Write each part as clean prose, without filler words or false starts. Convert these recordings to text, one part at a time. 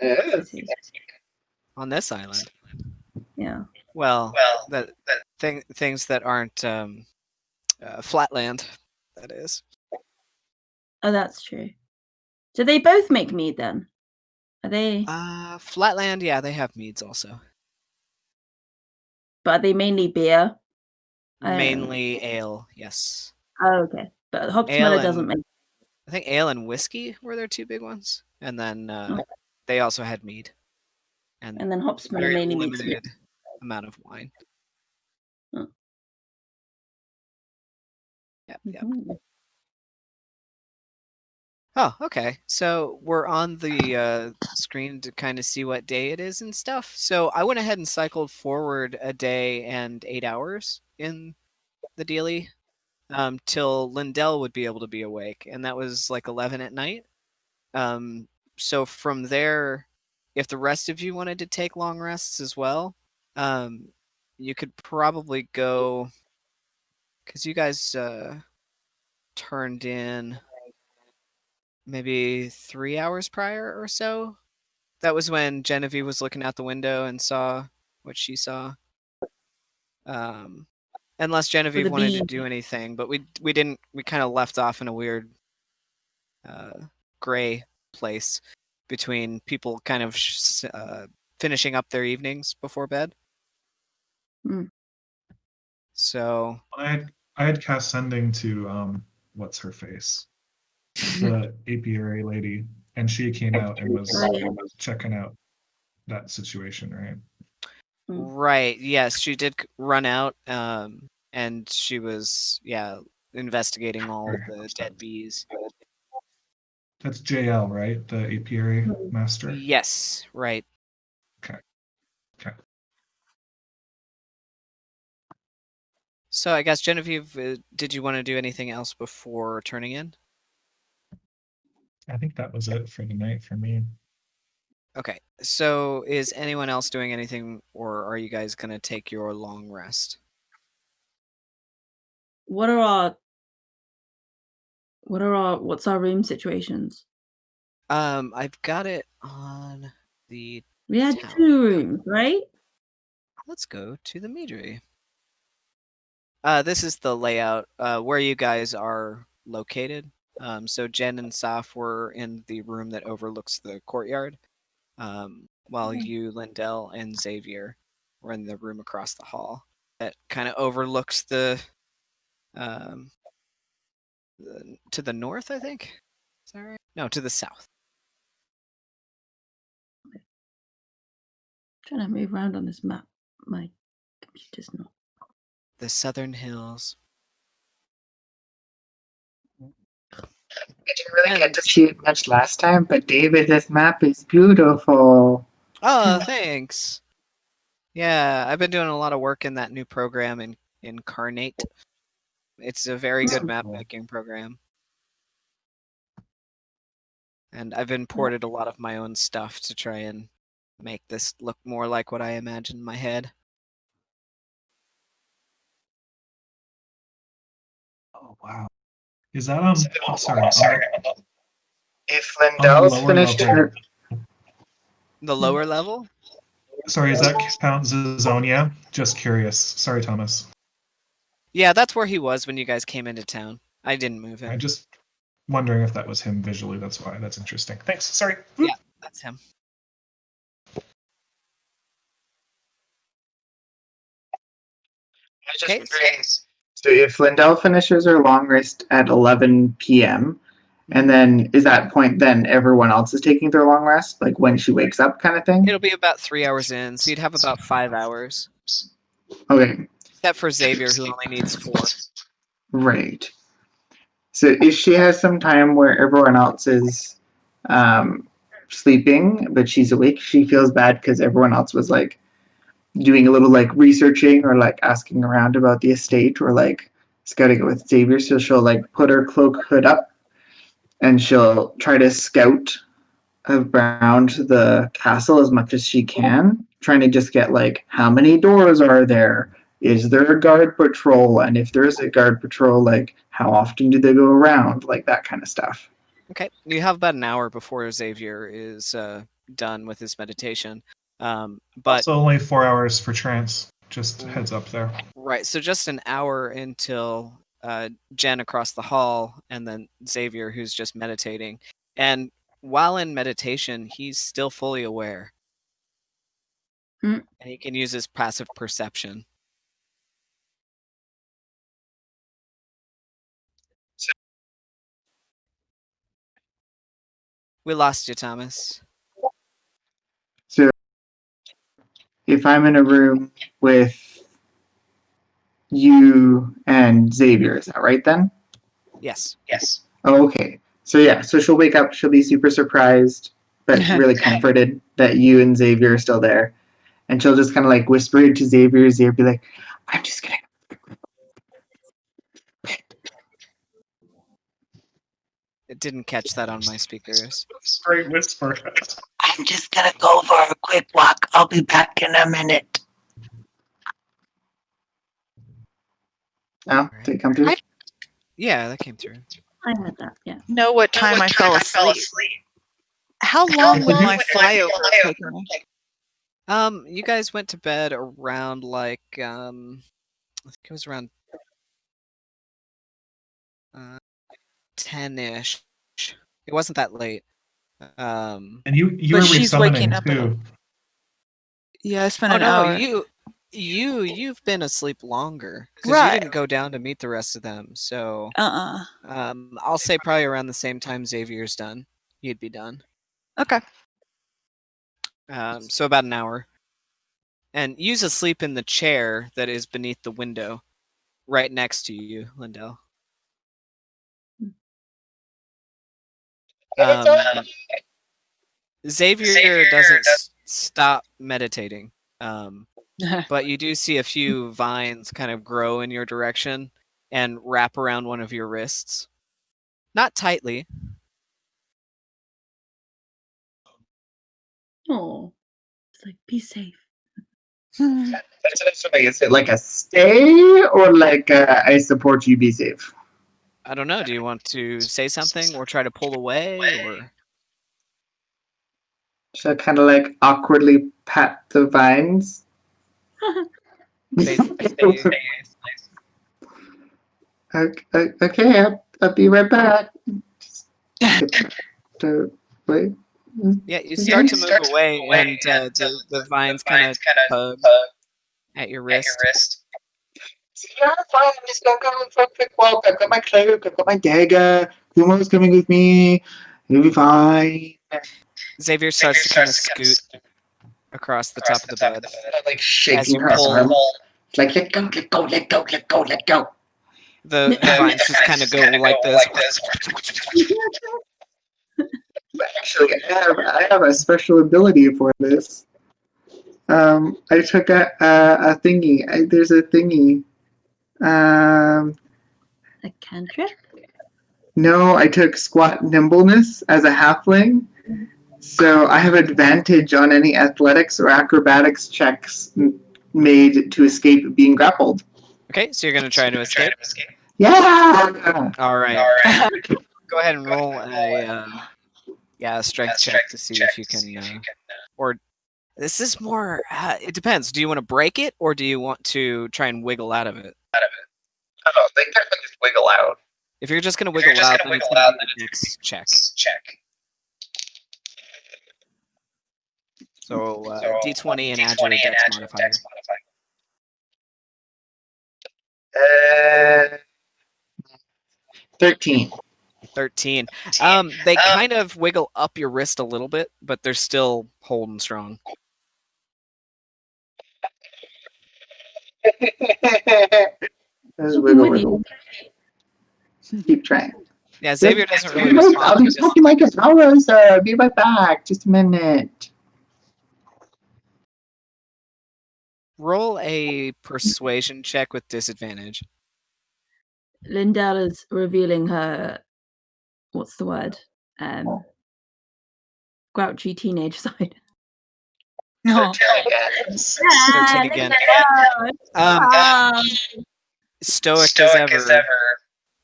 Yeah. City. On this island. Yeah. Well, that things that aren't flatland. That is. Oh, that's true. Do they both make mead then? Are they? Flatland, yeah, they have meads also. But are they mainly beer? Mainly ale, yes. Oh, okay. But Ale Hopsmiller doesn't make. I think ale and whiskey were their two big ones, and then Okay. they also had mead, And then Hopsmiller very mainly makes limited amount of wine. Oh. Yep. Mm-hmm. Oh, okay. So we're on the screen to kind of see what day it is and stuff. So I went ahead and cycled forward a day and 8 hours in the daily till Lindell would be able to be awake, and that was like 11 at night. So from there, if the rest of you wanted to take long rests as well, you could probably go, because you guys turned in maybe 3 hours prior or so. That was when Genevieve was looking out the window and saw what she saw. Unless Genevieve wanted to do anything, but we didn't. We kind of left off in a weird gray place between people kind of finishing up their evenings before bed. Mm. So I had cast sending to what's her face, the apiary lady, and she came out and was checking out that situation, right? Right. Yes, she did run out, and she was investigating all of the dead bees. That's JL, right? The apiary master. Yes. Right. Okay. So I guess Genevieve, did you want to do anything else before turning in? I think that was it for the night for me. Okay. So is anyone else doing anything, or are you guys going to take your long rest? What's our room situations? I've got it on the We had tower. 2 rooms, right? Let's go to the meadery. This is the layout where you guys are located. So Jen and Saf were in the room that overlooks the courtyard, while you, Lindell, and Xavier were in the room across the hall that kind of overlooks the to the north, I think. Is that right? No, to the south. I'm trying to move around on this map. My computer's not. The southern hills. I didn't really get to see it much last time, but David, this map is beautiful. Oh, thanks. Yeah, I've been doing a lot of work in that new program in Incarnate. It's a very good map making program. And I've imported a lot of my own stuff to try and make this look more like what I imagined in my head. Oh wow. Is that sorry. If Lindell's finished her... The lower level? Sorry, is that Count Zazonia? Just curious. Sorry, Thomas. Yeah, that's where he was when you guys came into town. I didn't move him. I'm just wondering if that was him visually. That's why. That's interesting. Thanks. Sorry. Yeah, that's him. Okay. So if Lindell finishes her long rest at 11 p.m., and then is that point then everyone else is taking their long rest, like when she wakes up kind of thing? It'll be about 3 hours in, so you'd have about 5 hours. Okay. Except for Xavier, who only needs 4. Right. So if she has some time where everyone else is sleeping, but she's awake, she feels bad because everyone else was like doing a little like researching or like asking around about the estate or like scouting it with Xavier. So she'll like put her cloak hood up and she'll try to scout around the castle as much as she can, trying to just get like how many doors are there? Is there a guard patrol? And if there's a guard patrol, like how often do they go around? Like that kind of stuff. Okay, you have about an hour before Xavier is done with his meditation. But Also, only 4 hours for trance. Just heads up there. right, so just an hour until Jen across the hall, and then Xavier, who's just meditating. And while in meditation, he's still fully aware, Hmm. and he can use his passive perception. We lost you, Thomas. So if I'm in a room with you and Xavier, is that right then? Yes. Oh, okay. So yeah, so she'll wake up, she'll be super surprised, but really comforted that you and Xavier are still there. And she'll just kind of like whisper into Xavier's ear, be like, I'm just gonna. It didn't catch that on my speakers. Great whisper. I'm just gonna go for a quick walk. I'll be back in a minute. Oh, did it come through? Yeah, that came through. I heard that. Yeah. Know what time I fell asleep. How long would my flyover have taken me? You guys went to bed around like I think it was around 10-ish. It wasn't that late. And you But were she's waking resummoning up in a- too. Yeah, I spent Oh an no, hour. you've been asleep longer because you Right. didn't go down to meet the rest of them. So Uh-uh. I'll say probably around the same time Xavier's done, you'd be done. Okay. So about an hour. And use asleep in the chair that is beneath the window, right next to you, Lindell. Xavier doesn't stop meditating, but you do see a few vines kind of grow in your direction and wrap around one of your wrists. Not tightly. Oh, it's like be safe. That's what I was wondering. Is it like a stay or like I support you, be safe? I don't know. Do you want to say something or try to pull away or? Should I kind of like awkwardly pat the vines? They Okay, I'll be right back. Wait. Yeah, you start to move away, and the vines kind of tug at your wrist. Yeah, fine. I'm just gonna go for a quick walk. I've got my cloak. I've got my dagger. Kumo's coming with me. It'll be fine. Xavier starts to kind of scoot across the top of the bed. Like As shaking you her pull- arm. It's like let go, let go, let go, let go, let go. The vines just kind of go like this. Actually, I have a special ability for this. I took a thingy. There's a thingy. A cantrip? No, I took squat nimbleness as a halfling. So I have advantage on any athletics or acrobatics checks made to escape being grappled. Okay, so you're going to try to escape? Yeah! All right. Go ahead and roll a strength check to see if you can, or this is more, it depends. Do you want to break it or do you want to try and wiggle out of it? I don't know, they definitely just wiggle out. If you're just going to wiggle out, then it's going to be a dex check. So D20 and add your dex modifier. 13. 13. They kind of wiggle up your wrist a little bit, but they're still holding strong. Just wiggle, wiggle. Keep trying. Yeah, Xavier doesn't really I'll respond. be talking like a Tauros. Be right back. Just a minute. Roll a persuasion check with disadvantage. Lindell is revealing her, what's the word? Grouchy teenage side. No. 13 again. Stoic as ever,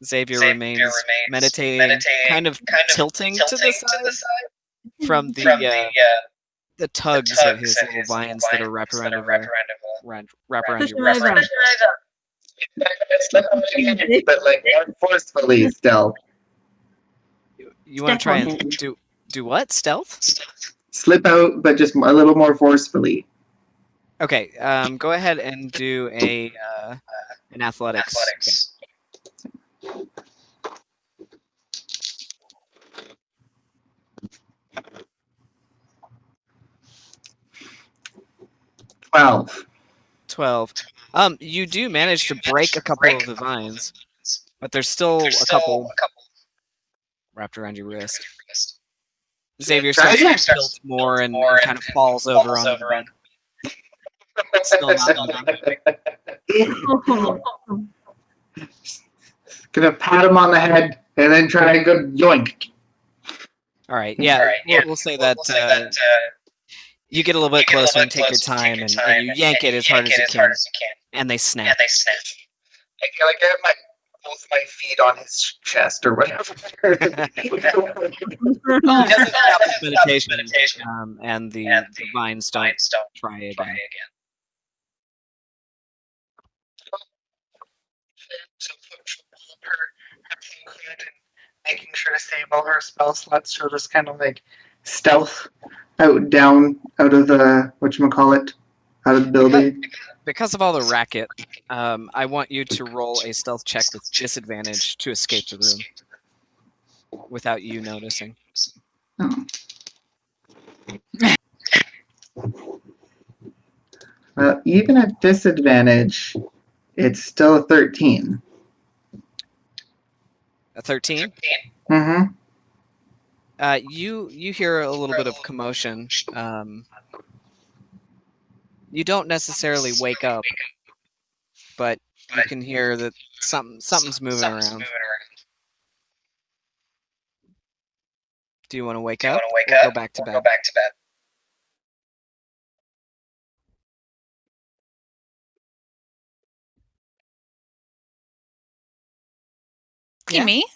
Xavier remains meditating, kind of tilting to the side from the tugs of his little vines that are wrapped around your wrist. But like more forcefully still. You want to try and do what? Stealth? Slip out, but just a little more forcefully. Okay, go ahead and do an athletics. Okay. 12. You do manage to break a couple of the vines, but there's still a couple wrapped around your wrist. Xavier starts to tilt more and kind of falls over on the vine. Still not moving. Gonna pat him on the head and then try and go yoink. All right, yeah, we'll say that you get a little bit closer and take your time, and you yank it as hard as you can, and they snap. I get both my feet on his chest or whatever. He doesn't stop his meditation, and the vines don't try again. So she'll pull up her pink hood and making sure to save all her spell slots. She'll just kind of like stealth out of the whatchamacallit, out of the building. Because of all the racket, I want you to roll a stealth check with disadvantage to escape the room without you noticing. Oh. Well, even at disadvantage, it's still a 13. A 13? Mm-hmm. You hear a little bit of commotion. You don't necessarily wake up, but you can hear that something's moving around. Do you want to wake up or go back to bed? Yeah. Me?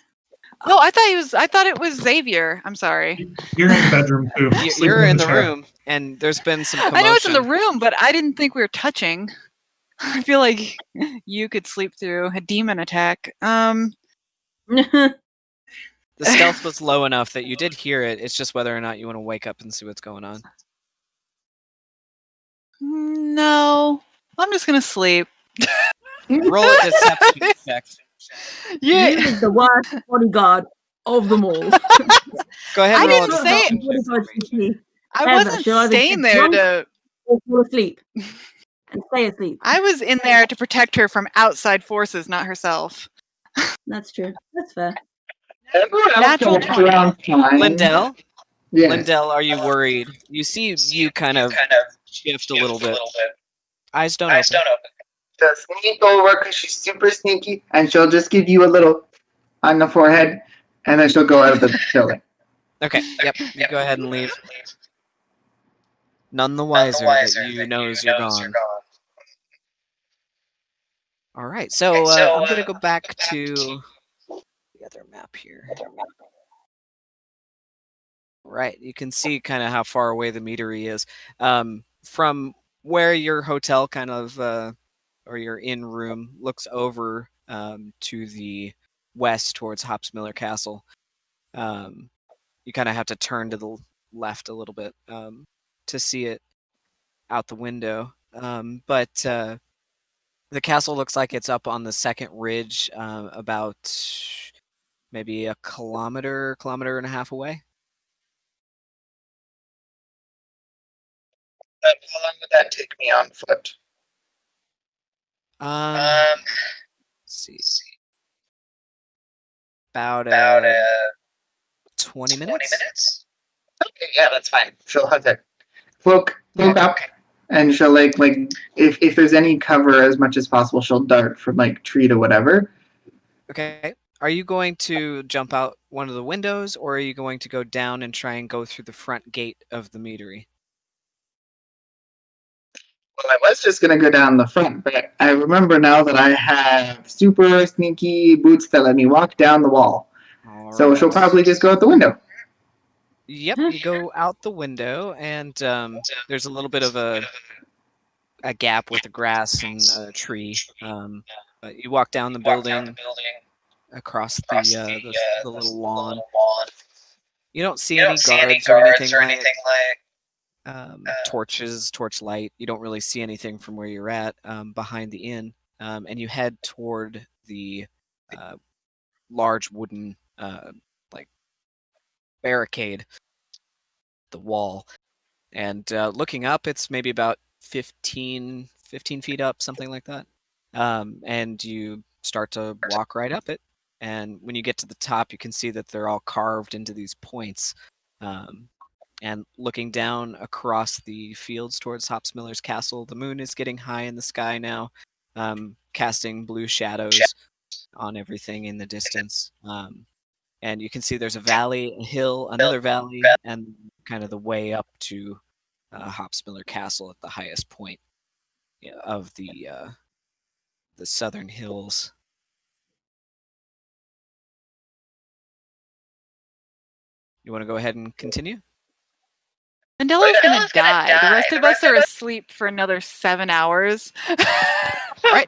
Oh, I thought it was Xavier. I'm sorry. You're in the bedroom too. You're in the room, and there's been some commotion. I know it's in the room, but I didn't think we were touching. I feel like you could sleep through a demon attack. The stealth was low enough that you did hear it. It's just whether or not you want to wake up and see what's going on. No, I'm just gonna sleep. Roll a deception check. Yeah, You is the worst bodyguard of them all. Go ahead. And I roll didn't a say deception check. I wasn't staying there to or fall asleep and stay asleep. I was in there to protect her from outside forces, not herself. That's true. That's fair. Everyone else Natural walks around fine. Lindell? Yeah. Lindell, are you worried? You see you kind of shift a little bit. Eyes don't open. She'll sneak over because she's super sneaky, and she'll just give you a little on the forehead, and then she'll go out of the building. Okay, yep. You go ahead and leave. None the wiser that you knows you're gone. All right, so I'm going to go back to the other map here. Right, you can see kind of how far away the meadery is. From where your hotel kind of, or your inn room looks over to the west towards Hopsmiller Castle, you kind of have to turn to the left a little bit to see it out the window. But the castle looks like it's up on the second ridge, about maybe a kilometer and a half away. How long would that take me on foot? Let's see. About 20 minutes? Okay, yeah, that's fine. She'll have that cloak up, and she'll like if there's any cover as much as possible, she'll dart from like tree to whatever. Okay. Are you going to jump out one of the windows, or are you going to go down and try and go through the front gate of the meadery? Well, I was just gonna go down the front, but I remember now that I have super sneaky boots that let me walk down the wall. All So she'll right. probably just go out the window. Yep, you go out the window, and there's a little bit of a gap with the grass and a tree. But you walk down the building across the little lawn. You don't see any guards or anything like torchlight. You don't really see anything from where you're at behind the inn, and you head toward the large wooden like barricade, the wall. And looking up, it's maybe about 15 feet up, something like that. And you start to walk right up it. And when you get to the top, you can see that they're all carved into these points. And looking down across the fields towards Hopsmiller's castle, the moon is getting high in the sky now, casting blue shadows on everything in the distance. And you can see there's a valley, a hill, another valley, and kind of the way up to Hopsmiller Castle at the highest point of the southern hills. You want to go ahead and continue? Mandella's gonna die. The rest of us are asleep for another 7 hours. Right.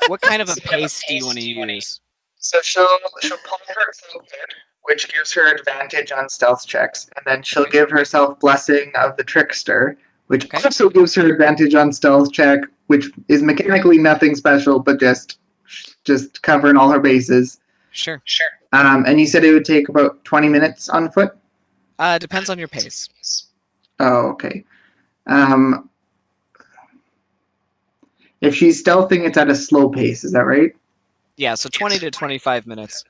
What kind of a pace do you want to use? So she'll pull herself in, which gives her advantage on stealth checks, and then she'll give herself Blessing of the Trickster, which also gives her advantage on stealth check, which is mechanically nothing special, but just covering all her bases. Sure. And you said it would take about 20 minutes on foot? Depends on your pace. Oh, okay. If she's stealthing, it's at a slow pace, is that right? Yeah, so 20 to 25 minutes.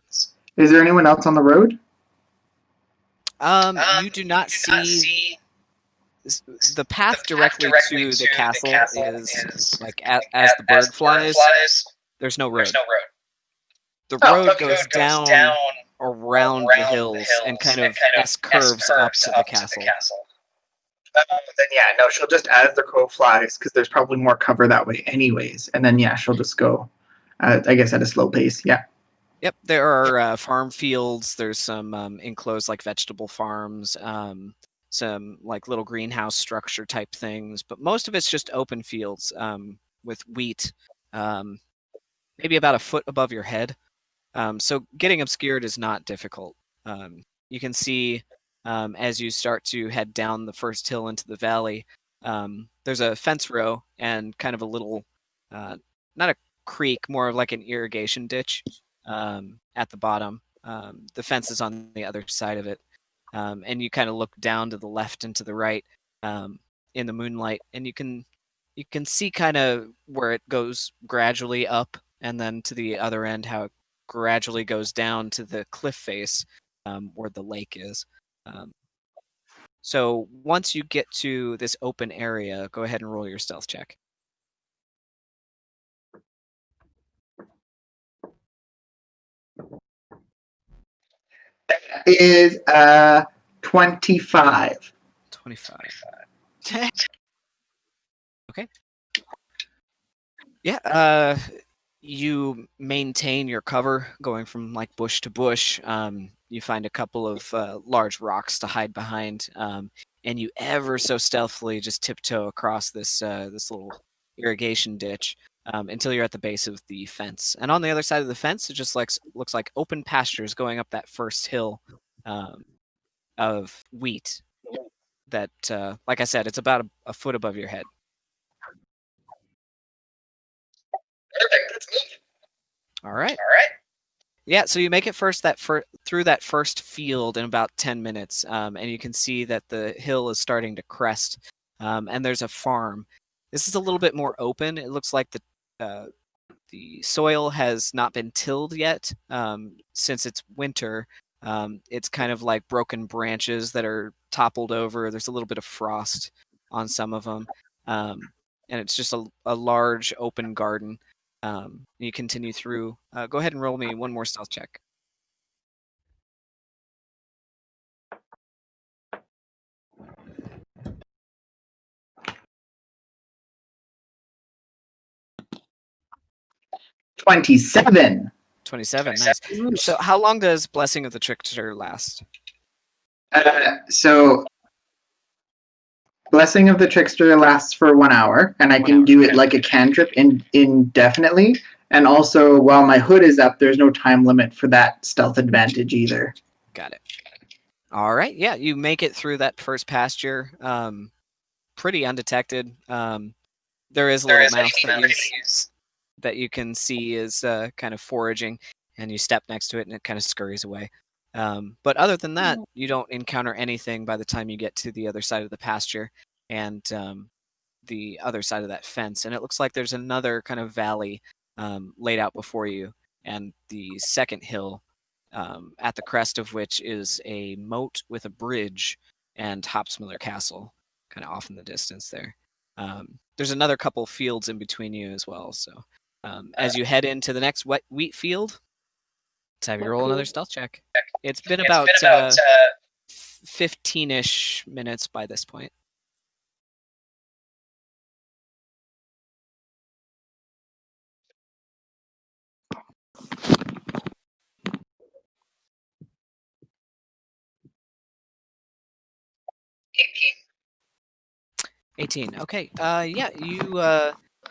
Is there anyone else on the road? You do not see the path directly to the castle is like as the bird flies. There's no road. The road goes down around the hills and kind of S-curves up to the castle. Then yeah, no, she'll just as the crow flies, because there's probably more cover that way anyways. And then yeah, she'll just go, I guess, at a slow pace. Yeah. Yep, there are farm fields. There's some enclosed like vegetable farms, some like little greenhouse structure type things, but most of it's just open fields with wheat, maybe about a foot above your head. So getting obscured is not difficult. You can see as you start to head down the first hill into the valley, there's a fence row and kind of a little, not a creek, more of like an irrigation ditch at the bottom. The fence is on the other side of it. And you kind of look down to the left and to the right in the moonlight, and you can see kind of where it goes gradually up, and then to the other end how it gradually goes down to the cliff face where the lake is. So once you get to this open area, go ahead and roll your stealth check. That is 25. 25. Okay. Yeah, you maintain your cover going from like bush to bush. You find a couple of large rocks to hide behind, and you ever so stealthily just tiptoe across this little irrigation ditch until you're at the base of the fence. And on the other side of the fence, it just looks like open pastures going up that first hill of wheat. That, like I said, it's about a foot above your head. Perfect, that's me. All right. Yeah, so you make it through that first field in about 10 minutes, and you can see that the hill is starting to crest, and there's a farm. This is a little bit more open. It looks like the soil has not been tilled yet since it's winter. It's kind of like broken branches that are toppled over. There's a little bit of frost on some of them, and it's just a large open garden. You continue through. Go ahead and roll me one more stealth check. 27. 27, nice. So how long does Blessing of the Trickster last? So Blessing of the Trickster lasts for 1 hour, and I 1 can hour, do it okay. like a cantrip indefinitely. And also, while my hood is up, there's no time limit for that stealth advantage either. Got it. All right, yeah, you make it through that first pasture, pretty undetected. There is a little mouse that you can see is kind of foraging, and you step next to it, and it kind of scurries away. But other than that, you don't encounter anything by the time you get to the other side of the pasture and the other side of that fence. And it looks like there's another kind of valley laid out before you, and the second hill, at the crest of which is a moat with a bridge and Hopsmiller Castle, kind of off in the distance there. There's another couple fields in between you as well. So as you head into the next wheat field, let's have you roll another stealth check. It's been about 15-ish minutes by this point. $18. Okay. Yeah, you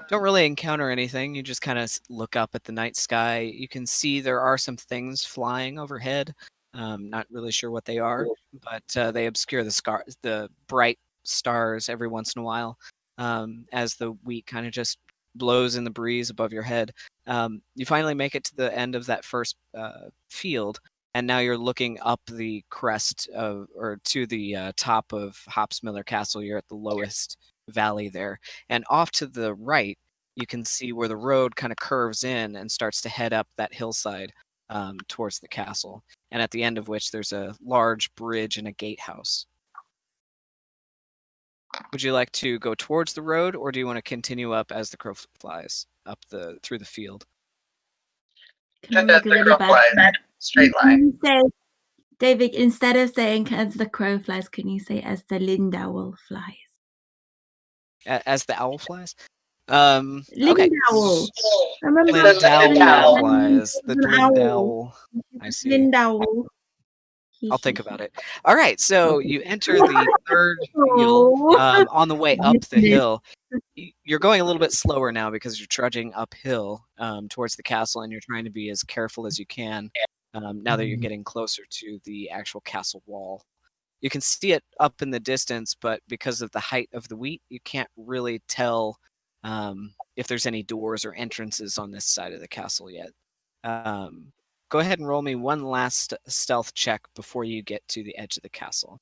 don't really encounter anything. You just kind of look up at the night sky. You can see there are some things flying overhead. Not really sure what they are, but they obscure the bright stars every once in a while, as the wheat kind of just blows in the breeze above your head. You finally make it to the end of that first field, and now you're looking up the crest of, or to the top of Hopsmiller Castle. You're at the lowest valley there, and off to the right, you can see where the road kind of curves in and starts to head up that hillside towards the castle, and at the end of which there's a large bridge and a gatehouse. Would you like to go towards the road, or do you want to continue up as the crow flies up through the field? Can I make a really bad straight Can line. you say, David, instead of saying as the crow flies, can you say as the Lindowl flies? As the owl flies? Okay. Lindowl. Remember Lindowl flies. The There's an owl. Lindowl. I see. Lindowl. I'll think about it. All right, so you enter the third field on the way up the hill. You're going a little bit slower now because you're trudging uphill towards the castle, and you're trying to be as careful as you can now that you're getting closer to the actual castle wall. You can see it up in the distance, but because of the height of the wheat, you can't really tell if there's any doors or entrances on this side of the castle yet. Go ahead and roll me one last stealth check before you get to the edge of the castle.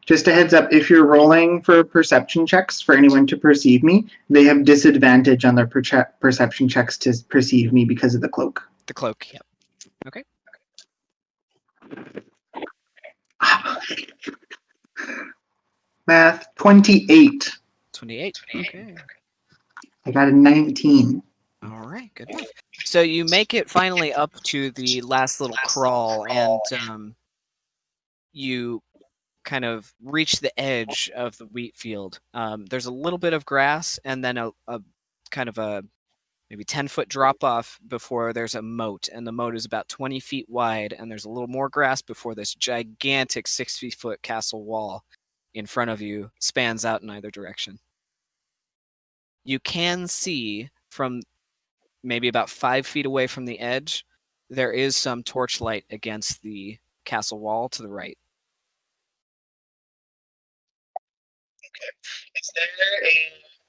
Just a heads up, if you're rolling for perception checks for anyone to perceive me, they have disadvantage on their perception checks to perceive me because of the cloak. The cloak, yep. Okay. Math, 28. 28, okay. I got a 19. All right, good enough. So you make it finally up to the last little crawl, and you kind of reach the edge of the wheat field. There's a little bit of grass, and then a kind of a maybe 10-foot drop off before there's a moat, and the moat is about 20 feet wide, and there's a little more grass before this gigantic 60-foot castle wall in front of you spans out in either direction. You can see from maybe about 5 feet away from the edge, there is some torchlight against the castle wall to the right.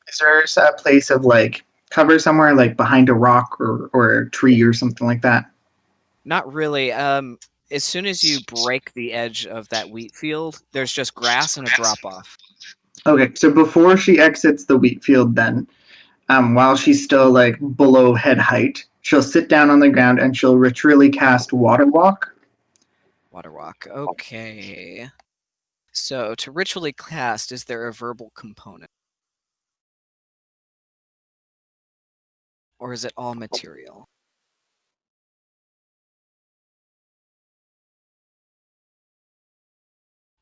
Is there a place of like cover somewhere, like behind a rock or a tree or something like that? Not really. As soon as you break the edge of that wheat field, there's just grass and a drop off. Okay, so before she exits the wheat field, then, while she's still like below head height, she'll sit down on the ground and she'll ritually cast Water Walk. Water Walk. Okay. So to ritually cast, is there a verbal component? Or is it all material?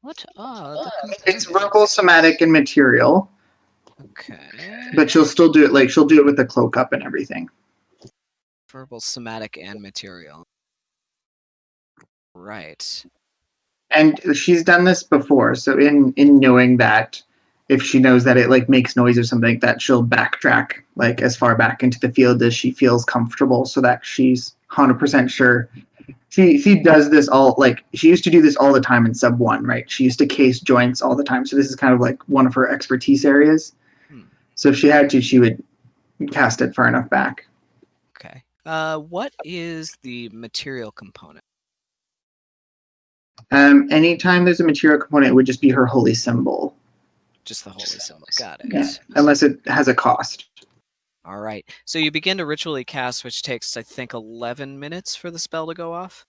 What are the It's verbal, somatic, and material. Okay. But she'll still do it, like, she'll do it with the cloak up and everything. Verbal, somatic, and material. Right. And she's done this before, so in knowing that, if she knows that it like makes noise or something like that, she'll backtrack like as far back into the field as she feels comfortable, so that she's 100% sure. She does this all, like, she used to do this all the time in sub 1, right? She used to case joints all the time, so this is kind of like one of her expertise areas. So if she had to, she would cast it far enough back. Okay. What is the material component? Anytime there's a material component, it would just be her holy symbol. Just the holy symbol. Got it. Yeah, unless it has a cost. All right. So you begin to ritually cast, which takes, I think, 11 minutes for the spell to go off.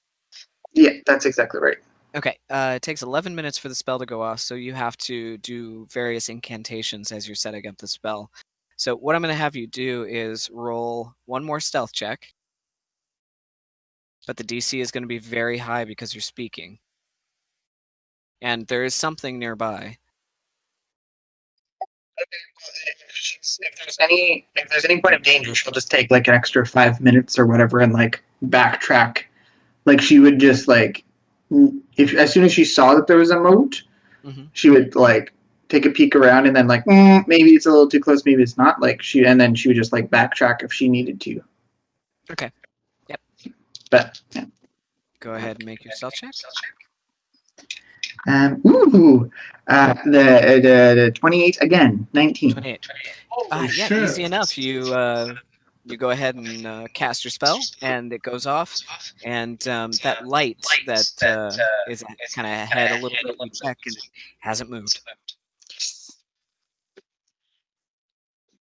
Yeah, that's exactly right. Okay. It takes 11 minutes for the spell to go off, so you have to do various incantations as you're setting up the spell. So what I'm going to have you do is roll one more stealth check, but the DC is going to be very high because you're speaking. And there is something nearby. If there's any point of danger, she'll just take like an extra 5 minutes or whatever and like backtrack. Like she would just like, if as soon as she saw that there was a moat, she would like take a peek around and then like maybe it's a little too close, maybe it's not. Like and then she would just like backtrack if she needed to. Okay. Yep. But yeah. Go ahead and make your stealth check. The 28 again, 19. 28. Holy Yeah, shit. easy enough. You go ahead and cast your spell, and it goes off. And that light that is kind of ahead a little bit, you check, and it hasn't moved.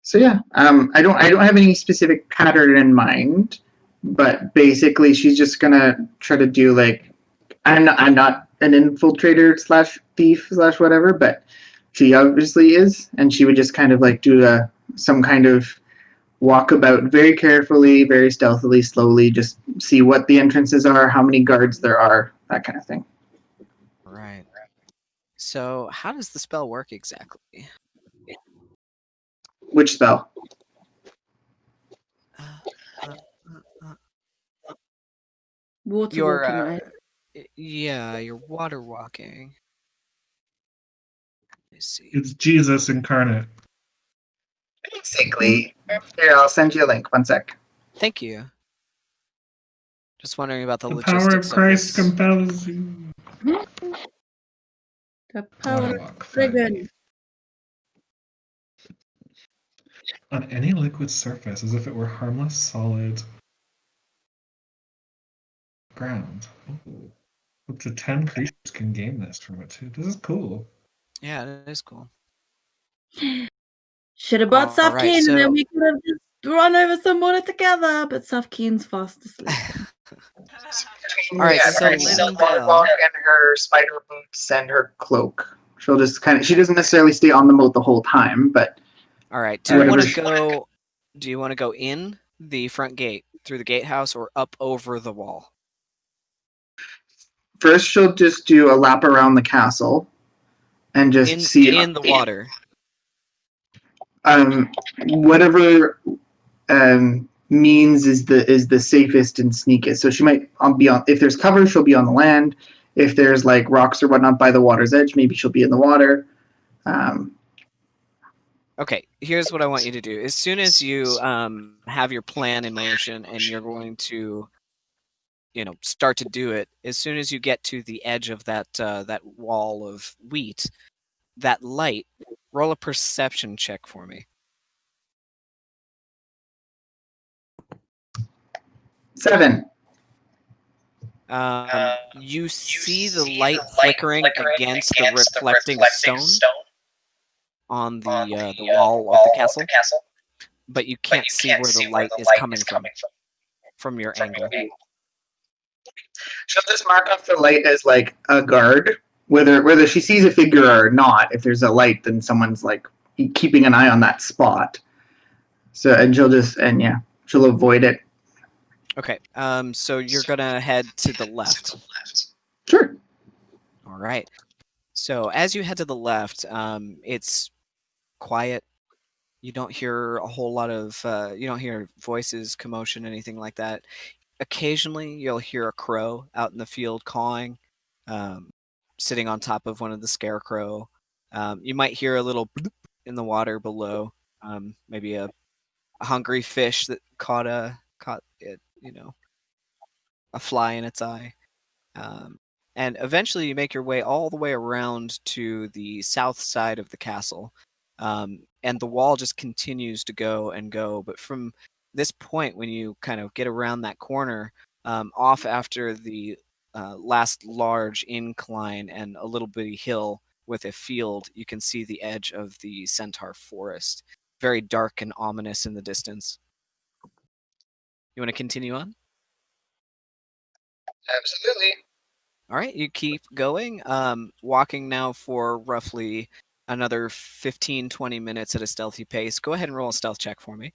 So yeah, I don't have any specific pattern in mind, but basically she's just gonna try to do like, I'm not an infiltrator / thief / whatever, but she obviously is, and she would just kind of like do some kind of walkabout very carefully, very stealthily, slowly, just see what the entrances are, how many guards there are, that kind of thing. Right. So how does the spell work exactly? Which spell? Water Your walking, right? yeah, you're water walking. Let me see. It's Jesus incarnate. Basically, here, I'll send you a link. One sec. Thank you. Just wondering about the The logistics power of Christ this. compels you. The power Water of walk, friggin'. on any liquid surface, as if it were harmless, solid ground. Ooh. Up to 10 creatures can gain this from it too. This is cool. Yeah, it is cool. Should have brought All right, Safkeen and then so- we could have just run over some water together, but Safkeen's fast asleep. All right, so Lindell- and her spider boots and her cloak. She'll just kind of. She doesn't necessarily stay on the moat the whole time, but. All right. Do you want Whatever to she- go? Do you want to go in the front gate through the gatehouse or up over the wall? First, she'll just do a lap around the castle, and just see in the water. Whatever means is the safest and sneakiest. So she might be on. If there's cover, she'll be on the land. If there's like rocks or whatnot by the water's edge, maybe she'll be in the water. Okay, here's what I want you to do. As soon as you have your plan in motion and you're going to, start to do it, as soon as you get to the edge of that wall of wheat, that light, roll a perception check for me. 7. You see the light flickering against the reflecting stone on the wall of the castle, but you can't see where the light is coming from your angle. She'll just mark off the light as like a guard, whether she sees a figure or not. If there's a light, then someone's like keeping an eye on that spot. So, and she'll avoid it. Okay, so you're gonna head to the left. Sure. All right. So as you head to the left, it's quiet, You don't hear a whole lot of you don't hear voices, commotion, anything like that. Occasionally, you'll hear a crow out in the field cawing, um, sitting on top of one of the scarecrow. You might hear a little bloop in the water below, maybe a hungry fish that caught it, a fly in its eye. And eventually, you make your way all the way around to the south side of the castle, and the wall just continues to go and go. But from this point, when you kind of get around that corner, off after the last large incline and a little bitty hill with a field, you can see the edge of the centaur forest, very dark and ominous in the distance. You want to continue on? Absolutely. All right, you keep going, walking now for roughly another 15, 20 minutes at a stealthy pace. Go ahead and roll a stealth check for me.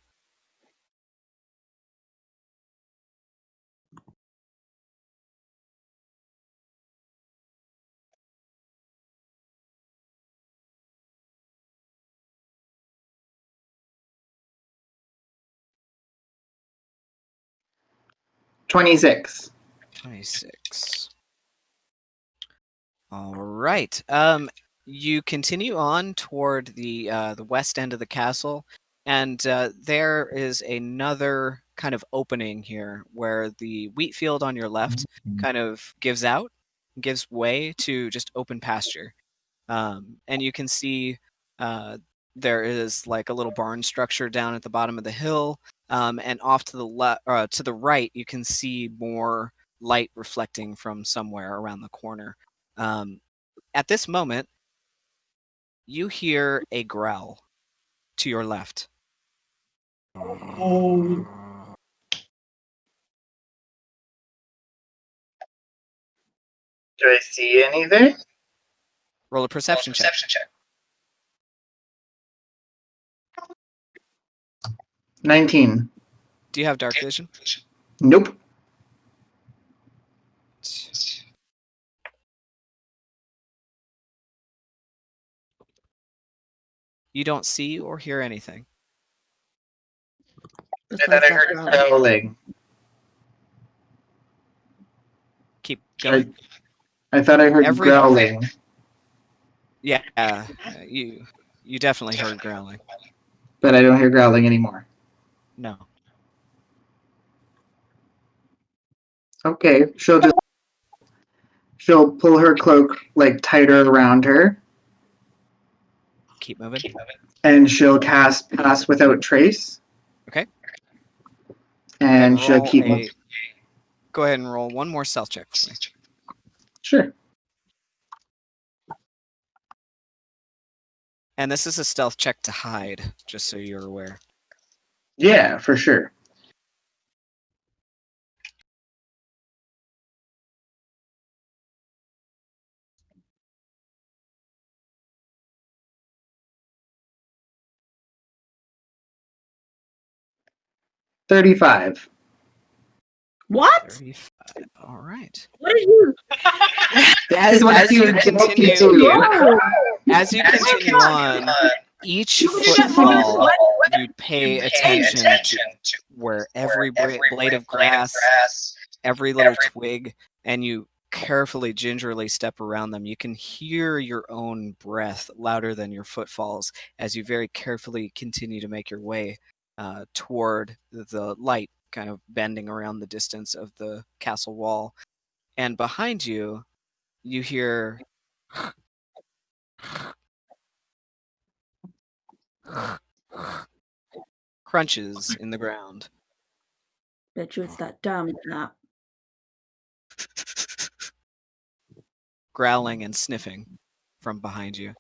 $26. 26. All right. You continue on toward the west end of the castle, and there is another kind of opening here where the wheat field on your left kind of gives way to just open pasture. And you can see there is like a little barn structure down at the bottom of the hill, and off to the to the right, you can see more light reflecting from somewhere around the corner. At this moment, you hear a growl to your left. Oh. Do I see anything? Roll a perception check. 19. Do you have dark vision? Nope. You don't see or hear anything. I thought I heard growling. Keep going. I thought I heard growling. Yeah, you definitely heard growling. But I don't hear growling anymore. No. Okay, she'll pull her cloak like tighter around her, Keep moving. and she'll cast Pass Without Trace. Okay. And she'll keep moving. Go ahead and roll one more stealth check for me. Sure. And this is a stealth check to hide, just so you're aware. Yeah, for sure. $35. What? 35. All right. What are you? That is what As he you was continue- to you. As you continue on, each footfall, you pay attention to where every blade of grass, every little twig, and you carefully, gingerly step around them. You can hear your own breath louder than your footfalls as you very carefully continue to make your way toward the light, kind of bending around the distance of the castle wall. And behind you, you hear crunches in the ground. Bet you it's that damn gnat. Growling and sniffing from behind you.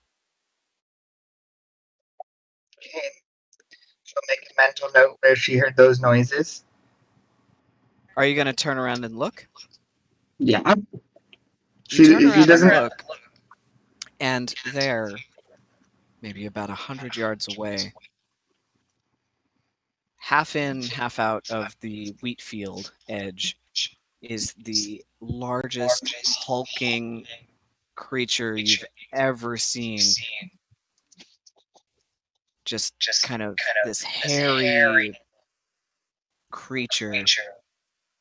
Okay. She'll make a mental note where she heard those noises. Are you going to turn around and look? Yeah. You turn around She doesn't. and look, and there, maybe about 100 yards away, half in, half out of the wheat field edge, is the largest hulking creature you've ever seen. just kind of this hairy creature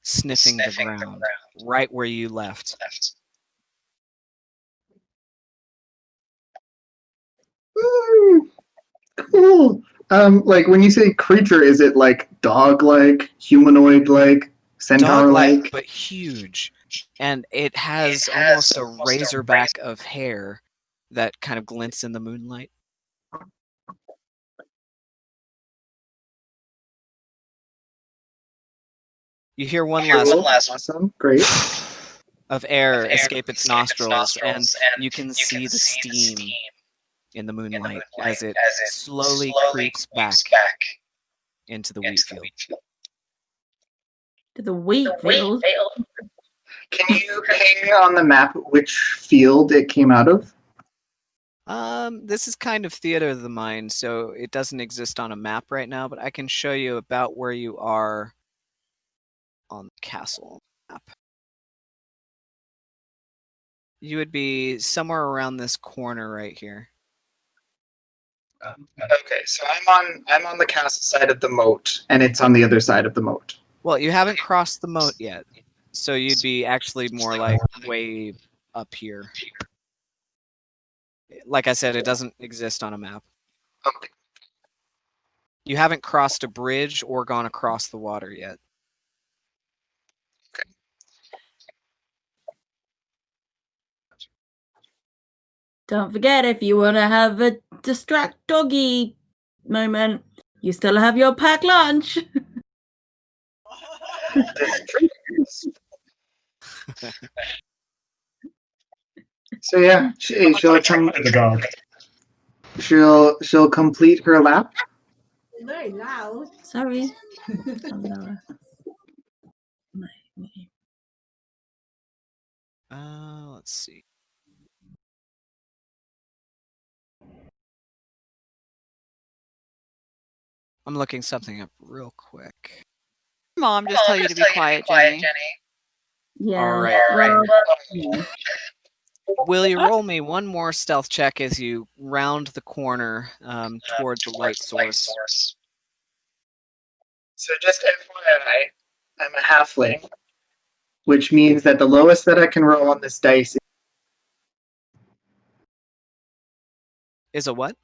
sniffing the ground right where you left. Cool. Like when you say creature, is it like dog-like, humanoid-like, centaur-like? Dog-like, but huge. And it has almost a razorback of hair that kind of glints in the moonlight. You hear one last Awesome. Great. of air escape its nostrils, and you can see the steam in the moonlight as it slowly creeps back into the wheat field. To the wheat field. Can you paint on the map which field it came out of? This is kind of theater of the mind, so it doesn't exist on a map right now, but I can show you about where you are on the castle map. You would be somewhere around this corner right here. Okay, so I'm on the castle side of the moat, and it's on the other side of the moat. Well, you haven't crossed the moat yet, so you'd be actually more like way up here. Like I said, it doesn't exist on a map. Okay. You haven't crossed a bridge or gone across the water yet. Don't forget, if you want to have a distract doggy moment, you still have your packed lunch. So yeah, she'll The dog. she'll complete her lap. Very loud. Sorry. I'm lower. Let's see. I'm looking something up real quick. Mom just tell you to be quiet, Jenny. Yeah. All right. Well, yeah. Will you roll me one more stealth check as you round the corner toward the light source? So just FYI, I'm a halfling, which means that the lowest that I can roll on this dice Is a what?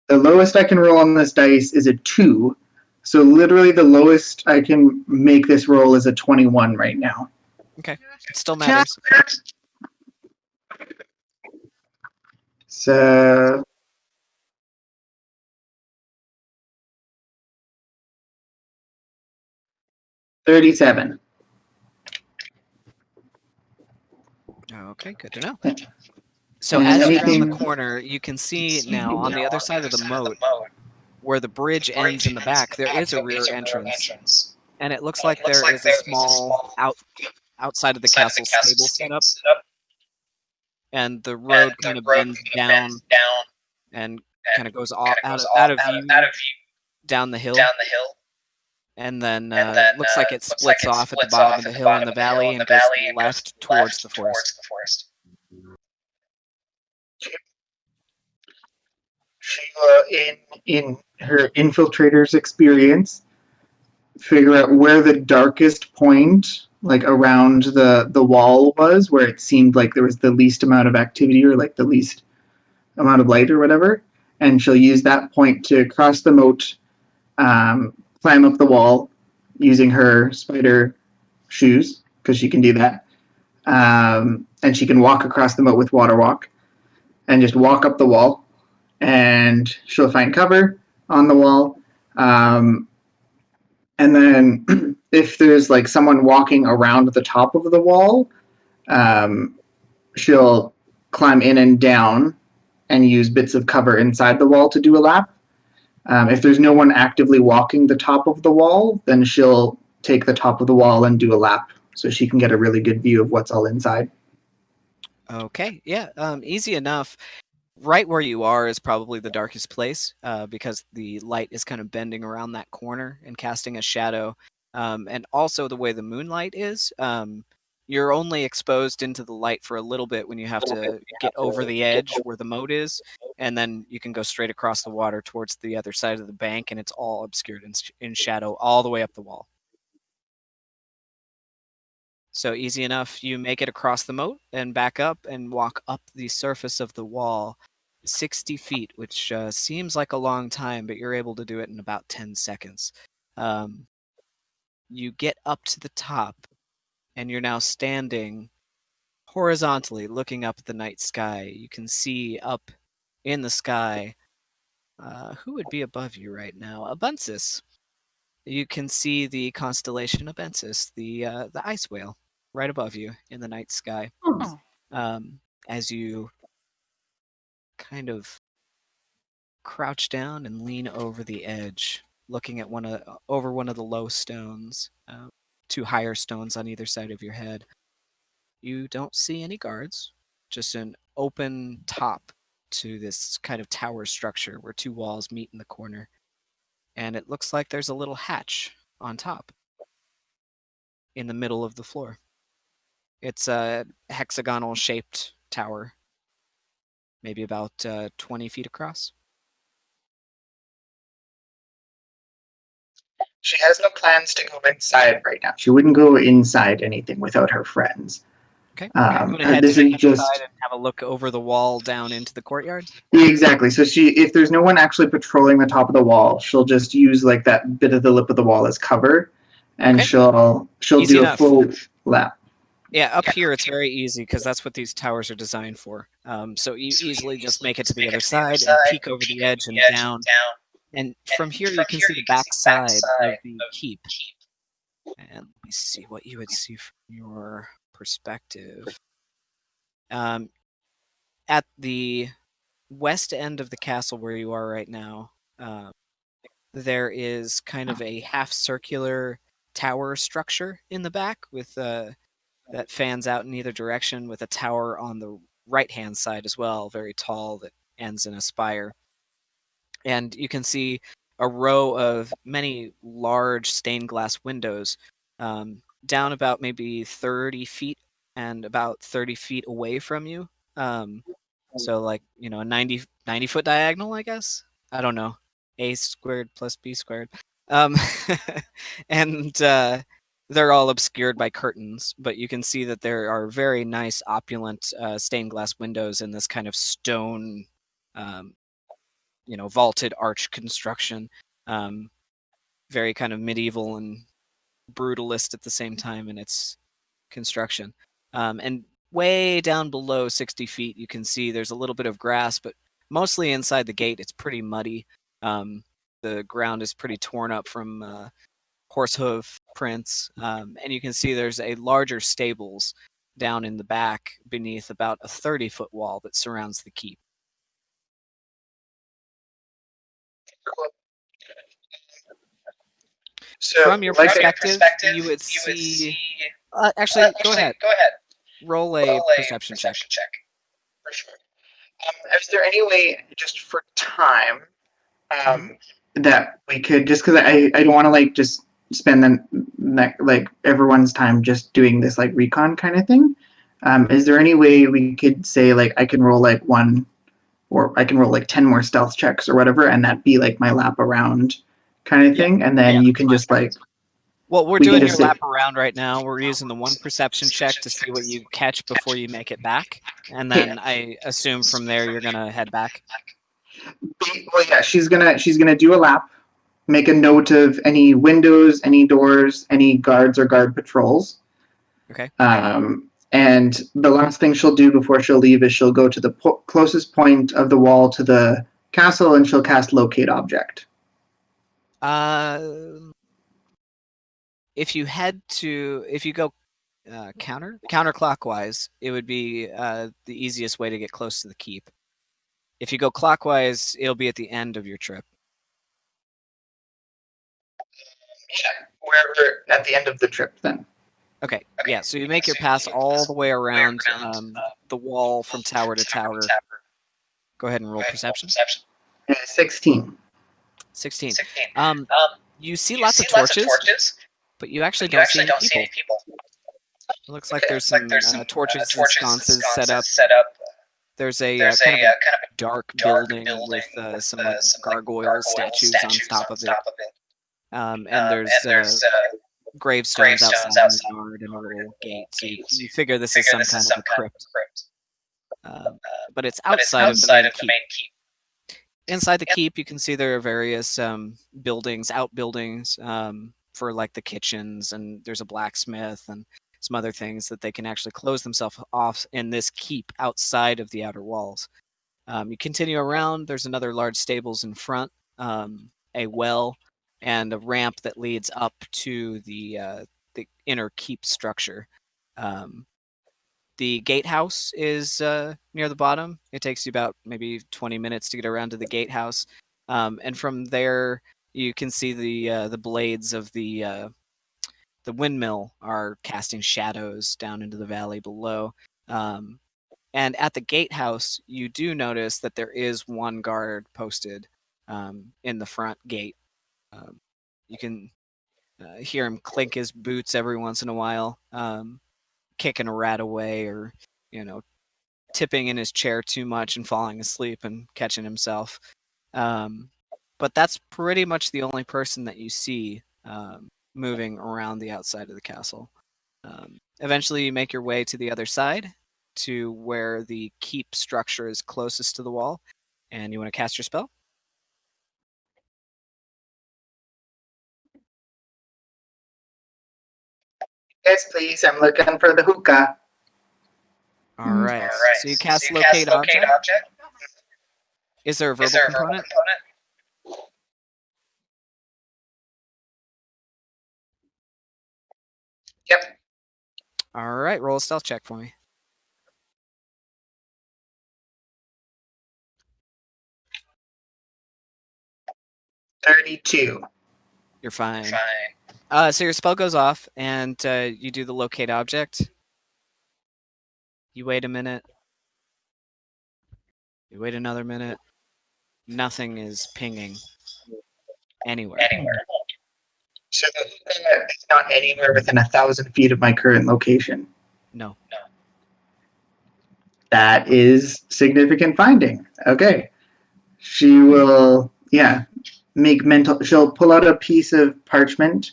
the lowest I can roll on this dice is a 2. So literally the lowest I can make this roll is a 21 right now. Okay. It still matters. So $37. Okay, good to know. So And as you round anything- the corner, you can see now on the other side of the moat, where the bridge ends in the back, there is a rear entrance. And it looks like there is a small outside of the castle stable set up. And the road kind of bends down and kind of goes out of view down the hill. And then looks like it splits off at the bottom of the hill in the valley and goes left towards the forest. She will, in her infiltrator's experience, figure out where the darkest point, like around the wall, was, where it seemed like there was the least amount of activity or like the least amount of light or whatever, and she'll use that point to cross the moat, climb up the wall using her spider shoes, because she can do that, and she can walk across the moat with water walk, and just walk up the wall, and she'll find cover on the wall. And then if there's like someone walking around the top of the wall, she'll climb in and down and use bits of cover inside the wall to do a lap. If there's no one actively walking the top of the wall, then she'll take the top of the wall and do a lap so she can get a really good view of what's all inside. Okay, yeah, easy enough. Right where you are is probably the darkest place because the light is kind of bending around that corner and casting a shadow. And also the way the moonlight is, you're only exposed into the light for a little bit when you have to get over the edge where the moat is, and then you can go straight across the water towards the other side of the bank, and it's all obscured in shadow all the way up the wall. So easy enough. You make it across the moat and back up and walk up the surface of the wall 60 feet, which seems like a long time, but you're able to do it in about 10 seconds. You get up to the top, and you're now standing horizontally looking up at the night sky. You can see up in the sky, who would be above you right now? Abuncis. You can see the constellation Abensis, the ice whale, right above you in the night sky. Oh. As you kind of crouch down and lean over the edge, looking at over one of the low stones, 2 higher stones on either side of your head. You don't see any guards, just an open top to this kind of tower structure where 2 walls meet in the corner. And it looks like there's a little hatch on top in the middle of the floor. It's a hexagonal shaped tower, maybe about 20 feet across. She has no plans to go inside right now. She wouldn't go inside anything without her friends. Okay. I'm going to head This to the is just inside and have a look over the wall down into the courtyard. yeah, exactly. So if there's no one actually patrolling the top of the wall, she'll just use like that bit of the lip of the wall as cover, and Okay. she'll Easy do enough. a full lap. Yeah, up here it's very easy because that's what these towers are designed for. So you easily just make it to the other side and peek over the edge and down. And from here you can see the back side of the keep. And let me see what you would see from your perspective. At the west end of the castle where you are right now, there is kind of a half-circular tower structure in the back with that fans out in either direction, with a tower on the right-hand side as well, very tall, that ends in a spire. And you can see a row of many large stained glass windows down about maybe 30 feet and about 30 feet away from you. So like, a 90 foot diagonal, I guess. I don't know. A squared plus B squared. And they're all obscured by curtains, but you can see that there are very nice, opulent stained glass windows in this kind of stone, vaulted arch construction. Very kind of medieval and brutalist at the same time in its construction. And way down below 60 feet, you can see there's a little bit of grass, but mostly inside the gate, it's pretty muddy. The ground is pretty torn up from horse hoof prints, and you can see there's a larger stables down in the back beneath about a 30-foot wall that surrounds the keep. So From your perspective, you would see. Actually, go ahead. Roll a perception check. For sure. Is there any way, just for time, that we could, just because I don't want to just spend everyone's time just doing this recon kind of thing. Is there any way we could say I can roll 1, or I can roll 10 more stealth checks or whatever, and that be my lap around kind of thing, and then you can just Well, we're doing your lap around right now. We're using the 1 perception check to see what you catch before you make it back, and then I assume from there you're gonna head back. Well, yeah, she's gonna do a lap, make a note of any windows, any doors, any guards or guard patrols. Okay. And the last thing she'll do before she'll leave is she'll go to the closest point of the wall to the castle, and she'll cast Locate Object. If you go counterclockwise, it would be the easiest way to get close to the keep. If you go clockwise, it'll be at the end of your trip. Yeah, wherever at the end of the trip, then. Okay. Yeah. So you make your pass all the way around the wall from tower to tower. Go ahead and roll perception. 16. 16. You see lots of torches, but you actually don't see any people. It looks like there's some torches and sconces set up. There's a kind of a dark building with some like gargoyle statues on top of it. And there's gravestones outside the yard and a little gate. So you figure this is some kind of a crypt. But it's outside of the main keep. Inside the keep, you can see there are various outbuildings for like the kitchens, and there's a blacksmith and some other things that they can actually close themselves off in this keep outside of the outer walls. You continue around, there's another large stables in front, a well, and a ramp that leads up to the inner keep structure. The gatehouse is near the bottom. It takes you about maybe 20 minutes to get around to the gatehouse, and from there you can see the blades of the windmill are casting shadows down into the valley below. And at the gatehouse, you do notice that there is one guard posted in the front gate. You can hear him clink his boots every once in a while, kicking a rat away, or tipping in his chair too much and falling asleep and catching himself. But that's pretty much the only person that you see moving around the outside of the castle. Eventually, you make your way to the other side, to where the keep structure is closest to the wall, and you want to cast your spell? Yes, please. I'm looking for the hookah. All right. So you cast Locate Object. Is there a verbal component? Yep. All right. Roll a stealth check for me. $32. You're fine. So your spell goes off, and you do the Locate Object. You wait a minute. You wait another minute. Nothing is pinging anywhere. So the hookah is not anywhere within 1,000 feet of my current location. No. That is significant finding. Okay. She will, she'll pull out a piece of parchment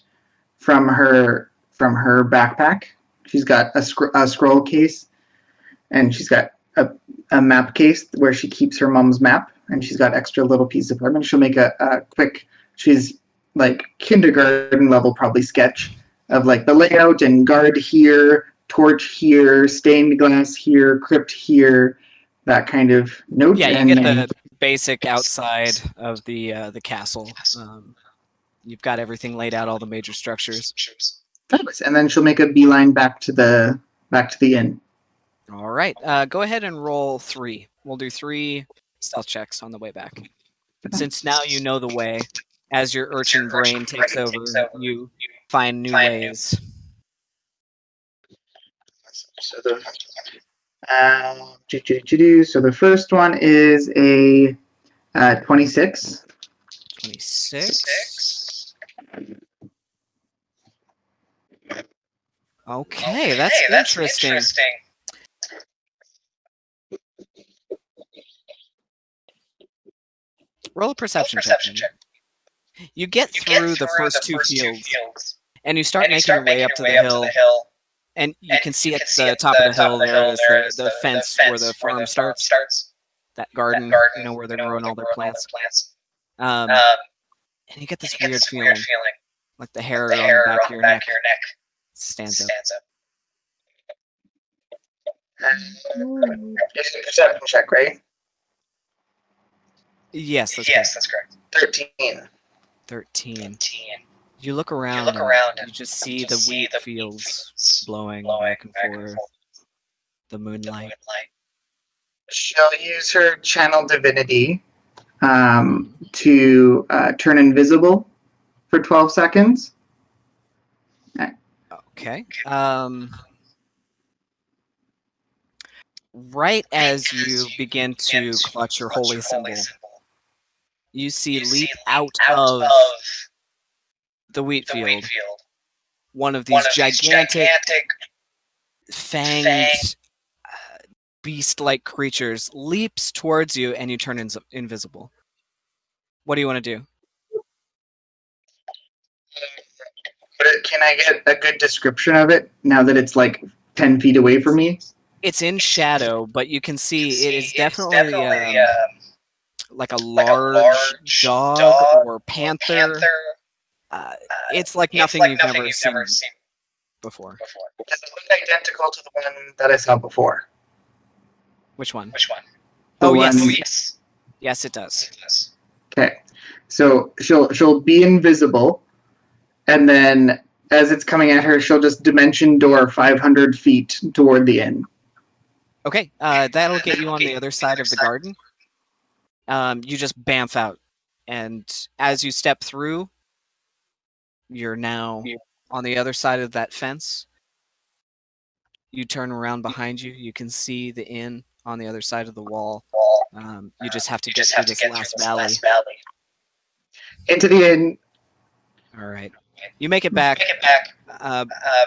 from her backpack. She's got a scroll case, and she's got a map case where she keeps her mom's map, and she's got extra little pieces of parchment. She'll make a quick, she's like kindergarten level probably sketch of like the layout and guard here, torch here, stained glass here, crypt here, that kind of note. Yeah, you get the basic outside of the castle. You've got everything laid out, all the major structures. And then she'll make a beeline back to the inn. All right. Go ahead and roll 3. We'll do 3 stealth checks on the way back. Since now you know the way, as your urchin brain takes over, you find new ways. So the first one is a 26. 26. Okay, that's interesting. Roll a perception check. You get through the first 2 fields, and you start making your way up to the hill, and you can see at the top of the hill there is the fence where the farm starts, that garden, where they're growing all their plants. And you get this weird feeling, like the hair on the back of your neck stands up. It's a perception check, right? Yes, that's correct. 13. You look around and you just see the wheat fields blowing back and forth. The moonlight. She'll use her channel divinity to turn invisible for 12 seconds. Okay. Right as you begin to clutch your holy symbol, you see leap out of the wheat field one of these gigantic fanged beast-like creatures leaps towards you, and you turn invisible. What do you want to do? Can I get a good description of it now that it's like 10 feet away from me? It's in shadow, but you can see it is definitely like a large dog or panther. It's like nothing you've never seen before. Does it look identical to the one that I saw before? Which one? The Oh, one- yes. Yes, it does. Okay, so she'll be invisible, and then as it's coming at her, she'll just dimension door 500 feet toward the inn. Okay, that'll get you on the other side of the garden. You just bamf out, and as you step through, you're now on the other side of that fence. You turn around behind you. You can see the inn on the other side of the wall. You just have to get through this last valley. Into the inn. All right. You make it back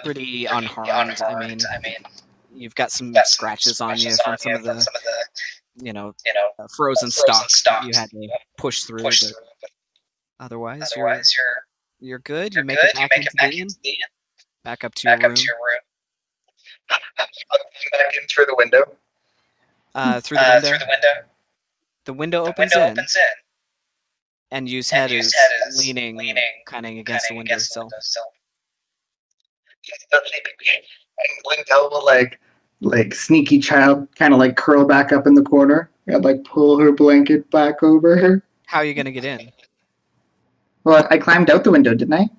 pretty unharmed. I mean, you've got some scratches on you from some of the, frozen stalks that you had to push through. But otherwise, you're good. You make it back into the inn. Back up to your room. Back in through the window. Through the window. The window opens in. And Yu's head is leaning kind of against the windowsill. And Lindell will like sneaky child kind of like curl back up in the corner and like pull her blanket back over her. How are you gonna get in? Well, I climbed out the window, didn't I?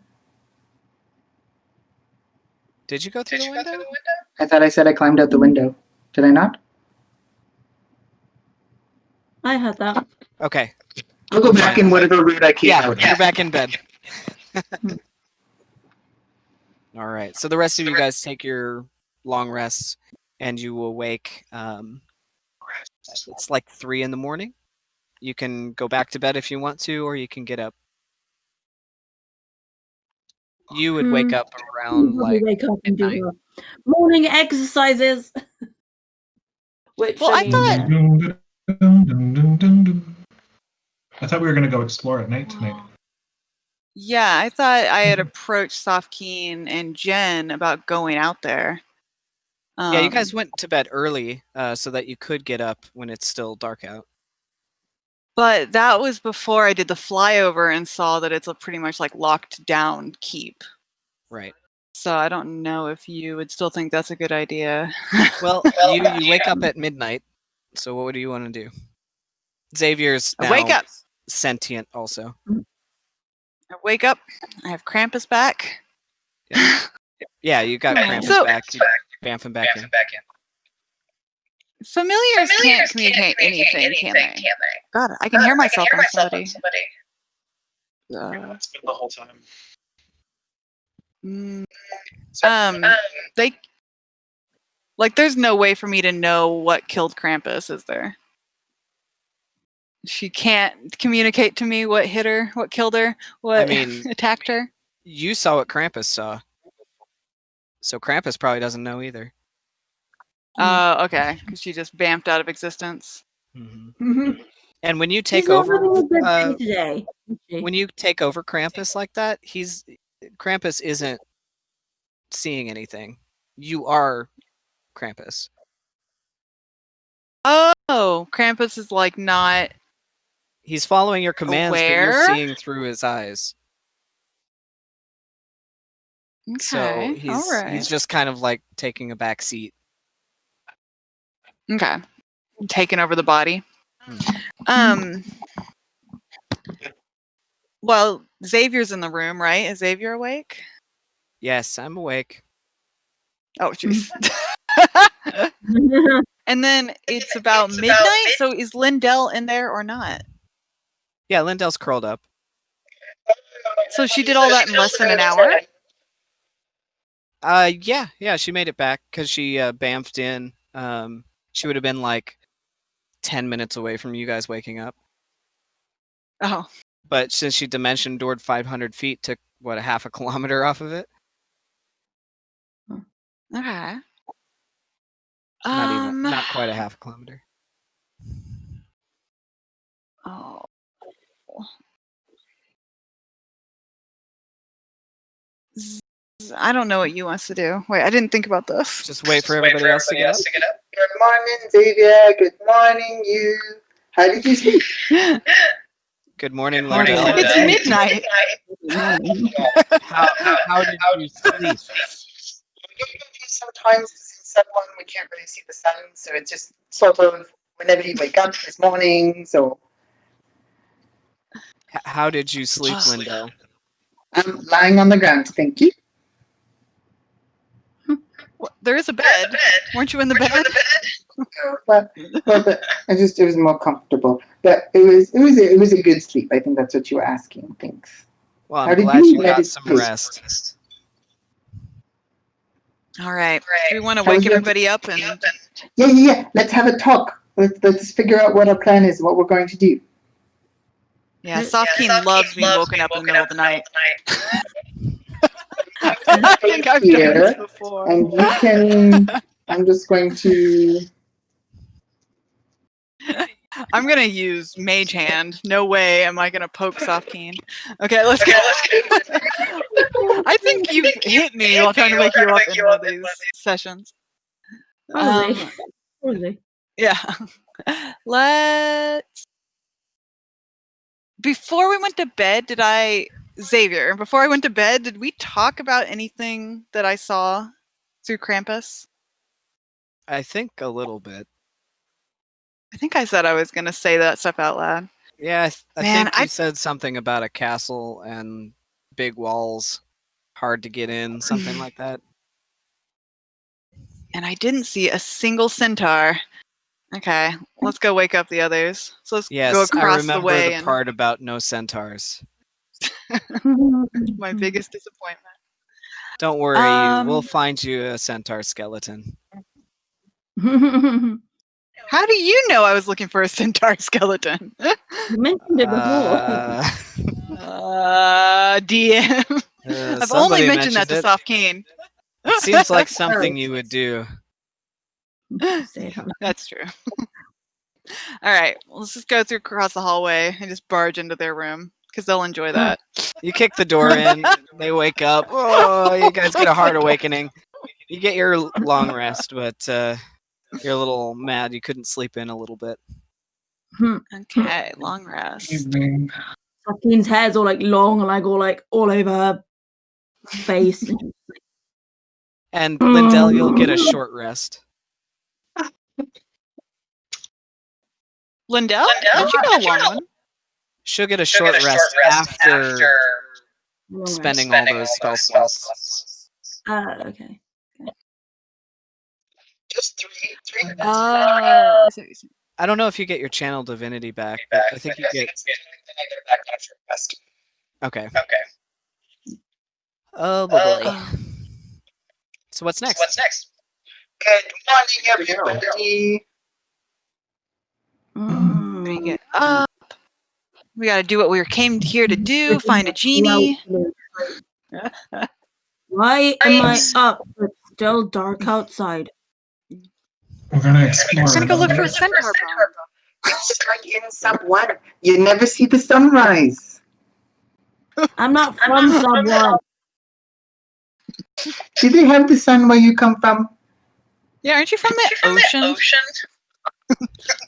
Did you go through the window? I thought I said I climbed out the window. Did I not? I heard that. Okay. I'll go back in whatever route I came out. You're back in bed. All right. So the rest of you guys take your long rests, and you awake. It's like 3 a.m. You can go back to bed if you want to, or you can get up. You would wake up around Probably wake up and do the morning exercises. Which Well, I thought- I thought we were going to go explore at night tonight. Yeah, I thought I had approached Sofkeen and Jen about going out there. Yeah, you guys went to bed early so that you could get up when it's still dark out. But that was before I did the flyover and saw that it's a pretty much like locked down keep. Right. So I don't know if you would still think that's a good idea. Well, you wake up at midnight. So what do you want to do? Xavier's now Wake up. sentient also. I wake up. I have Krampus back. Yeah, you got Krampus back. You bamf him back in. Familiars can't communicate anything, can they? God, I can hear myself on somebody. It's been the whole time. They like. There's no way for me to know what killed Krampus, is there? She can't communicate to me what hit her, what killed her, what attacked her. You saw what Krampus saw. So Krampus probably doesn't know either. Oh, okay. Because she just vamped out of existence. Mm-hmm. And when you take He's not over, having a good day today. when you take over Krampus like that, Krampus isn't seeing anything. You are Krampus. Oh, Krampus is like not. He's following your commands, but you're aware? seeing through his eyes. Okay, So alright. he's just kind of like taking a back seat. Okay. Taking over the body. Well, Xavier's in the room, right? Is Xavier awake? Yes, I'm awake. Oh, jeez. And then it's about midnight, so is Lindell in there or not? Yeah, Lindell's curled up. So she did all that in less than an hour? Yeah, she made it back because she bamfed in. She would have been like 10 minutes away from you guys waking up. Oh. But since she dimension doored 500 feet, took, what, a half a kilometer off of it? Okay. Not quite a half a kilometer. Oh. I don't know what you wants to do. Wait, I didn't think about this. Just wait for everybody else to get up. Good morning, Xavier. Good morning, you. How did you sleep? Good morning, Morning. Lindell. It's midnight. How did you sleep? Sometimes in someone we can't really see the sun, so it's just sort of whenever you wake up this morning. So How did you sleep, Lindell? I'm lying on the ground. Thank you. What, there is a bed. Weren't you in the bed? But it was more comfortable. But it was a good sleep. I think that's what you were asking. Thanks. Well, How I'm did glad you you got some sleep? rest. All right. Do we want to How wake was your- everybody up and Yeah. Let's have a talk. Let's figure out what our plan is, what we're going to do. yeah, Sofkeen loves being woken up in the middle of the night. I think I've done this before. And you can. I'm just going to. I'm gonna use Mage Hand. No way am I gonna poke Sofkeen. Okay, let's go. I think you've hit me while trying to wake you up in one of these sessions. Probably. Yeah. Let's. Before we went to bed, Xavier, before I went to bed, did we talk about anything that I saw through Krampus? I think a little bit. I think I said I was going to say that stuff out loud. Yeah, I Man, think you said something about a castle and big walls, hard to get in, something like that. And I didn't see a single centaur. Okay, let's go wake up the others. So let's go Yes, I across the remember way. the And part about no centaurs. my biggest disappointment. Don't worry, we'll find you a centaur skeleton. How do you know I was looking for a centaur skeleton? You mentioned it before. DM. I've only mentioned that to Sofkeen. It seems like something you would do. That's true. All right, let's just go through across the hallway and just barge into their room because they'll enjoy that. You kick the door in, they wake up. Oh, you guys get a hard awakening. You get your long rest, but you're a little mad you couldn't sleep in a little bit. Okay, long rest. Evening. Sofkeen's hair's all like long, all over her face. And Lindell, you'll get a short rest. Lindell? Did you get a long one? She'll get a short rest after spending all those spell slots. Okay. Just three. Oh, I see what you're saying. I don't know if you get your channel divinity back, but I think you get. Okay. Oh boy. So what's next? Good morning, everybody. We get up. We gotta do what we came here to do, find a genie. Why am I up? It's still dark outside. We're gonna explore. We're gonna go look for a centaur bone. It's like in sub 1. You never see the sunrise. I'm not from sub 1. Do they have the sun where you come from? Yeah, aren't you from the ocean?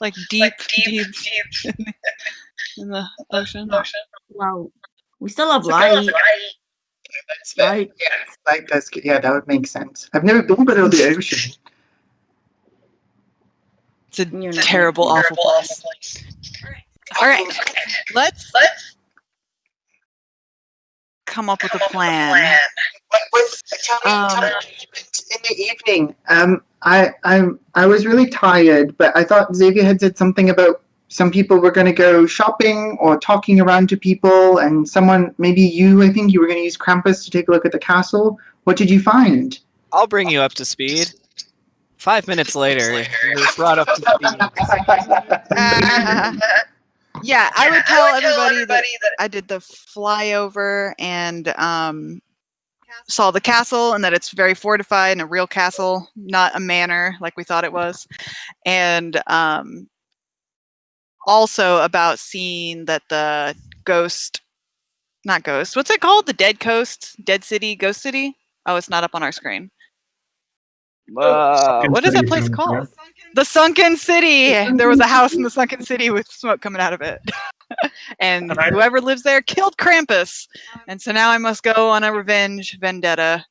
Like deep in the ocean. Well, we still have light. Right. Light does. Yeah, that would make sense. I've never been below the ocean. It's a terrible, awful place. All right, let's come up with a plan. In the evening, I was really tired, but I thought Xavier had said something about some people were going to go shopping or talking around to people, and someone, maybe you, I think you were going to use Krampus to take a look at the castle. What did you find? I'll bring you up to speed. 5 minutes later, you're brought up to speed. Yeah, I would tell everybody that I did the flyover and saw the castle and that it's very fortified and a real castle, not a manor like we thought it was. And also about seeing that the not ghost, what's it called? The dead coast, dead city, ghost city? Oh, it's not up on our screen. What is that place called? The Sunken City. There was a house in the Sunken City with smoke coming out of it. And whoever lives there killed Krampus. And so now I must go on a revenge vendetta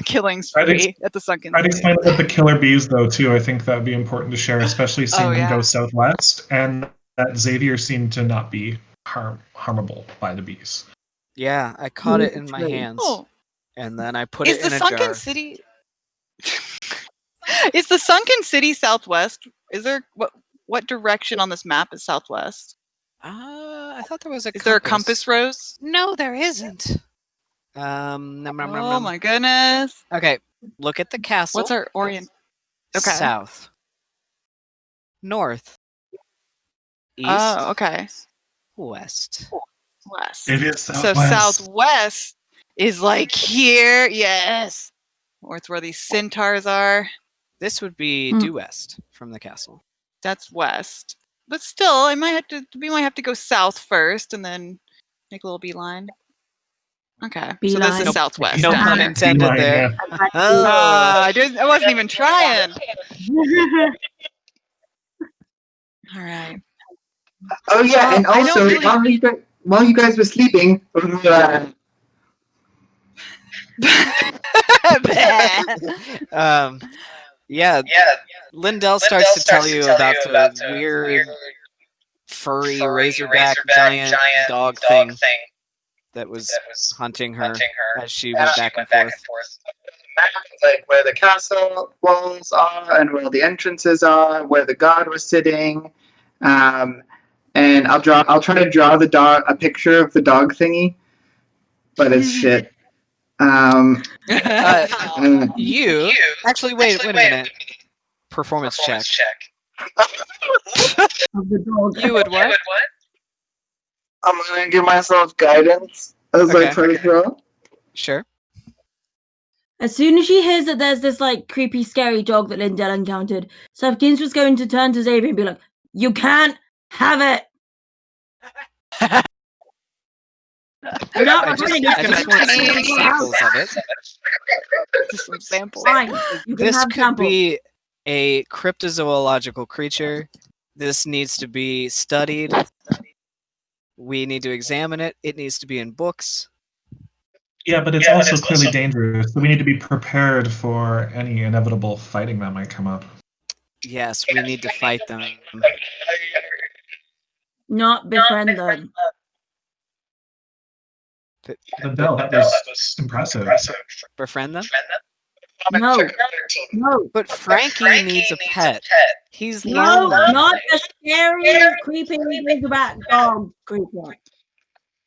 killing spree at the Sunken City. I'd explain about the killer bees, though, too. I think that would be important to share, especially seeing them go southwest, and that Xavier seemed to not be harmable by the bees. Yeah, I caught it in my hands, and then I put it in a jar. Is the Sunken City... Is the Sunken City southwest? Is there... What direction on this map is southwest? I thought there was a compass. Is there a compass, Rose? No, there isn't. Oh my goodness. Okay, look at the castle. What's our orient? Okay. South. North. East. Oh, okay. West. West. It is southwest. So southwest is like here, yes. Or it's where these centaurs are. This would be due west from the castle. That's west. But still, we might have to go south first and then make a little beeline. Okay. So this is southwest. No pun intended there. Yeah. I wasn't even trying. All right. Oh yeah, and also while you guys were sleeping, yeah, Lindell starts to tell you about the weird, furry, razorback giant dog thing that was hunting her as she went back and forth. Like where the castle walls are and where the entrances are, where the guard was sitting, and I'll try to draw a picture of the dog thingy, but it's shit. You actually wait a minute. Performance check. You would what? I'm gonna give myself guidance as I try to draw. Sure. As soon as she hears that there's this like creepy, scary dog that Lindell encountered, Safkin's just going to turn to Xavier and be like, "You can't have it." I just want some samples of it. Just some samples. Fine. This could be a cryptozoological creature. This needs to be studied. We need to examine it. It needs to be in books. Yeah, but it's also clearly dangerous, so we need to be prepared for any inevitable fighting that might come up. Yes, we need to fight them. Not befriend them. Lindell, that was impressive. Befriend them? No. But Frankie needs a pet. He's No, lonely. not the scary, creepy razorback dog creature.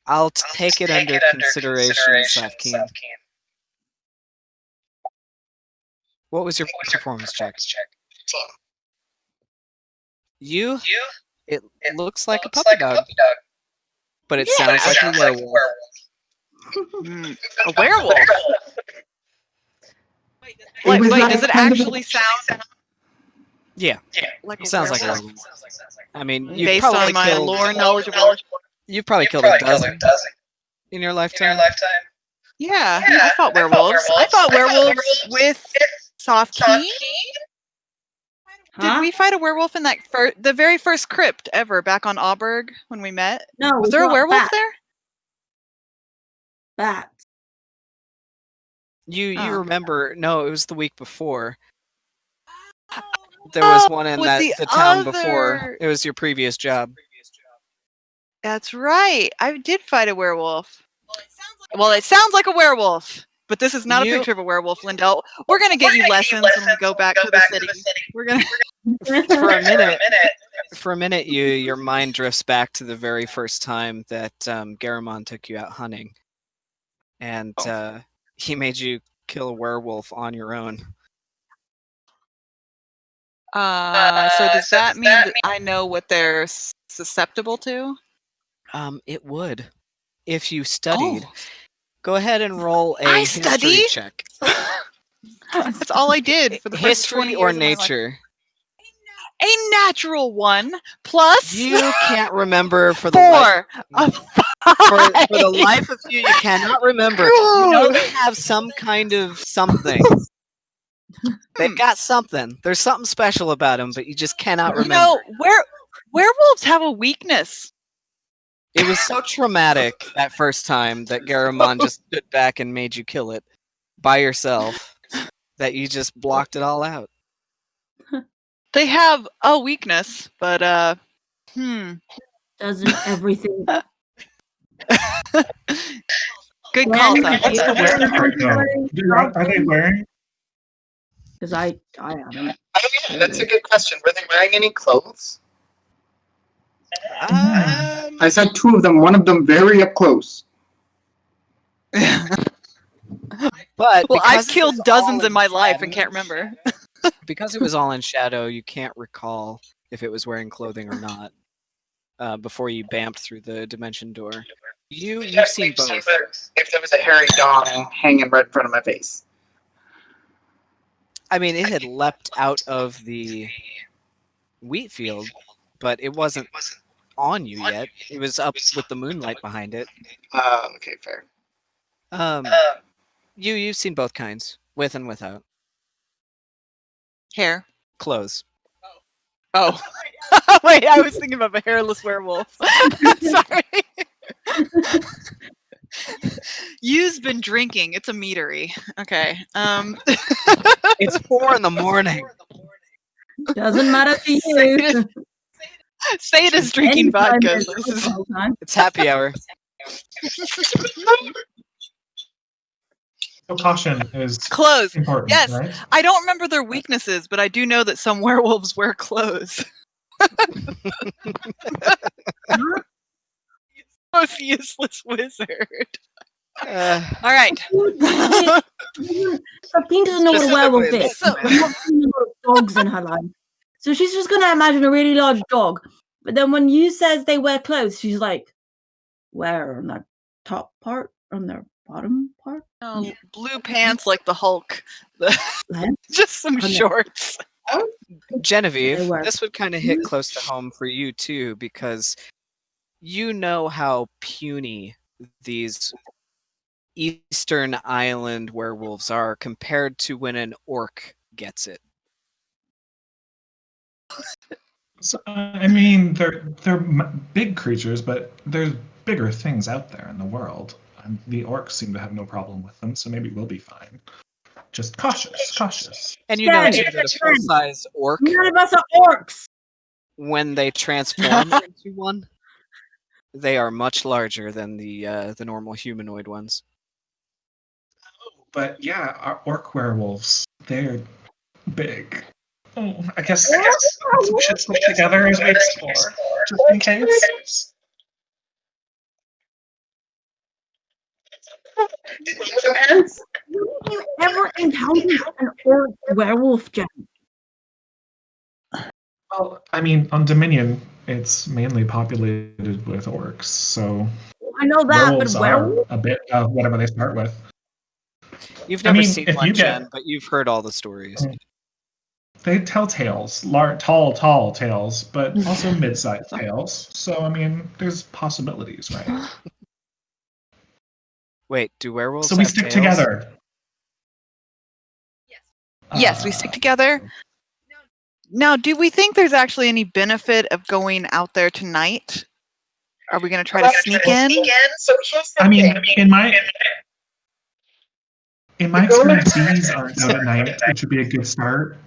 I'll take it under consideration, Safkeen. What was your performance check? It looks like a puppy dog. But it sounds like a werewolf. A werewolf? Wait, does it actually sound... Yeah. Like it sounds like a werewolf. I mean, you've based probably on my killed... lore knowledge of werewolves? You've probably killed a dozen in your lifetime. Yeah, I fought werewolves. I fought werewolves with Safkeen. Did we fight a werewolf in that the very first crypt ever back on Auberg when we met? No. Was there a werewolf there? Bat. You remember? No, it was the week before. There was one in the town before. It was your previous job. That's right. I did fight a werewolf. Well, it sounds like a werewolf, but this is not a picture of a werewolf, Lindell. We're gonna get you lessons when we go back to the city. We're gonna. For a minute, your mind drifts back to the very first time that Garamond took you out hunting, and he made you kill a werewolf on your own. So does that mean that I know what they're susceptible to? It would, if you studied. Go ahead and roll a I history study? check. That's all I did for the first 20 History years or of my life. nature? A natural 1 plus You can't remember for the 4. life A for the life of you. You cannot remember. You know they have some kind of something. They've got something. There's something special about them, but you just cannot remember. Werewolves have a weakness. It was so traumatic that first time that Garamond just stood back and made you kill it by yourself that you just blocked it all out. They have a weakness, but Doesn't everything? good call, When Ty. have you ever Wearing encountered though. a Are they wearing? Because I haven't. Oh yeah, that's a good question. Were they wearing any clothes? I saw 2 of them. One of them very up close. But Well, I've because it killed was dozens all in my life and shadow- can't remember. Because it was all in shadow, you can't recall if it was wearing clothing or not. Before you bamped through the dimension door, you've seen both. If there was a hairy dong hanging right in front of my face. I mean, it had leapt out of the wheat field, but it wasn't on you yet. It was up with the moonlight behind it. Okay, fair. You've seen both kinds, with and without Hair. clothes. Oh. Wait, I was thinking of a hairless werewolf. Sorry. You've been drinking. It's a meadery. Okay. It's 4 a.m. Doesn't matter to you. Say it is drinking Anytime vodka. there's So this is alcohol time. It's happy hour. So caution is clothes. important, Yes. right? I don't remember their weaknesses, but I do know that some werewolves wear clothes. Most useless wizard. All right. Sabine doesn't know what a werewolf is. So- She's not seen a lot of dogs in her life. So she's just going to imagine a really large dog. But then when you says they wear clothes, she's like, where? On their top part? On their bottom part? Blue pants like the Hulk. Pants? Just some On their- shorts. Genevieve, They were. this would kind of hit close to home for you too, because you know how puny these Eastern Island werewolves are compared to when an orc gets it. So, I mean, they're big creatures, but there's bigger things out there in the world. And the orcs seem to have no problem with them, so maybe we'll be fine. Just cautious. And you know Jen, too that a full-size orc, None of us are orcs. when they transform into one, they are much larger than the normal humanoid ones. But yeah, our orc werewolves, they're big. Oh, I guess we should stick together as we explore, just in case. Have you ever encountered an orc werewolf, Jen? Well, I mean, on Dominion, it's mainly populated with orcs, so I know that, werewolves but are werewolf? a bit of whatever they start with. You've I never mean, seen if one, you get- Jen, but you've heard all the stories. They tell tales, tall tales, but also mid-sized tales. So, I mean, there's possibilities, right? Wait, do werewolves So we have stick tails? together. Yes, we stick together. Now, do we think there's actually any benefit of going out there tonight? Are we going to try to sneak in? I mean, in my experience, these aren't out at night, which would be a good start.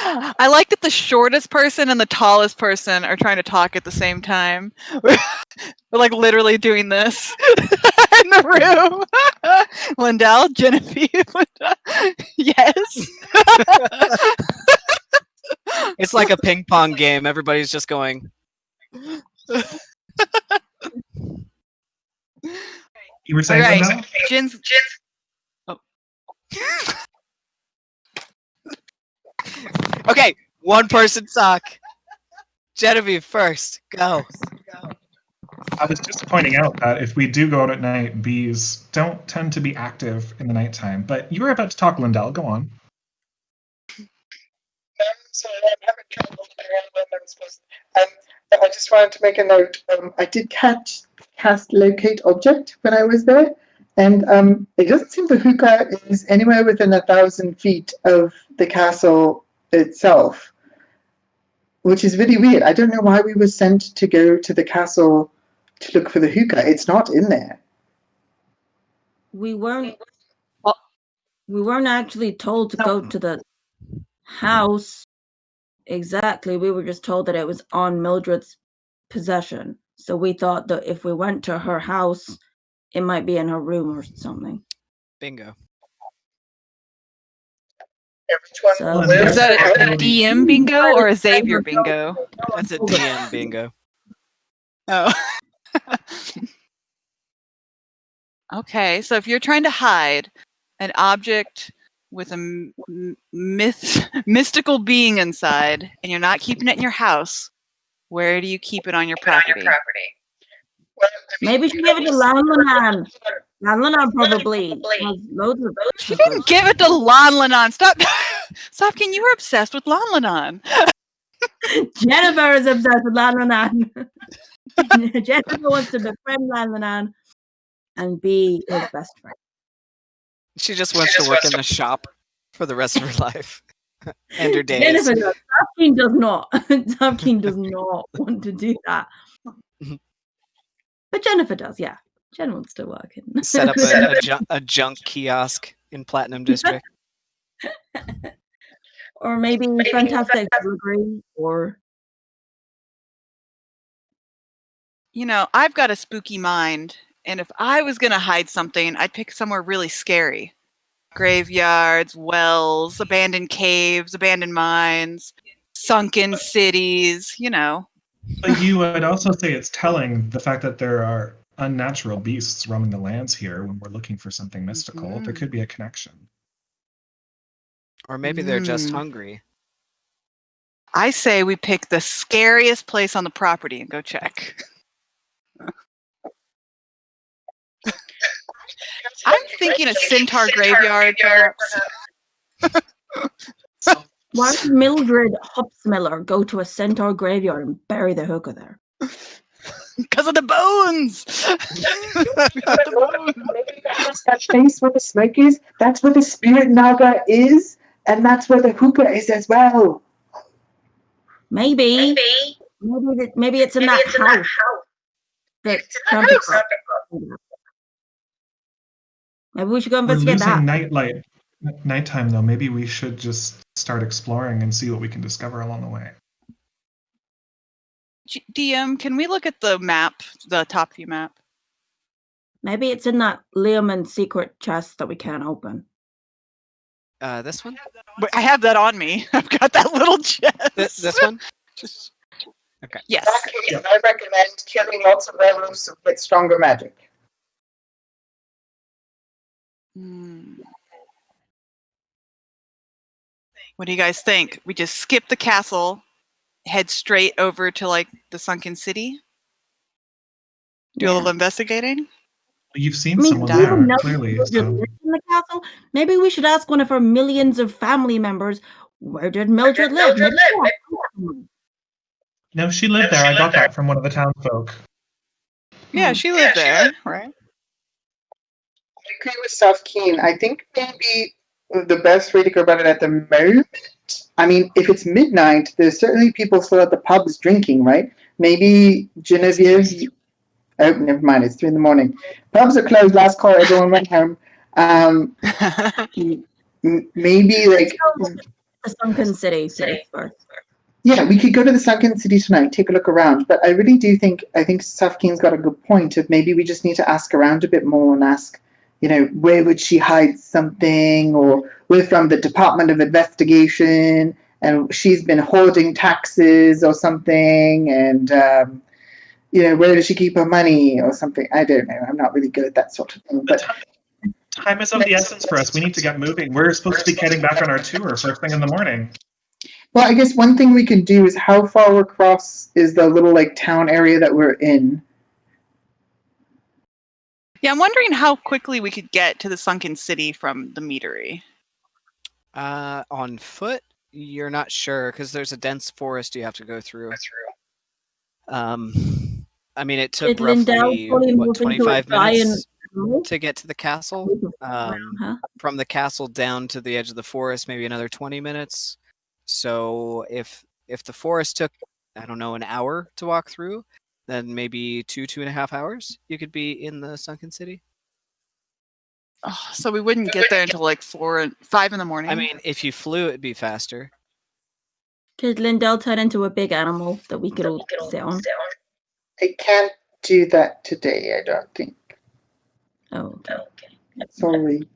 I like that the shortest person and the tallest person are trying to talk at the same time. We're like literally doing this in the room. Lindell, Genevieve, yes. It's like a ping pong game. Everybody's just going. You were All saying, right, Lindell? Jin's. Oh. Okay, one person talk. Genevieve first. Go. I was just pointing out that if we do go out at night, bees don't tend to be active in the nighttime. But you were about to talk, Lindell. Go on. Sorry, I'm having trouble figuring out when I'm supposed to. I just wanted to make a note. I did cast locate object when I was there, and it doesn't seem the hookah is anywhere within 1,000 feet of the castle itself, which is really weird. I don't know why we were sent to go to the castle to look for the hookah. It's not in there. We weren't actually told to go to the house. Exactly. We were just told that it was on Mildred's possession. So we thought that if we went to her house, it might be in her room or something. Bingo. So, Is that a DM bingo or a Xavier bingo? That's a DM bingo. Oh. Okay, so if you're trying to hide an object with a mystical being inside, and you're not keeping it in your house, where do you keep it on your property? maybe she gave it to Lanlanan. Lanlanan probably has loads of those. She didn't give it to Lanlanan. Stop. Stopkin, you were obsessed with Lanlanan. Jennifer is obsessed with Lanlanan. Jennifer wants to befriend Lanlanan and be his best friend. She just wants to work in the shop for the rest of her life and her days. Jennifer does. Stopkin does not. Stopkin does not want to do that. But Jennifer does, yeah. Jen wants to work in. Set up a junk kiosk in Platinum District. Or maybe Fantastic Filigree, or... You know, I've got a spooky mind, and if I was going to hide something, I'd pick somewhere really scary. Graveyards, wells, abandoned caves, abandoned mines, sunken cities, you know. But you would also say it's telling the fact that there are unnatural beasts roaming the lands here when we're looking for something mystical. Mm-hmm. There could be a connection. Or maybe they're just hungry. I say we pick the scariest place on the property and go check. I'm thinking a centaur graveyard, perhaps. Why does Mildred Hopsmiller go to a centaur graveyard and bury the hookah there? Because of the bones! Maybe that's that place where the smoke is. That's where the spirit naga is, and that's where the hookah is as well. Maybe it's in that house. That maybe we should go We're investigate losing that. nighttime, though. Maybe we should just start exploring and see what we can discover along the way. DM, can we look at the map, the top view map? Maybe it's in that Leomund secret chest that we can't open. This one? Wait, I have that on me. I've got that little chest. This one? Okay. Yes. I recommend killing lots of werewolves to get stronger magic. What do you guys think? We just skip the castle, head straight over to like the Sunken City? Do a little investigating? Well, you've seen I mean, someone do you there, know clearly. who So. lives in the castle? Maybe we should ask one of her millions of family members, where did Mildred live? No, she lived there. I got that from one of the townsfolk. Yeah, she lived there, right? I agree with South Keen. I think maybe the best way to go about it at the moment, I mean, if it's midnight, there's certainly people still at the pubs drinking, right? Maybe Genevieve... Oh, never mind, it's 3 a.m. Pubs are closed, last call, everyone went home. Maybe like... The Sunken City. Yeah, we could go to the Sunken City tonight, take a look around. But I really do think, Safkin's got a good point of maybe we just need to ask around a bit more and ask, where would she hide something? Or we're from the Department of Investigation and she's been hoarding taxes or something. And, where does she keep her money or something? I don't know. I'm not really good at that sort of thing. But time is of the essence for us. We need to get moving. We're supposed to be getting back on our tour first thing in the morning. Well, I guess one thing we can do is how far across is the little town area that we're in. Yeah, I'm wondering how quickly we could get to the Sunken City from the meadery. On foot, you're not sure because there's a dense forest you have to go through. I mean, it took Did Lindell roughly pull him into a 25 giant minutes hole? to get to the castle. Huh? From the castle down to the edge of the forest, maybe another 20 minutes. So if the forest took, I don't know, an hour to walk through, then maybe 2.5 hours, you could be in the Sunken City. Oh, so we wouldn't get there until like 5 in the morning. I mean, if you flew, it'd be faster. Did Lindell turn into a big animal that we could all sit on? I can't do that today, I don't think. Oh, okay. Sorry.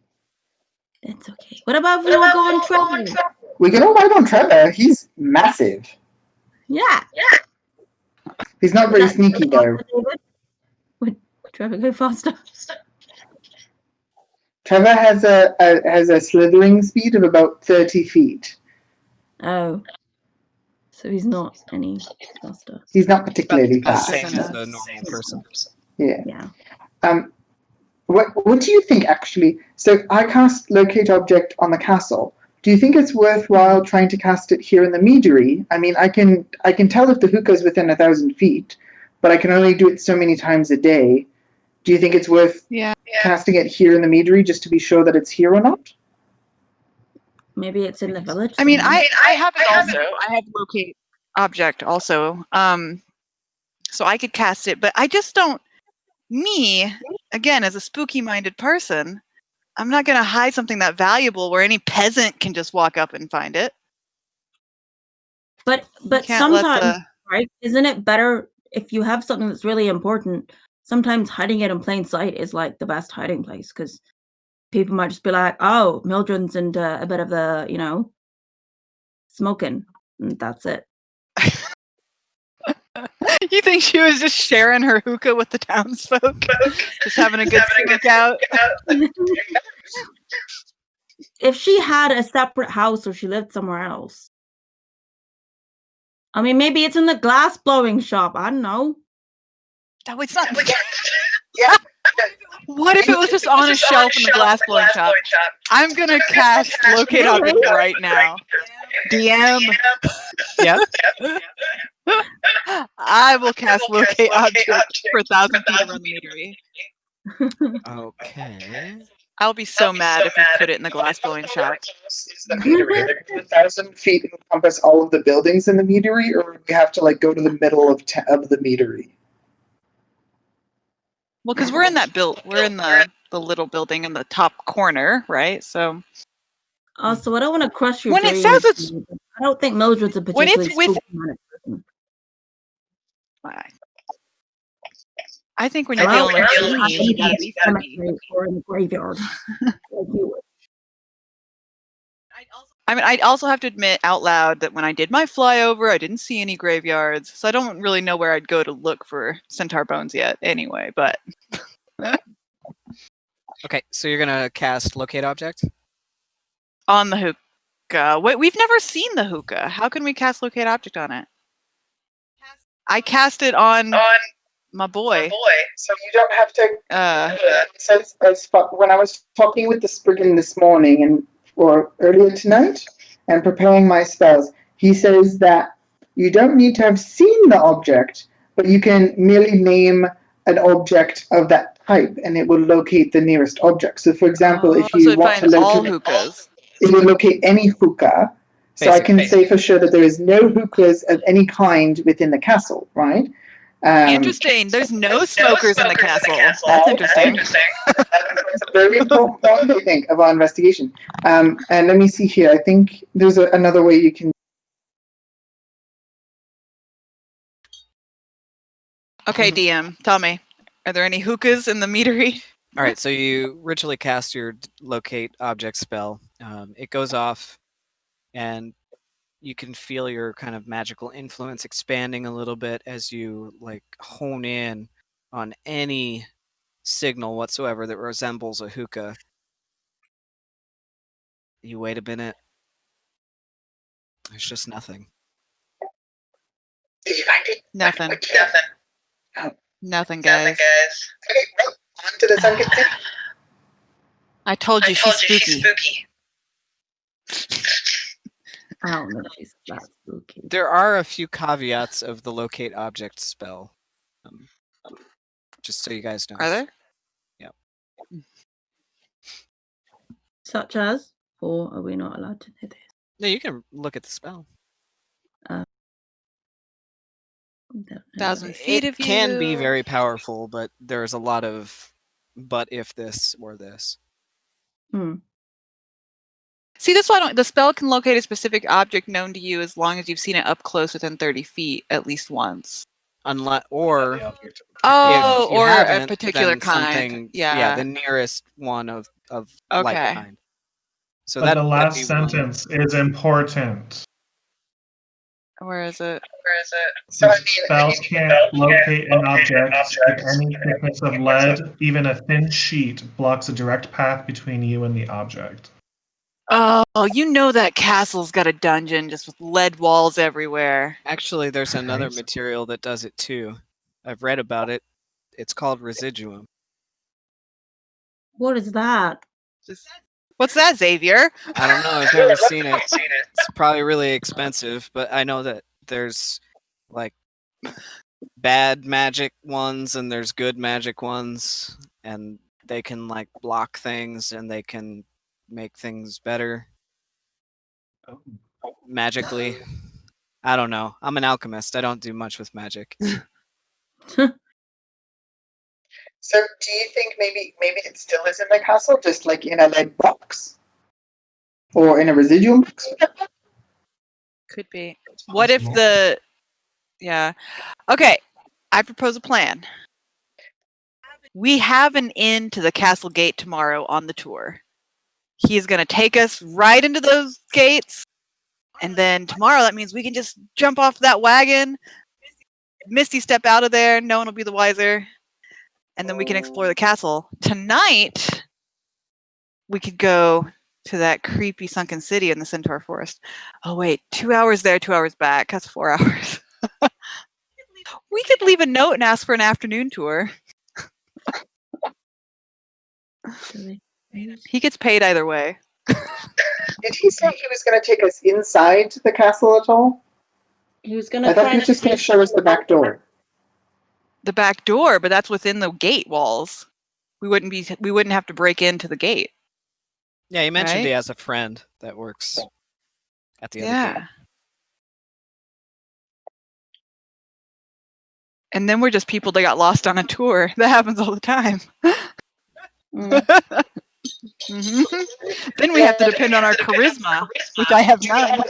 That's okay. What about if we all go on Trevor? We can all ride on Trevor. He's massive. Yeah. He's not very sneaky, though. Would Trevor go faster? Trevor has a slithering speed of about 30 feet. Oh. So he's not any faster. He's not particularly About the fast. same as a normal person. Yeah. What do you think, actually? So I cast Locate Object on the castle. Do you think it's worthwhile trying to cast it here in the meadery? I mean, I can tell if the hookah is within 1,000 feet, but I can only do it so many times a day. Do you think it's worth casting it here in the meadery just to be sure that it's here or not? Maybe it's in the village. I mean, I have it also. I have Locate Object also. So I could cast it, but I just don't. Me, again, as a spooky-minded person, I'm not going to hide something that valuable where any peasant can just walk up and find it. But sometimes, right? Isn't it better if you have something that's really important? Sometimes hiding it in plain sight is like the best hiding place because people might just be like, "Oh, Mildred's into a bit of the, smoking," and that's it. You think she was just sharing her hookah with the townsfolk? Just having a good smoke out? If she had a separate house or she lived somewhere else. I mean, maybe it's in the glass blowing shop. I don't know. No, it's not. Yeah. What if it was just on a shelf in the glass blowing shop? I'm going to cast Locate Object right now. DM. Yep. I will cast Locate Object for 1,000 feet around the meadery. Okay. I'll be so mad if you put it in the glass blowing shop. Is the meadery 1,000 feet encompass all of the buildings in the meadery, or do we have to go to the middle of the meadery? Well, because we're in that we're in the little building in the top corner, right? So. Also, I don't want to crush your when dreams. It says it's. I don't think Mildred's a particularly spooky person. I think when you're dealing with genies, you gotta be spooky. Or in the graveyard. I mean, I'd also have to admit out loud that when I did my flyover, I didn't see any graveyards, so I don't really know where I'd go to look for centaur bones yet. Anyway, but. Okay, so you're gonna cast Locate Object on the hookah. Wait, we've never seen the hookah. How can we cast Locate Object on it? I cast it on my boy. So you don't have to. When I was talking with the Spriggan this morning or earlier tonight and preparing my spells, he says that you don't need to have seen the object, but you can merely name an object of that type, and it will locate the nearest object. So, for example, if you want to locate all hookahs, it will locate any hookah. So I can say for sure that there is no hookahs of any kind within the castle, right? Interesting. There's no smokers in the castle. That's interesting. That's a very important point, I think, of our investigation. And let me see here. I think there's another way you can. Okay, DM, tell me. Are there any hookahs in the meadery? All right, so you ritually cast your Locate Object spell. It goes off, and you can feel your kind of magical influence expanding a little bit as you hone in on any signal whatsoever that resembles a hookah. You wait a minute. There's just nothing. Did you find it? Nothing. Oh. Nothing, guys. Okay, well, On to the Sunken City. I told you she's spooky. I don't know if she's that spooky. There are a few caveats of the locate object spell. Just so you guys know. Are there? Such as? Or are we not allowed to know this? No, you can look at the spell. Don't know. 1,000 feet It of you. can be very powerful, but there's a lot of but if this or this. See, that's why the spell can locate a specific object known to you as long as you've seen it up close within 30 feet at least once. Unless or The object. Oh, if you or a haven't, particular then kind. something- Yeah. the nearest one of like Okay. kind. So But that the last that'd be one. sentence is important. Where is it? So, I The mean, spell can't locate an object if any thickness of lead, even a thin sheet, blocks a direct path between you and the object. Oh, you know that castle's got a dungeon just with lead walls everywhere. Actually, there's another Right. material that does it too. I've read about it. It's called residuum. What is that? What's that, Xavier? I don't know. I've never seen it. It's probably really expensive, but I know that there's like bad magic ones and there's good magic ones, and they can like block things and they can make things better Oh. magically. I don't know. I'm an alchemist. I don't do much with magic. So do you think maybe it still is in the castle, just like in a lead box? Or in a residuum box? Could be. What if the... Yeah. Okay, I propose a plan. We have an inn to the castle gate tomorrow on the tour. He's going to take us right into those gates. And then tomorrow, that means we can just jump off that wagon, Misty step out of there, no one will be the wiser, and then we can explore the castle. Tonight, we could go to that creepy sunken city in the Centaur Forest. Oh wait, 2 hours there, 2 hours back. That's 4 hours. We could leave a note and ask for an afternoon tour. He gets paid either way. Did he say he was going to take us inside the castle at all? He was gonna I thought try he was just going to show us the back door. The back door, but that's within the gate walls. We wouldn't have to break into the gate. Yeah, you mentioned Right? he has a friend that works at the other Yeah. gate. And then we're just people that got lost on a tour. That happens all the time. Mm. Then we have to depend on our charisma, which I have none.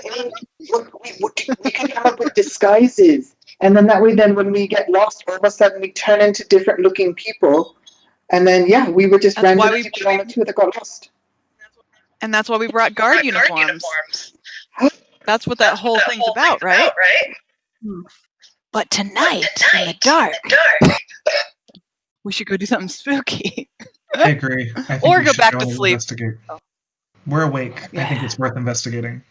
We can come up with disguises. And then that way, then when we get lost, all of a sudden we turn into different looking people. And then, yeah, we were just That's why random people on a tour that got lost. And that's why we brought guard uniforms. That's what that whole thing's about, right? But tonight, in the dark, we should go do something spooky. I agree. I think Or we go should back to and sleep. Investigate. We're awake. I think Yeah. it's worth investigating.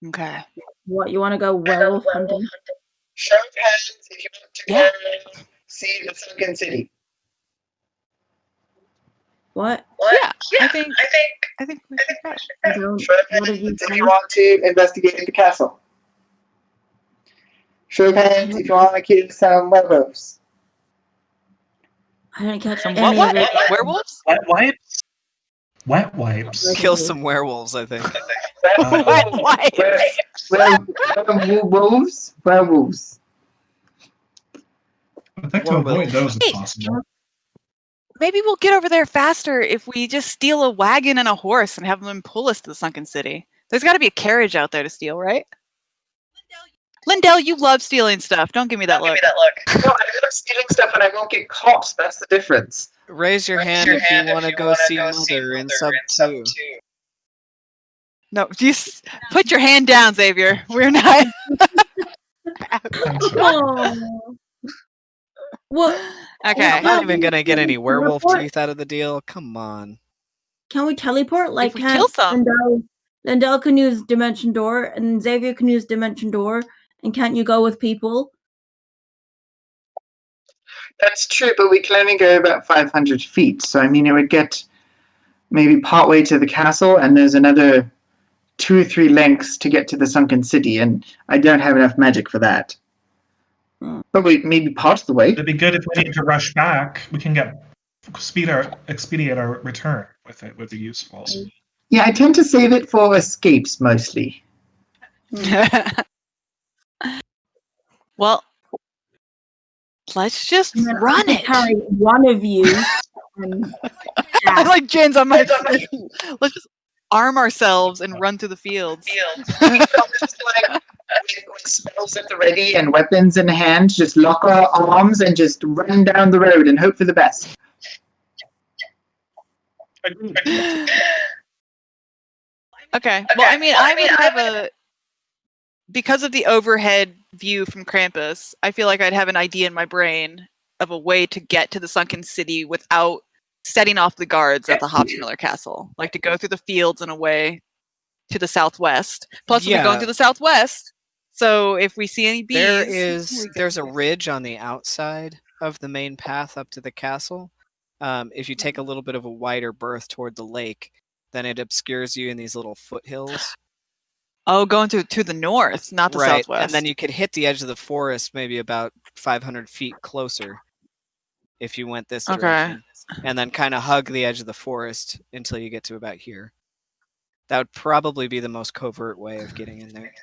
Okay. What, you want to go werewolf hunting? Show of hands if you want to Yeah. go see the Sunken City. What? Yeah, I think we should go. I don't, Show of what did hands you if say? you want to investigate the castle. Show of hands if you want to kill some werewolves. I didn't catch Some any what? of it. Werewolves? Wet wipes? Wet wipes. Kill some werewolves, I think. Wet wipes. Werewolves? Werewolves. I'd like to avoid those if Hey. possible. Maybe we'll get over there faster if we just steal a wagon and a horse and have them pull us to the sunken city. There's got to be a carriage out there to steal, right? Lindell, you love stealing stuff. Don't give me that look. No, I love stealing stuff and I won't get caught. That's the difference. Raise your hand if you want to go see Mother in sub 2. No, just put your hand down, Xavier. We're not. Thanks, Sean. Oh. What? Okay. I'm not even gonna get any werewolf Report. teeth out of the deal. Come on. Can we teleport? Like, we can kill some. Lindell can use Dimension Door, and Xavier can use Dimension Door, and can't you go with people? That's true, but we can only go about 500 feet. So, I mean, it would get maybe partway to the castle, and there's another 2 or 3 lengths to get to the Sunken City, and I don't have enough magic for that. But wait, maybe part of the way. It'd be good if we need to rush back. We can expedite our return with it. Would be useful. Yeah, I tend to save it for escapes mostly. Well, let's just run it. Carry one of you. And, I like Jen's on my. Let's just arm ourselves and run through the fields. Just like with spells at the ready and weapons in hand, just lock our arms and just run down the road and hope for the best. Okay. Well, I mean, I would have because of the overhead view from Krampus, I feel like I'd have an idea in my brain of a way to get to the Sunken City without setting off the guards at the Hopsmiller Castle. Like to go through the fields in a way to the southwest. Plus, we're going to the southwest. So if we see any bees... There's a ridge on the outside of the main path up to the castle. If you take a little bit of a wider berth toward the lake, then it obscures you in these little foothills. Oh, going to the north, not the southwest. And then you could hit the edge of the forest maybe about 500 feet closer if you went this direction. And then kind of hug the edge of the forest until you get to about here. That would probably be the most covert way of getting in there.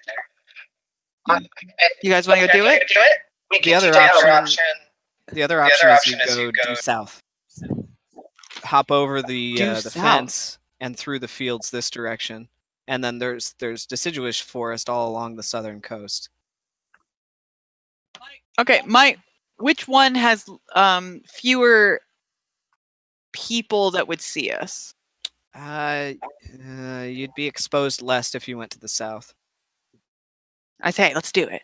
You guys want to go do it? The other option is you go due south. Hop over the fence and through the fields this direction. And then there's deciduous forest all along the southern coast. Okay, which one has fewer people that would see us? You'd be exposed less if you went to the south. I say, let's do it.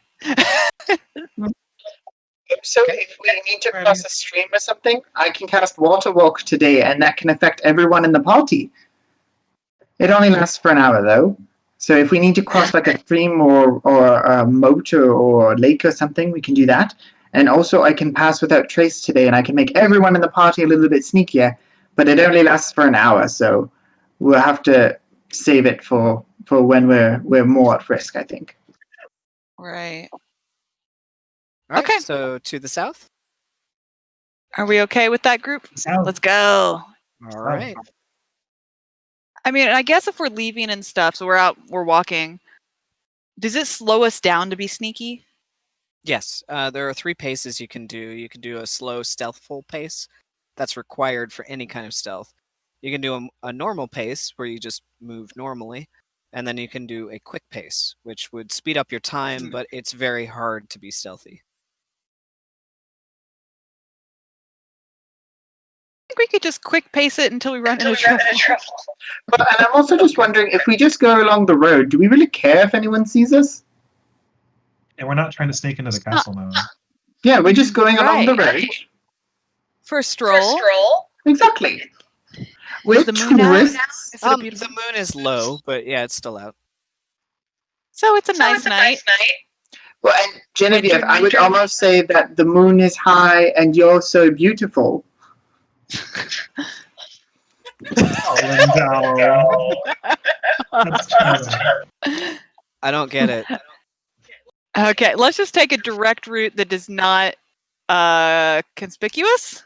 So if we need to cross a stream or something, I can cast Water Walk today, and that can affect everyone in the party. It only lasts for an hour, though. So if we need to cross like a stream or a moat or a lake or something, we can do that. And also I can pass without trace today, and I can make everyone in the party a little bit sneakier, but it only lasts for an hour, so we'll have to save it for when we're more at risk, I think. Right. All right, okay. So to the south? Are we okay with that group? South. Let's go. All right. I mean, I guess if we're leaving and stuff, so we're walking, does it slow us down to be sneaky? Yes. There are 3 paces you can do. You can do a slow, stealthful pace. That's required for any kind of stealth. You can do a normal pace, where you just move normally. And then you can do a quick pace, which would speed up your time, but it's very hard to be stealthy. I think we could just quick pace it until we run into trouble. But and I'm also just wondering, if we just go along the road, do we really care if anyone sees us? And we're not trying to sneak into the castle now. Yeah, we're just going along the road. For a stroll. Exactly. We're the moon out? tourists. Is it a beautiful... The moon is low, but yeah, it's still out. So it's a nice night. Well, and Genevieve, I would almost say that the moon is high and you're so beautiful. Oh, I don't get it. Okay, let's just take a direct route that is not conspicuous.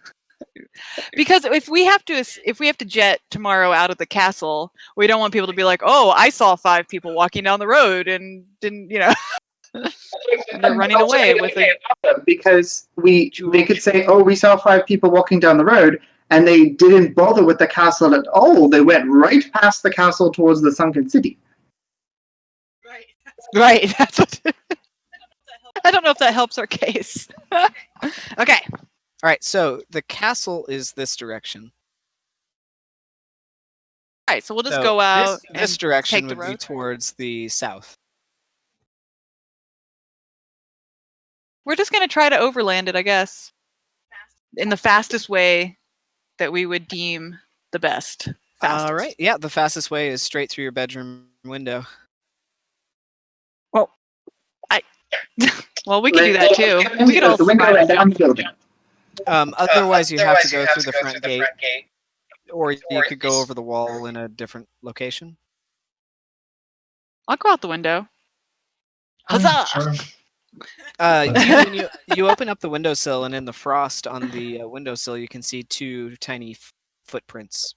Because if we have to jet tomorrow out of the castle, we don't want people to be like, "Oh, I saw 5 people walking down the road and didn't, and they're running away with it." Because they could say, "Oh, we saw 5 people walking down the road," and they didn't bother with the castle at all. They went right past the castle towards the Sunken City. Right. That's what. I don't know if that helps our case. Okay. All right, so the castle is this direction. All right, so we'll just go out. This direction take the would be road towards the south. We're just going to try to overland it, I guess, in the fastest way that we would deem the best. Fastest. All right, yeah, the fastest way is straight through your bedroom window. Well, we can do that too. We could the also window and down the building. Otherwise, you have to go through the front gate, or you could go over the wall in a different location. I'll go out the window. Huzzah! Sure. You open up the windowsill, and in the frost on the windowsill, you can see two tiny footprints.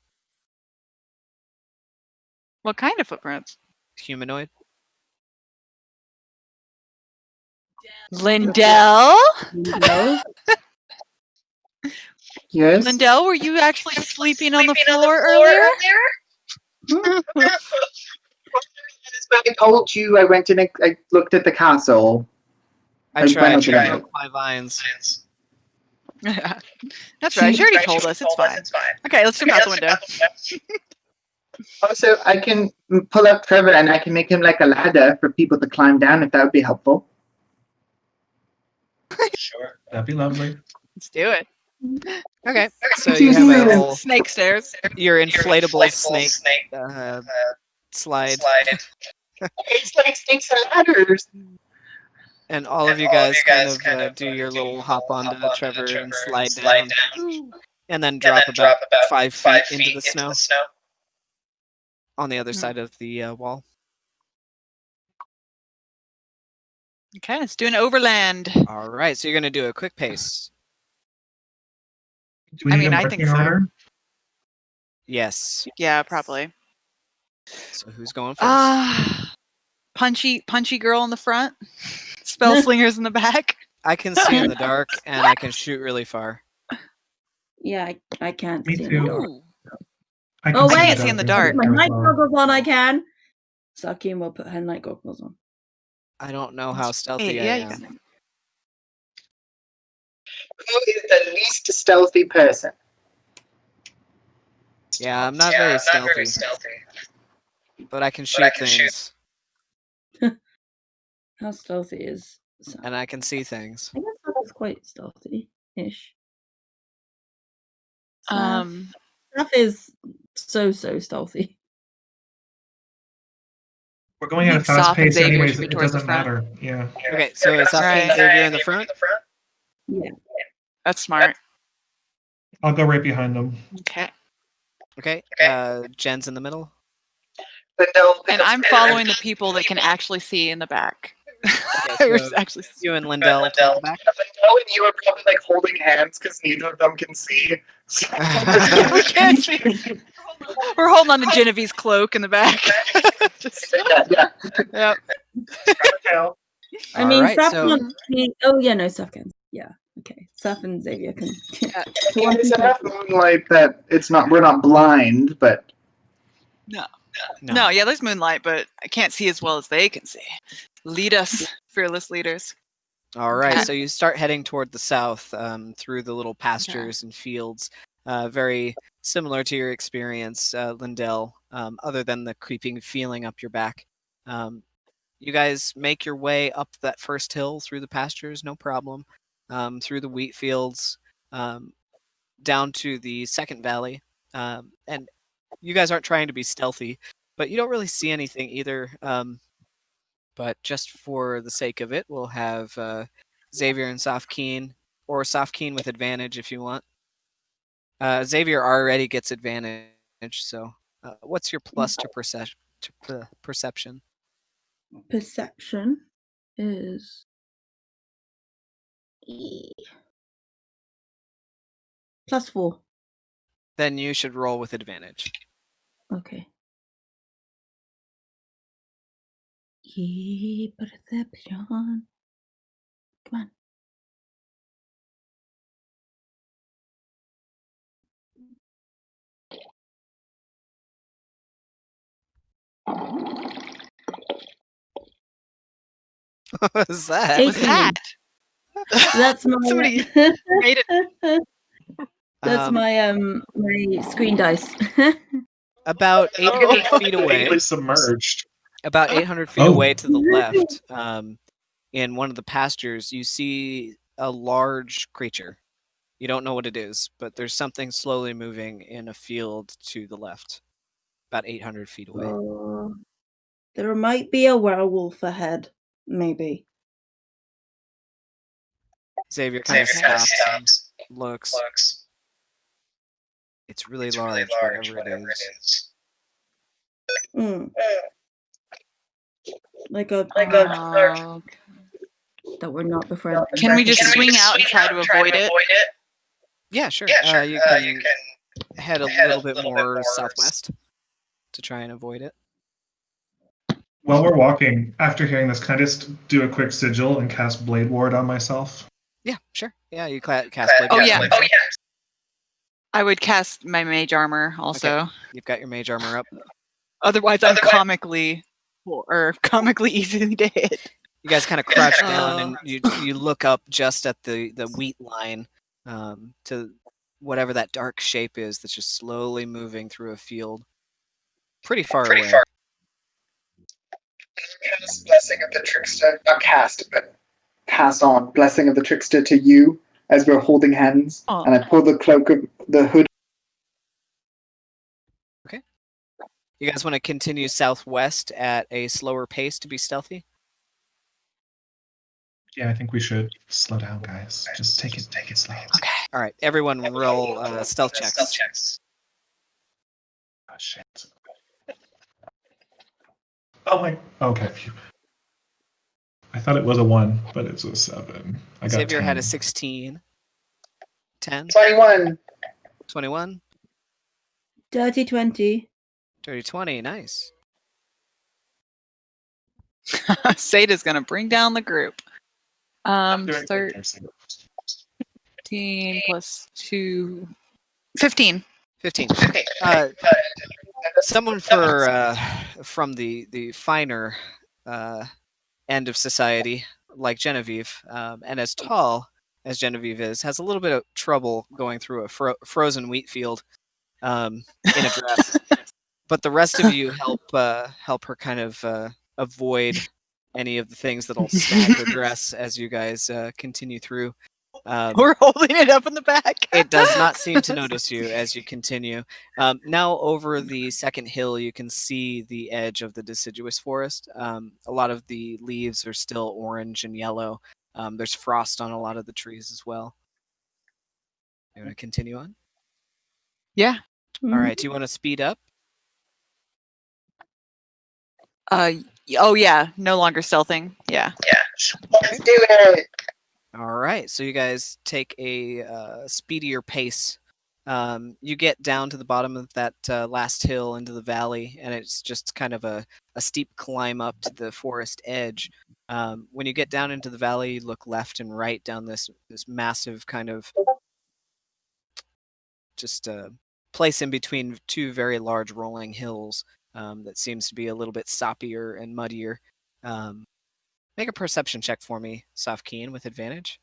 What kind of footprints? Humanoid. Lindell? No. Yes. Lindell, were you actually sleeping on the floor earlier? I told you I went and I looked at the castle. I I tried went to up broke my vines. That's right. She already told us. It's fine. Okay, let's jump out the window. Also, I can pull up Trevor and I can make him like a ladder for people to climb down if that would be helpful. Sure. That'd be lovely. Let's do it. Okay, so you have a little Snake stairs. your inflatable snake slide, It's like snakes and ladders. and all of you guys kind of do your little hop onto Trevor and slide down, and then drop about 5 feet into the snow on the other side of the wall. Okay, let's do an overland. All right, so you're gonna do a quick pace. Do we I need mean, a I marching think so. order? Yes. Yeah, probably. So who's going first? Punchy girl in the front. Spell slingers in the back. I can see in the dark, and I can shoot really far. Yeah, I can't Me see in too. the dark. Ooh. I Oh, see wait. I can't see in the dark. My as night well. goggles on, I can. Sakim will put her night goggles on. I don't know how stealthy Yeah, I you am. can. Who is the least stealthy person? Yeah, I'm not very stealthy, but I can shoot things, How stealthy is Sam? and I can see things. I guess that was quite stealthy-ish. Um, Saf is so stealthy. We're going at a think fast Soph and pace Xavier anyways. should be it towards the doesn't front. matter. Yeah. Okay, so is Right. Xavier in the front? Yeah. that's smart. I'll go right behind them. Okay. Okay, Jen's in the middle. And I'm following the people that can actually see in the back. Or so actually see. You and Lindell toward the back. Lindell and you are probably like holding hands because neither of them can see. We can't see. We're holding on to Genevieve's cloak in the back. Just, Yeah. yep. I mean, Alright, Saf so- can't see. Oh, yeah, no, Saf can. Yeah. Okay. Saf and Xavier can. It's enough moonlight that we're not blind, but No, yeah, there's moonlight, but I can't see as well as they can see. Lead us, fearless leaders. All right, Okay. so you start heading toward the south through the little pastures and fields. Very similar to your experience, Lindell, other than the creeping feeling up your back. You guys make your way up that first hill through the pastures, no problem, through the wheat fields, down to the second valley. And you guys aren't trying to be stealthy, but you don't really see anything either. But just for the sake of it, we'll have Xavier and Safkeen, or Safkeen with advantage if you want. Xavier already gets advantage, so what's your plus to perception? Perception is +4. Then you should roll with advantage. Okay. Perception. Come on. What was that? What's that? That's my. Somebody made it. That's my my screen dice. About 800 feet away. Completely submerged. About 800 feet Oh. away to the left, in one of the pastures, you see a large creature. You don't know what it is, but there's something slowly moving in a field to the left, about 800 feet away. There might be a werewolf ahead, maybe. Xavier kind of stops. looks. It's really large, wherever it is. Mm. Like a Oh, that we're not befriended. can we just swing out and try to avoid it? Yeah, sure. You can head a little bit more southwest to try and avoid it. While we're walking, after hearing this, can I just do a quick sigil and cast Blade Ward on myself? Yeah, sure. Yeah, you cast Blade. Oh, Ward yeah. on yourself. I would cast my mage armor also. Okay. You've got your mage armor up. Otherwise, I'm comically easily to hit. You guys kind of crouch down and you look up just at the wheat line to whatever that dark shape is that's just slowly moving through a field. Pretty far away. Cast Blessing of the Trickster. Not cast, but pass on Blessing of the Trickster to you as we're holding hands. Oh. And I pull the cloak of the hood. Okay. You guys want to continue southwest at a slower pace to be stealthy? Yeah, I think we should slow down, guys. Just take it slow. Okay. All right, everyone roll stealth checks. Oh, shit. Oh my. Okay. Phew. I thought it was a 1, but it's a 7. I got Xavier 10. had a 16. 10. 21. 21. Dirty 20. Dirty 20. Nice. Sada's gonna bring down the group. I'm doing good, 13 plus 2. 15. 15. Someone from the finer end of society, like Genevieve, and as tall as Genevieve is, has a little bit of trouble going through a frozen wheat field in a dress. But the rest of you help her kind of avoid any of the things that'll snag her dress as you guys continue through. We're holding it up in the back. It does not seem to notice you as you continue. Now over the second hill, you can see the edge of the deciduous forest. A lot of the leaves are still orange and yellow. There's frost on a lot of the trees as well. You want to continue on? Yeah. All right. Do you want to speed up? Oh yeah. No longer stealthing. Yeah. Let's do it. All right, so you guys take a speedier pace. You get down to the bottom of that last hill into the valley, and it's just kind of a steep climb up to the forest edge. When you get down into the valley, you look left and right down this massive kind of just place in between two very large rolling hills that seems to be a little bit soppier and muddier. Make a perception check for me, Safkeen, with advantage.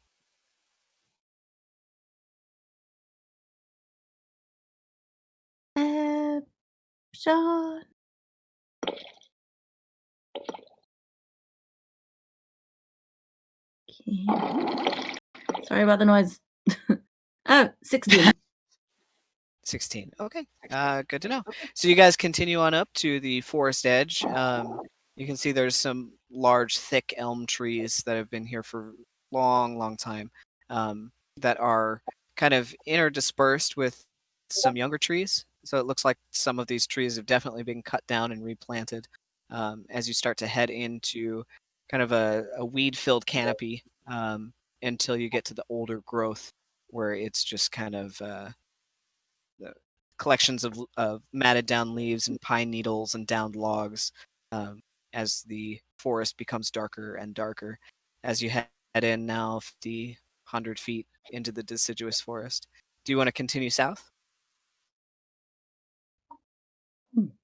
Sean. Sorry about the noise. Oh, 16. 16. Okay. Good to know. So you guys continue on up to the forest edge. You can see there's some large, thick elm trees that have been here for a long, long time that are kind of interdispersed with some younger trees. So it looks like some of these trees have definitely been cut down and replanted as you start to head into kind of a weed-filled canopy until you get to the older growth where it's just kind of the collections of matted down leaves and pine needles and downed logs as the forest becomes darker and darker as you head in now 50, 100 feet into the deciduous forest. Do you want to continue south?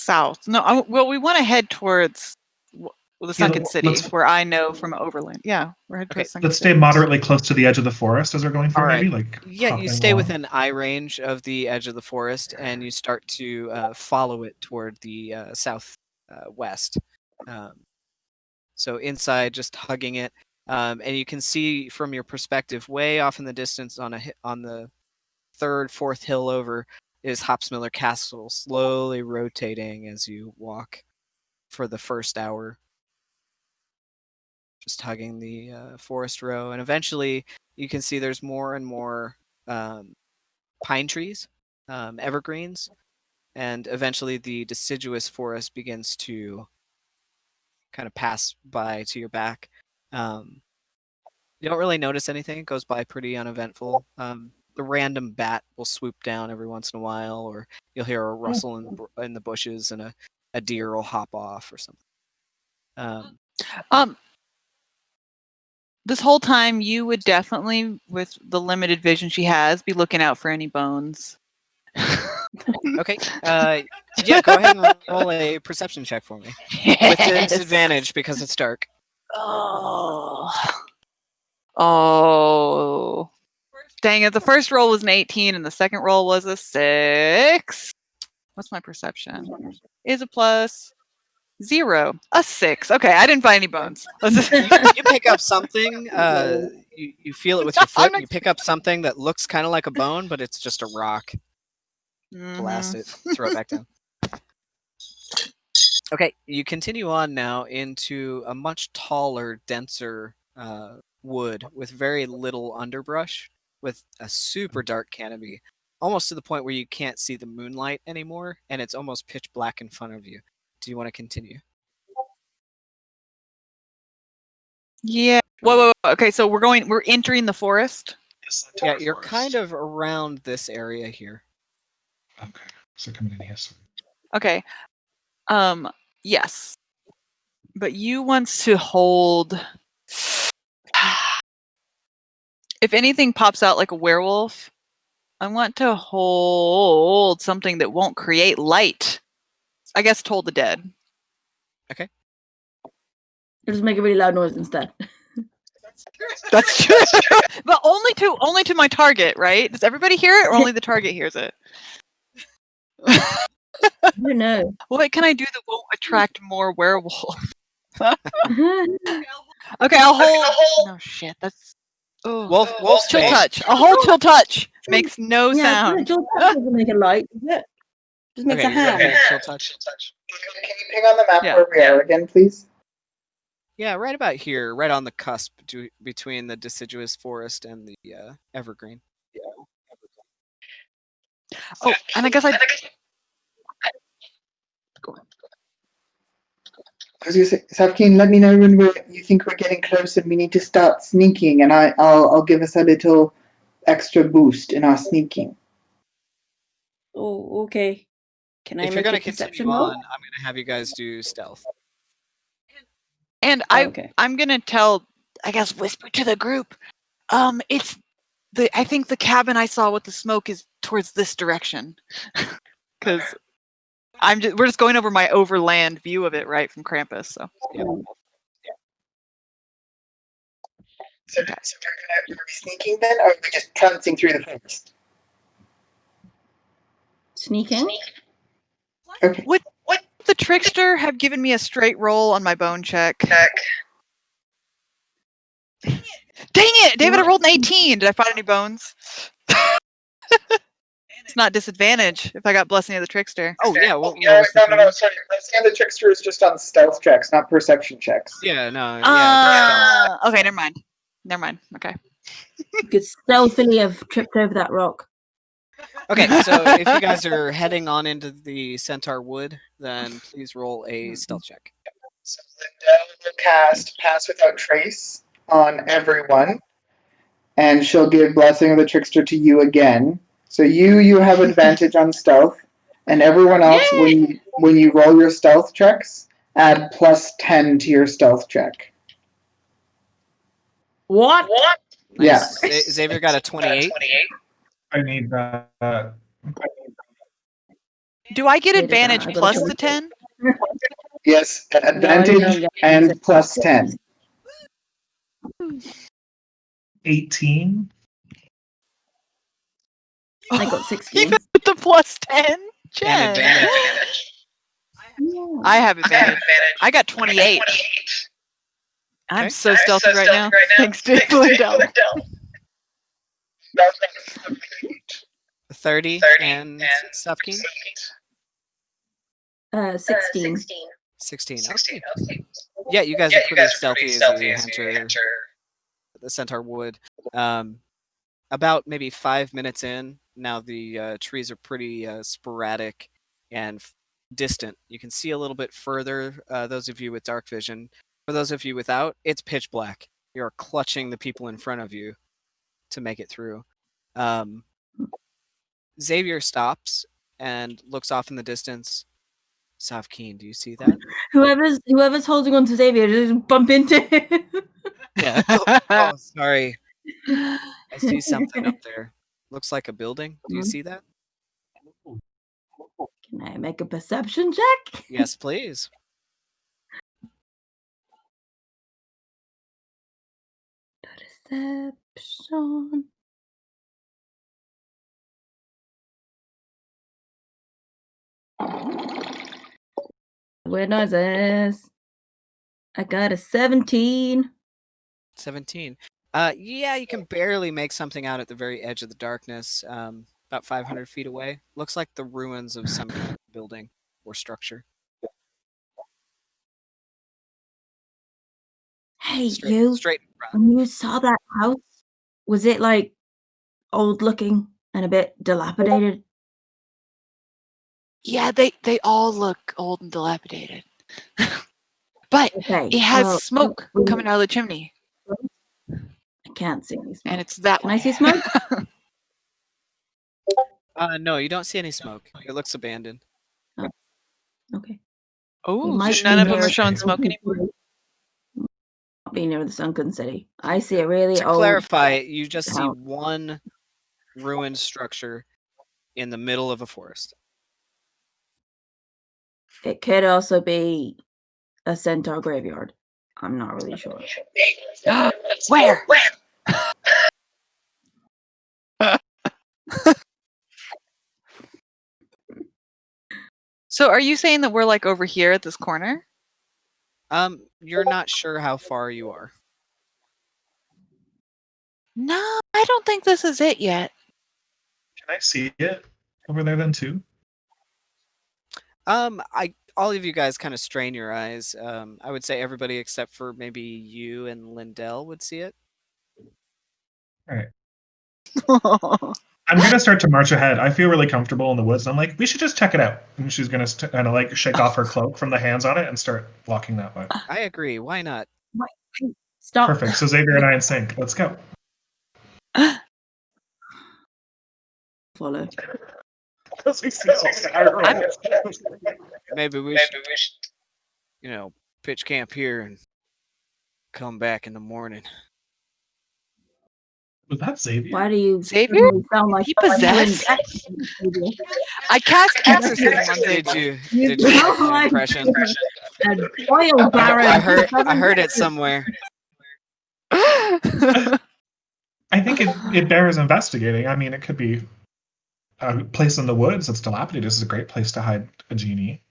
South. No. Well, we want to head towards the Sunken City, where I know from Overland. Yeah, we're heading towards Sunken Let's City. stay moderately close to the edge of the forest as we're going through, All right. maybe? Like Yeah, you hopping stay along. within eye range of the edge of the forest, and you start to follow it toward the south west. So inside, just hugging it, and you can see from your perspective, way off in the distance, on the third, fourth hill over, is Hopsmiller Castle, slowly rotating as you walk for the first hour. Just hugging the forest row, and eventually you can see there's more and more pine trees, evergreens, and eventually the deciduous forest begins to kind of pass by to your back. You don't really notice anything. It goes by pretty uneventful. The random bat will swoop down every once in a while, or you'll hear a rustle in the bushes, and a deer will hop off or something. This whole time, you would definitely, with the limited vision she has, be looking out for any bones. Okay. Yeah, go ahead and roll a perception check for me. With disadvantage because it's dark. Oh. Dang it. The first roll was an 18 and the second roll was a 6. What's my perception? Is a plus 0. A 6. Okay, I didn't find any bones. You pick up something. You feel it with your foot. You pick up something that looks kind of like a bone, but it's just a rock. Blast it. Throw it back down. Okay, you continue on now into a much taller, denser wood with very little underbrush, with a super dark canopy, almost to the point where you can't see the moonlight anymore, and it's almost pitch black in front of you. Do you want to continue? Yeah. Whoa. Okay, so we're entering the forest. Yeah, you're kind of around this area here. Okay, so coming in here. Okay. Yes. But you wants to hold. If anything pops out like a werewolf, I want to hold something that won't create light. I guess Toll the Dead. Okay. Just make a really loud noise instead. That's true. But only to my target, right? Does everybody hear it, or only the target hears it? I don't know. What can I do that won't attract more werewolves? Yeah, Okay, I'll hold. No shit. That's. Oh. Wolf Chill space. touch. A whole chill touch makes no sound. Chill touch doesn't make a light, does it? Just makes Okay, a you're gonna hand. hold chill touch. Can you ping on the map Yeah. where we are again, please? Yeah, right about here, right on the cusp between the deciduous forest and the evergreen. Oh, and I guess I. I was gonna say, Safkeen, let me know when you think we're getting close and we need to start sneaking, and I'll give us a little extra boost in our sneaking. Oh, okay. Can I If you're make a gonna perception continue roll? on, I'm gonna have you guys do stealth. And Okay. I'm gonna tell. I guess whisper to the group. It's the. I think the cabin I saw with the smoke is towards this direction. Because we're just going over my overland view of it, right, from Krampus. So. Yep. So are we sneaking then, or are we just trancing through the forest? Sneaking? Okay. Would the trickster have given me a straight roll on my bone check? Dang it! David, I rolled an 18. Did I find any bones? It's not disadvantage if I got Blessing of the Trickster. Oh yeah, what was no, the no, sorry. Blessing of the Trickster is just on stealth checks, not perception checks. Yeah, no, yeah. Just Okay, never mind. Okay. You could stealthily have tripped over that rock. Okay, so if you guys are heading on into the Centaur Wood, then please roll a stealth check. So Lindell will cast Pass Without Trace on everyone, and she'll give Blessing of the Trickster to you again. So you have advantage on stealth, and everyone else, when you roll your stealth checks, add plus 10 to your stealth check. What? Nice. Yeah. Xavier got a 28. I need that. Do I get Wait a advantage minute, I plus gotta the 10? Yes, an advantage and plus 10. 18. I got 16. Even with the plus 10? And Jen. advantage. I have advantage. I got 28. I'm so stealthy right now. Thanks to Lindell. 30 and Sufkeen? 16. 16. Okay. Yeah, you guys are pretty stealthy as you enter the Centaur Wood. about maybe 5 minutes in, now the trees are pretty sporadic and distant. You can see a little bit further, those of you with dark vision. For those of you without, it's pitch black. You're clutching the people in front of you to make it through. Xavier stops and looks off in the distance. Savkeen, do you see that? Whoever's holding on to Xavier, just bump into him. Yeah. Oh, sorry. I see something up there. Looks like a building. Do you see that? Can I make a perception check? Yes, please. Perception. Weird noises. I got a 17. 17. Yeah, you can barely make something out at the very edge of the darkness, about 500 feet away. Looks like the ruins of some kind of building or structure. Hey, Straight, you. straight in front. When you saw that house, was it like old looking and a bit dilapidated? Yeah, they all look old and dilapidated. But Okay. it has well, smoke coming out of the chimney. I can't see any smoke. And it's that Can way. I see smoke? No, you don't see any smoke. It looks abandoned. Okay. Oh, might so none be of them near are showing the smoke Sunken anymore? City. Not be near the Sunken City. I see a really To old... clarify, you just see house. one ruined structure in the middle of a forest. It could also be a centaur graveyard. I'm not really sure. Where? So are you saying that we're like over here at this corner? You're not sure how far you are. No, I don't think this is it yet. Can I see it over there then too? All of you guys kind of strain your eyes. I would say everybody except for maybe you and Lindell would see it. All right. I'm gonna start to march ahead. I feel really comfortable in the woods. I'm like, we should just check it out. And she's gonna kind of like shake off her cloak from the hands on it and start walking that way. I agree. Why not? Stop. Perfect. So Xavier and I in sync. Let's go. Follow. Maybe we should, pitch camp here and come back in the morning. Was that Xavier? Why do you Xavier? suddenly sound like He someone who possessed? infected I cast exorcism on Did Xavier. you You get an sound like impression? a oil baron. I heard it somewhere. I think it bears investigating. I mean, it could be a place in the woods that's dilapidated. This is a great place to hide a genie.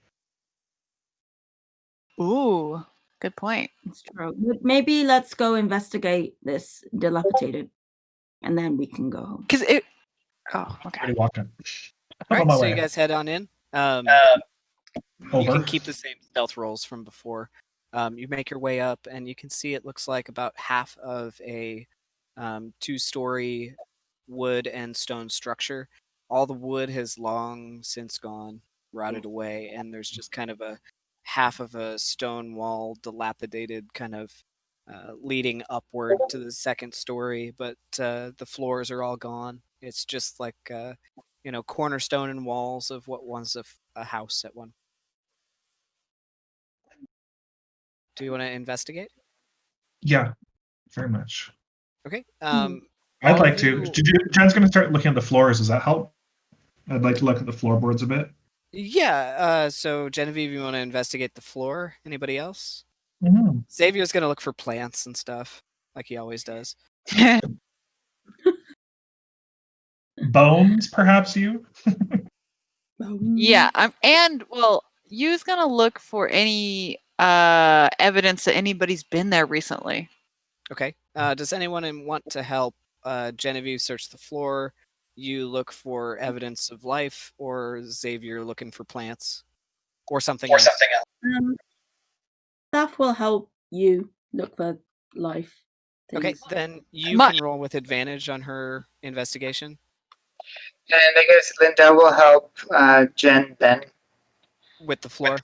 Ooh, good point. It's true. Maybe let's go investigate this dilapidated, and then we can go home. Because it. Oh, okay. Already walked in. All I'm on right, my so way. you guys head on in. You Over. can keep the same stealth rolls from before. You make your way up, and you can see it looks like about half of a 2-story wood and stone structure. All the wood has long since gone, rotted away, and there's just kind of a half of a stone wall, dilapidated, kind of leading upward to the second story, but the floors are all gone. It's just like cornerstone and walls of what was a house at one. Do you want to investigate? Yeah, very much. Okay. I'd all like of to. you- Jen's going to start looking at the floors. Does that help? I'd like to look at the floorboards a bit. Yeah. So Genevieve, you want to investigate the floor? Anybody else? Mm-hmm. Xavier's gonna look for plants and stuff, like he always does. Bones, perhaps you? Yeah, Yu's gonna look for any evidence that anybody's been there recently. Okay. Does anyone want to help Genevieve search the floor? You look for evidence of life, or Xavier looking for plants, or something else? Staff will help you look for life. Okay, things. then you Much. can roll with advantage on her investigation. And I guess Linda will help Jen then. With the floor.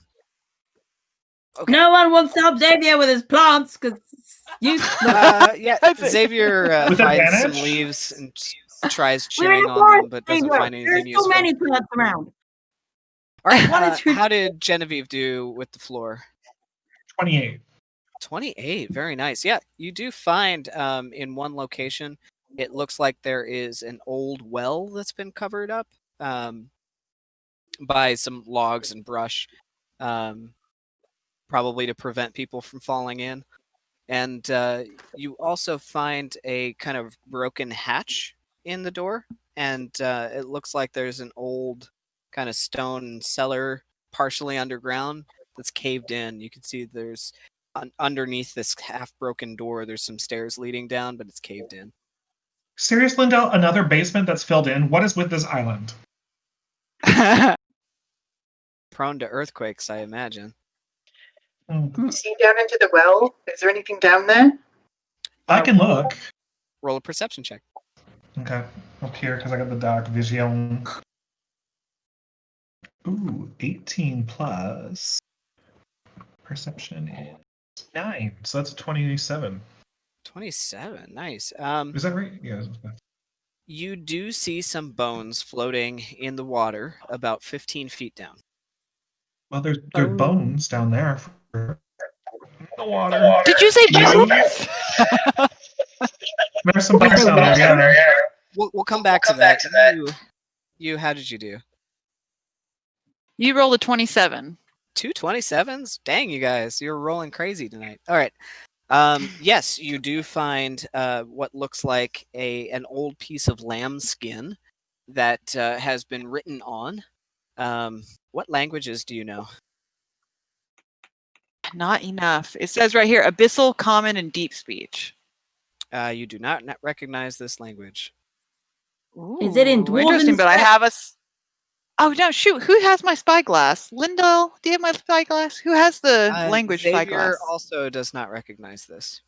Okay. No one wants to help Xavier with his plants because it's useless. Yeah, I think- Xavier With finds some advantage? leaves and tries We're in chewing a on forest, them, but doesn't Xavier. find anything There's so useful. many plants around. All right, One is how did Genevieve do with the floor? 28. 28, very nice. Yeah, you do find in one location, it looks like there is an old well that's been covered up by some logs and brush, probably to prevent people from falling in. And you also find a kind of broken hatch in the door, and it looks like there's an old kind of stone cellar partially underground that's caved in. You can see there's underneath this half broken door, there's some stairs leading down, but it's caved in. Serious, Lindell? Another basement that's filled in? What is with this island? Prone to earthquakes, I imagine. See down into the well? Is there anything down there? I can look. Roll a perception check. Okay, up here because I got the dark vision. Ooh, 18 plus. Perception is 9, so that's a 27. 27, nice. Is that right? Yeah. You do see some bones floating in the water about 15 feet down. Well, there are bones down there for the water. Did you say bones? There's some bones down there, yeah. We'll come back to that. You, how did you do? You rolled a 27. 2 27s? Dang, you guys, you're rolling crazy tonight. All right. Yes, you do find what looks like an old piece of lamb skin that has been written on. What languages do you know? Not enough. It says right here, abyssal, common, and deep speech. You do not recognize this language. Is it in Ooh, interesting, Dwarven but I script? have a... Oh, no, shoot. Who has my spyglass? Lindell, do you have my spyglass? Who has the language Xavier spyglass? also does not recognize this.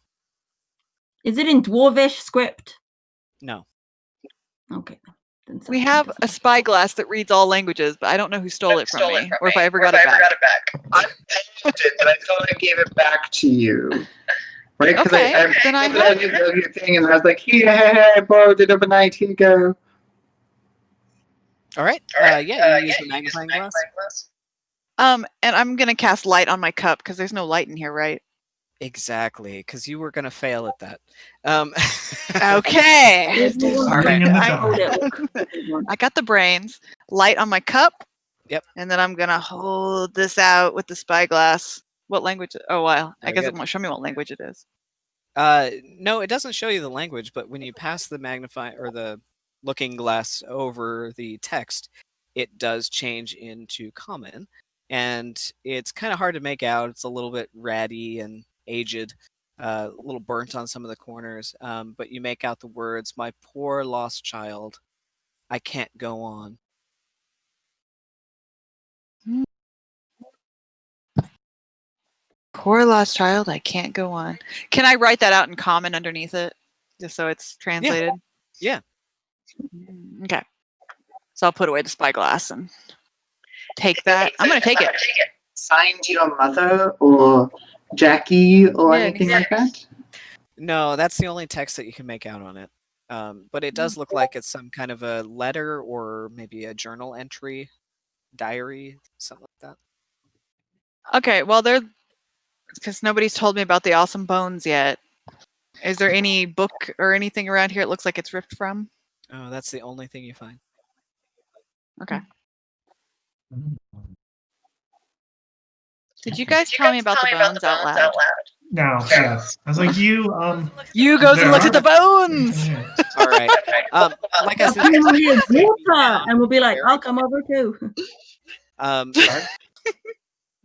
Is it in Dwarvish script? No. Okay. then We something have doesn't- a spyglass that reads all languages, but I don't know who stole it from me, or if I ever got it back. I touched it, but I thought I gave it back to you. Right? Because Okay, then I have... your thing, and I was like, here, I borrowed it overnight. Here you go. All right. Yeah, you use the magnifying glass. And I'm gonna cast light on my cup because there's no light in here, right? Exactly, because you were gonna fail at that. Okay. Starting in the dark. I got the brains. Light on my cup. Yep. And then I'm gonna hold this out with the spyglass. What language? Oh, well, I Very guess good. it won't show me what language it is. No, it doesn't show you the language, but when you pass the the looking glass over the text, it does change into common, and it's kind of hard to make out. It's a little bit ratty and aged, a little burnt on some of the corners, but you make out the words, "My poor lost child, I can't go on." Poor lost child, I can't go on. Can I write that out in common underneath it, just so it's translated? Yeah. Okay. So I'll put away the spyglass and take that. I'm gonna take it. Signed your mother or Jackie or Yeah, anything like that? No, that's the only text that you can make out on it. But it does look like it's some kind of a letter or maybe a journal entry, diary, something like that. Okay, well, because nobody's told me about the awesome bones yet. Is there any book or anything around here it looks like it's ripped from? Oh, that's the only thing you find. Okay. Did you guys tell me about the bones out loud? Now, yes. I was like, you You goes and There look are- at the bones! All right. Like I I'll said, come over here, water, and we'll be like, I'll come over too.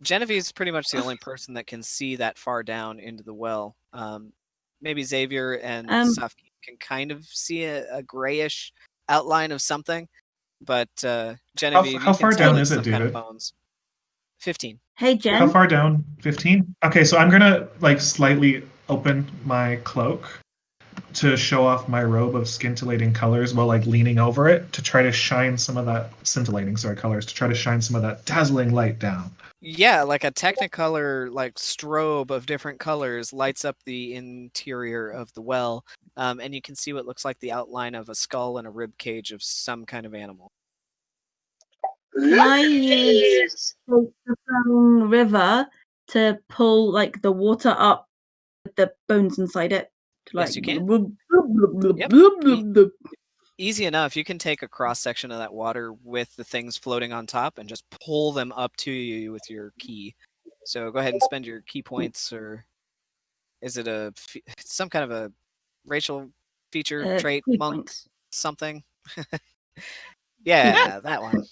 Genevieve's pretty much the only person that can see that far down into the well. Maybe Xavier and Safki can kind of see a grayish outline of something, but Genevieve, How you can far tell down it's is it, some kind of David? bones. 15. Hey, Jen. How far down? 15? Okay, so I'm gonna like slightly open my cloak to show off my robe of scintillating colors while like leaning over it to try to shine some of that colors to try to shine some of that dazzling light down. Yeah, like a Technicolor like strobe of different colors lights up the interior of the well, and you can see what looks like the outline of a skull and a rib cage of some kind of animal. Can I use the flowing river to pull like the water up with the bones inside it? To, like, Yes, you can. Yep. Easy enough. You can take a cross section of that water with the things floating on top and just pull them up to you with your key. So go ahead and spend your key points, or is it some kind of a racial feature, trait, key monk, points. something? Yeah, that one.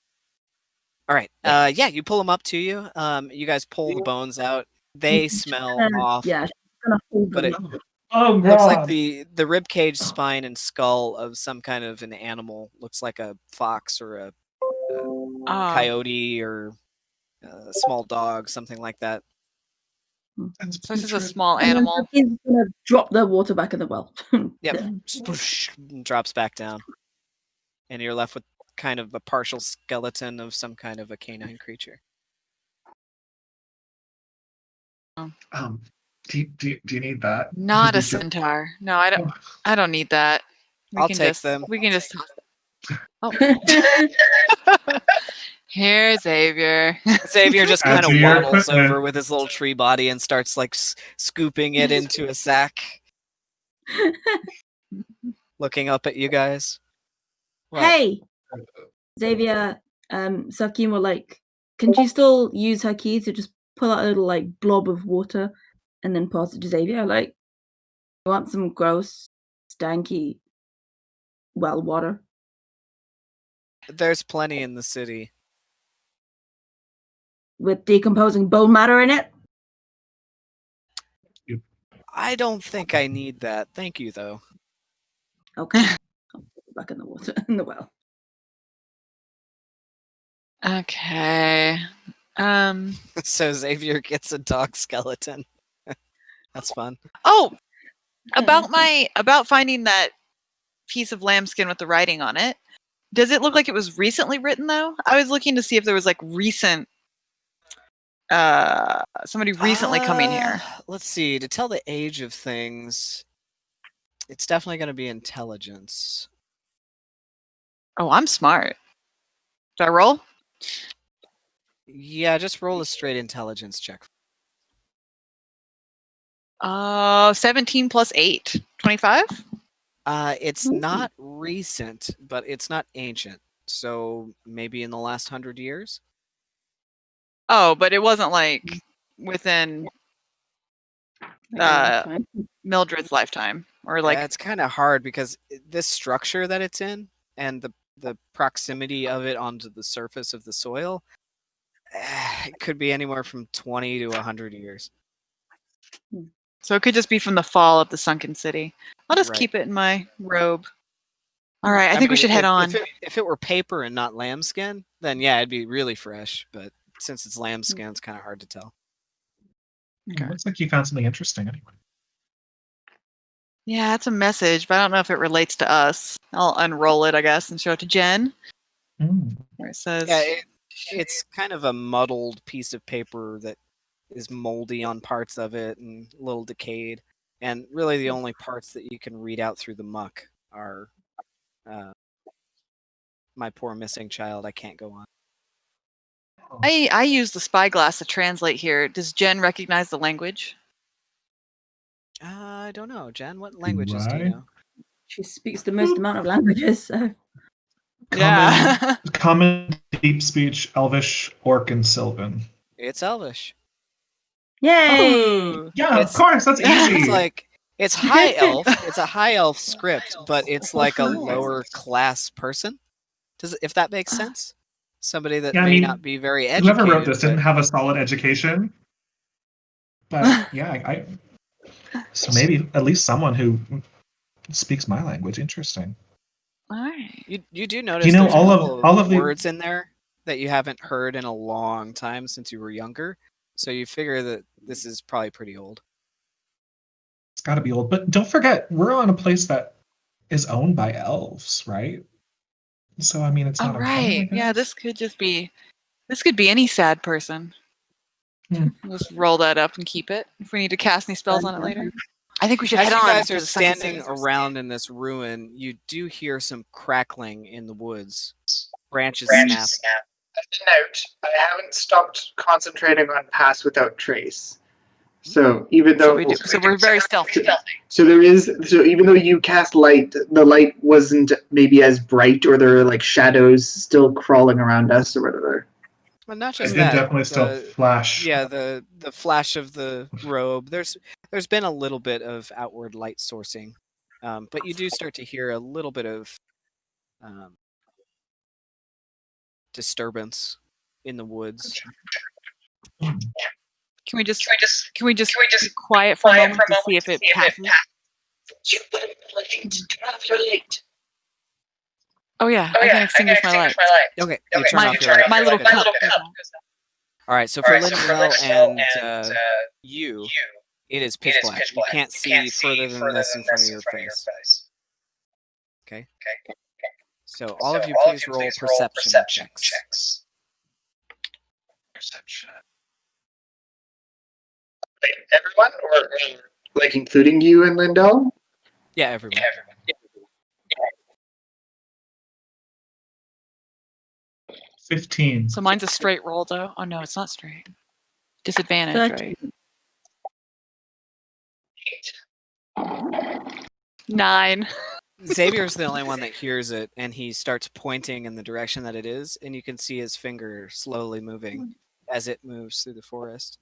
All right. Yeah, you pull them up to you. You guys pull the bones out. They smell awful. Yeah, she's gonna hold But them. Oh god! looks like the rib cage, spine, and skull of some kind of an animal. Looks like a fox or a coyote or a small dog, something like that. So this is a small And then animal. he's gonna drop the water back in the well. Yep. Sploosh, drops back down. And you're left with kind of a partial skeleton of some kind of a canine creature. Do you need that? Not a Did you- centaur. No, I don't. I don't need that. I'll take them. We can just. Oh. Here, Xavier. Xavier just Add kind of to your waddles equipment. over with his little tree body and starts like scooping it into a sack, looking up at you guys. What? Hey, Xavier. Sakim will like. Can she still use her key to just pull out a little like blob of water, and then pass it to Xavier? Like, you want some gross, stanky well water? There's plenty in the city. With decomposing bone matter in it? I don't think I need that. Thank you, though. Okay. I'll put it back in the water in the well. Okay. So Xavier gets a dog skeleton. That's fun. Oh, about finding that piece of lambskin with the writing on it. Does it look like it was recently written though? I was looking to see if there was like recent somebody recently coming here. Let's see. To tell the age of things, it's definitely going to be intelligence. Oh, I'm smart. Do I roll? Yeah, just roll a straight intelligence check. 17 plus 8. 25? It's not recent, but it's not ancient. So maybe in the last 100 years? Oh, but it wasn't like within Mildred's lifetime, or like Yeah, it's kind of hard because this structure that it's in and the proximity of it onto the surface of the soil, it could be anywhere from 20 to 100 years. so it could just be from the fall of the Sunken City. I'll just Right. keep it in my robe. All right, I think we mean, should head on. If it were paper and not lambskin, then yeah, it'd be really fresh. But since it's lambskin, it's kind of hard to tell. Okay. Looks like you found something interesting anyway. Yeah, it's a message, but I don't know if it relates to us. I'll unroll it, I guess, and show it to Jen. Where it says, Yeah, it's kind of a muddled piece of paper that is moldy on parts of it and a little decayed. And really the only parts that you can read out through the muck are my poor missing child. I can't go on. I use the spyglass to translate here. Does Jen recognize the language? I don't know, Jen. What languages do you I? know? She speaks the most amount of languages, so Yeah. Common, deep speech, Elvish, Orc, and Sylvan. It's Elvish. yay! Ooh. Yeah, It's- of course, that's easy. It's like it's high elf. It's a high elf script, but it's like a lower class person. If that makes sense? Somebody that Yeah, I may mean, not be very educated. Whoever wrote this didn't but- have a solid education. But yeah, so maybe at least someone who speaks my language. Interesting. All right. You do notice You know, there's a couple all of the words in there that you haven't heard in a long time since you were younger. So you figure that this is probably pretty old. got to be old. But don't forget, we're on a place that is owned by elves, right? So I mean, it's not uncommon. Right. Yeah, this could be any sad person. Just roll that up and keep it if we need to cast any spells on it later. I think we should As head you on. guys to are the Sunken standing City. around in this ruin, you do hear some crackling in the woods. Branches snap. As a note, I haven't stopped concentrating on Pass Without Trace. So even though So we're very stealthy. So even though you cast light, the light wasn't maybe as bright, or there are like shadows still crawling around us or whatever. Well, not I just did that. definitely still flash. Yeah, the flash of the robe. There's been a little bit of outward light sourcing, but you do start to hear a little bit of disturbance in the woods. Can we just be quiet for a moment to see if it passes? You put it late. Turn off your light. Oh yeah, I can extinguish my light. Okay, you turn off your light. My little cup. All right, so for Lindwell and you, it is pitch black. You can't see further than this in front of your face. Okay. So all of you, please roll perception checks. Perception. Everyone, or like including you and Lindell? Yeah, everyone. 15. So mine's a straight roll though. Oh no, it's not straight. Disadvantage, right? 9. Xavier's the only one that hears it, and he starts pointing in the direction that it is, and you can see his finger slowly moving as it moves through the forest.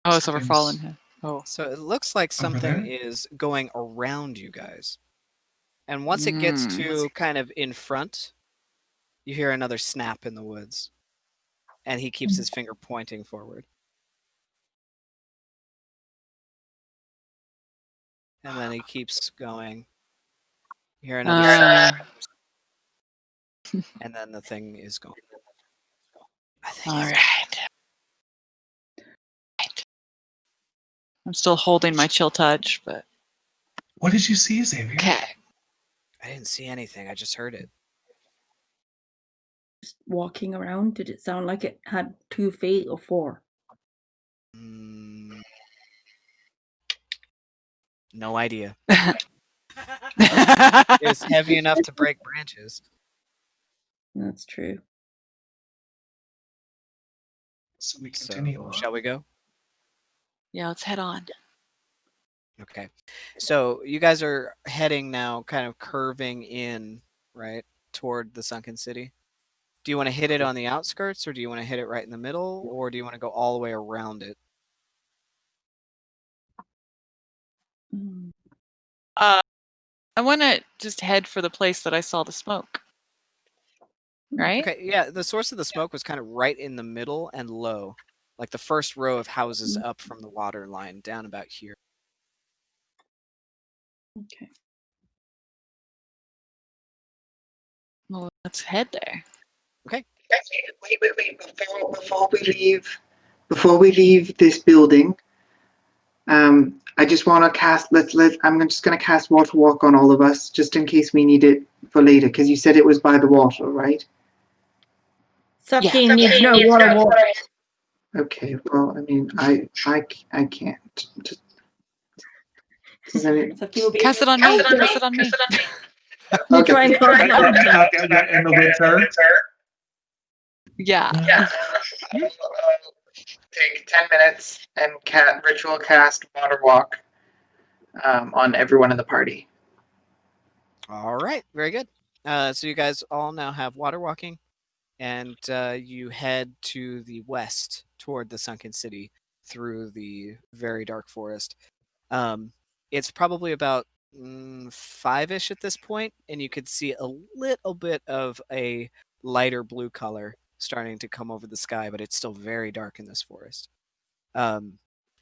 Oh, so we're following him. Oh. So it looks like something is going around you guys. And once it gets to kind of in front, you hear another snap in the woods. And he keeps his finger pointing forward. And then he keeps going. You hear another snap. And then the thing is gone. All right. I'm still holding my chill touch, but... What did you see, Xavier? Okay. I didn't see anything. I just heard it. Just walking around, did it sound like it had 2 feet or 4? No idea. It's heavy enough to break branches. That's true. So we continue on. Shall we go? Yeah, let's head on. Okay. So you guys are heading now, kind of curving in, right, toward the Sunken City. Do you want to hit it on the outskirts, or do you want to hit it right in the middle, or do you want to go all the way around it? I want to just head for the place that I saw the smoke. Right? Okay, yeah, the source of the smoke was kind of right in the middle and low. Like the first row of houses up from the water line, down about here. Okay. Well, let's head there. Okay. Wait. Before we leave this building, I just want to cast. I'm just going to cast Water Walk on all of us, just in case we need it for later. Because you said it was by the water, right? Something needs no water walk. Okay. Well, I mean, I can't. Does any... Cast it on me. Cast it on me. You try and close it up. In the winter. Yeah. Take 10 minutes and ritual cast Water Walk on everyone in the party. All right, very good. So you guys all now have water walking, and you head to the west toward the Sunken City through the very dark forest. It's probably about 5-ish at this point, and you could see a little bit of a lighter blue color starting to come over the sky, but it's still very dark in this forest.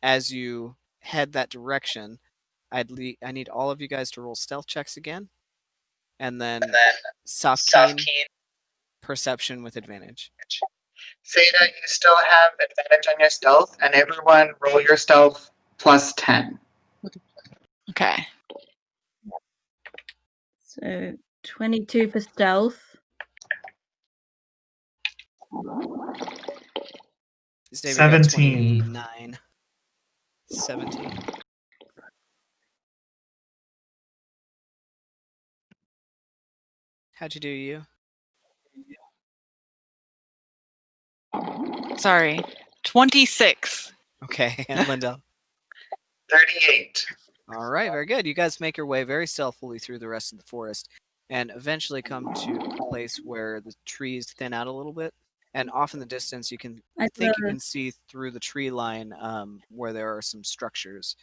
As you head that direction, I need all of you guys to roll stealth checks again, and then soft keen perception with advantage. Seda, you still have advantage on your stealth, and everyone roll your stealth plus 10. Okay. So 22 for stealth. Xavier got 17. 29. 17. How'd you do, you? Sorry. 26. Okay, and Lindell. 38. All right, very good. You guys make your way very stealthily through the rest of the forest and eventually come to a place where the trees thin out a little bit. And off in the distance, you can I think you can see through the tree line where there are some structures,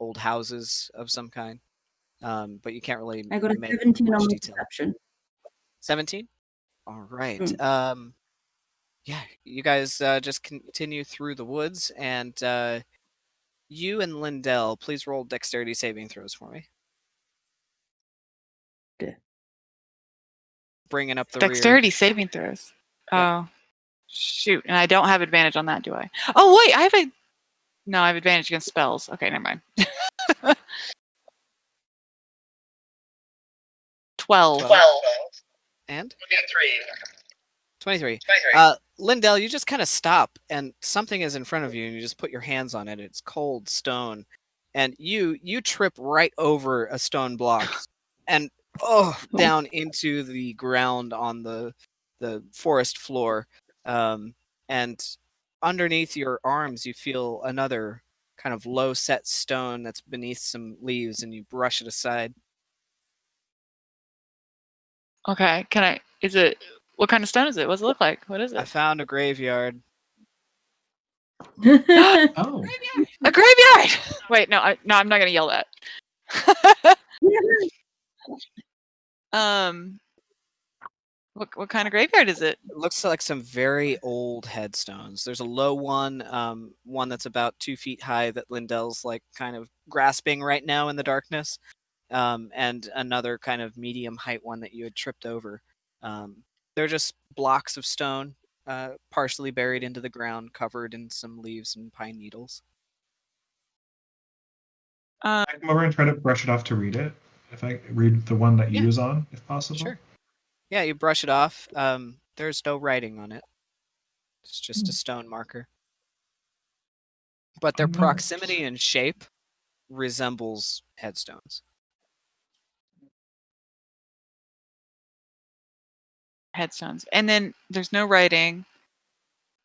old houses of some kind, but you can't really I got a make 17 much on my detail. perception. 17? All right. Mm. Yeah, you guys just continue through the woods, and you and Lindell, please roll dexterity saving throws for me. Okay. Bringing up the Dexterity rear. saving throws. Yep. Oh, shoot. And I don't have advantage on that, do I? Oh, wait. No, I have advantage against spells. Okay, never mind. 12. 12. And? 23. 23. Lindell, you just kind of stop, and something is in front of you, and you just put your hands on it. It's cold stone, and you trip right over a stone block, and down into the ground on the forest floor. And underneath your arms, you feel another kind of low set stone that's beneath some leaves, and you brush it aside. Okay, what kind of stone is it? What does it look like? What is I it? found a graveyard. Oh. A graveyard! Wait, no, I'm not gonna yell that. What kind of graveyard is it? It looks like some very old headstones. There's a low one, one that's about 2 feet high that Lindell's like kind of grasping right now in the darkness, and another kind of medium height one that you had tripped over. They're just blocks of stone, partially buried into the ground, covered in some leaves and pine needles. I come over and try to brush it off to read it. If I read the one that you Yeah. use on, if possible. Sure. Yeah, you brush it off. There's no writing on it. It's just a stone marker. But their Oh, no. proximity and shape resembles headstones. Headstones. And then there's no writing.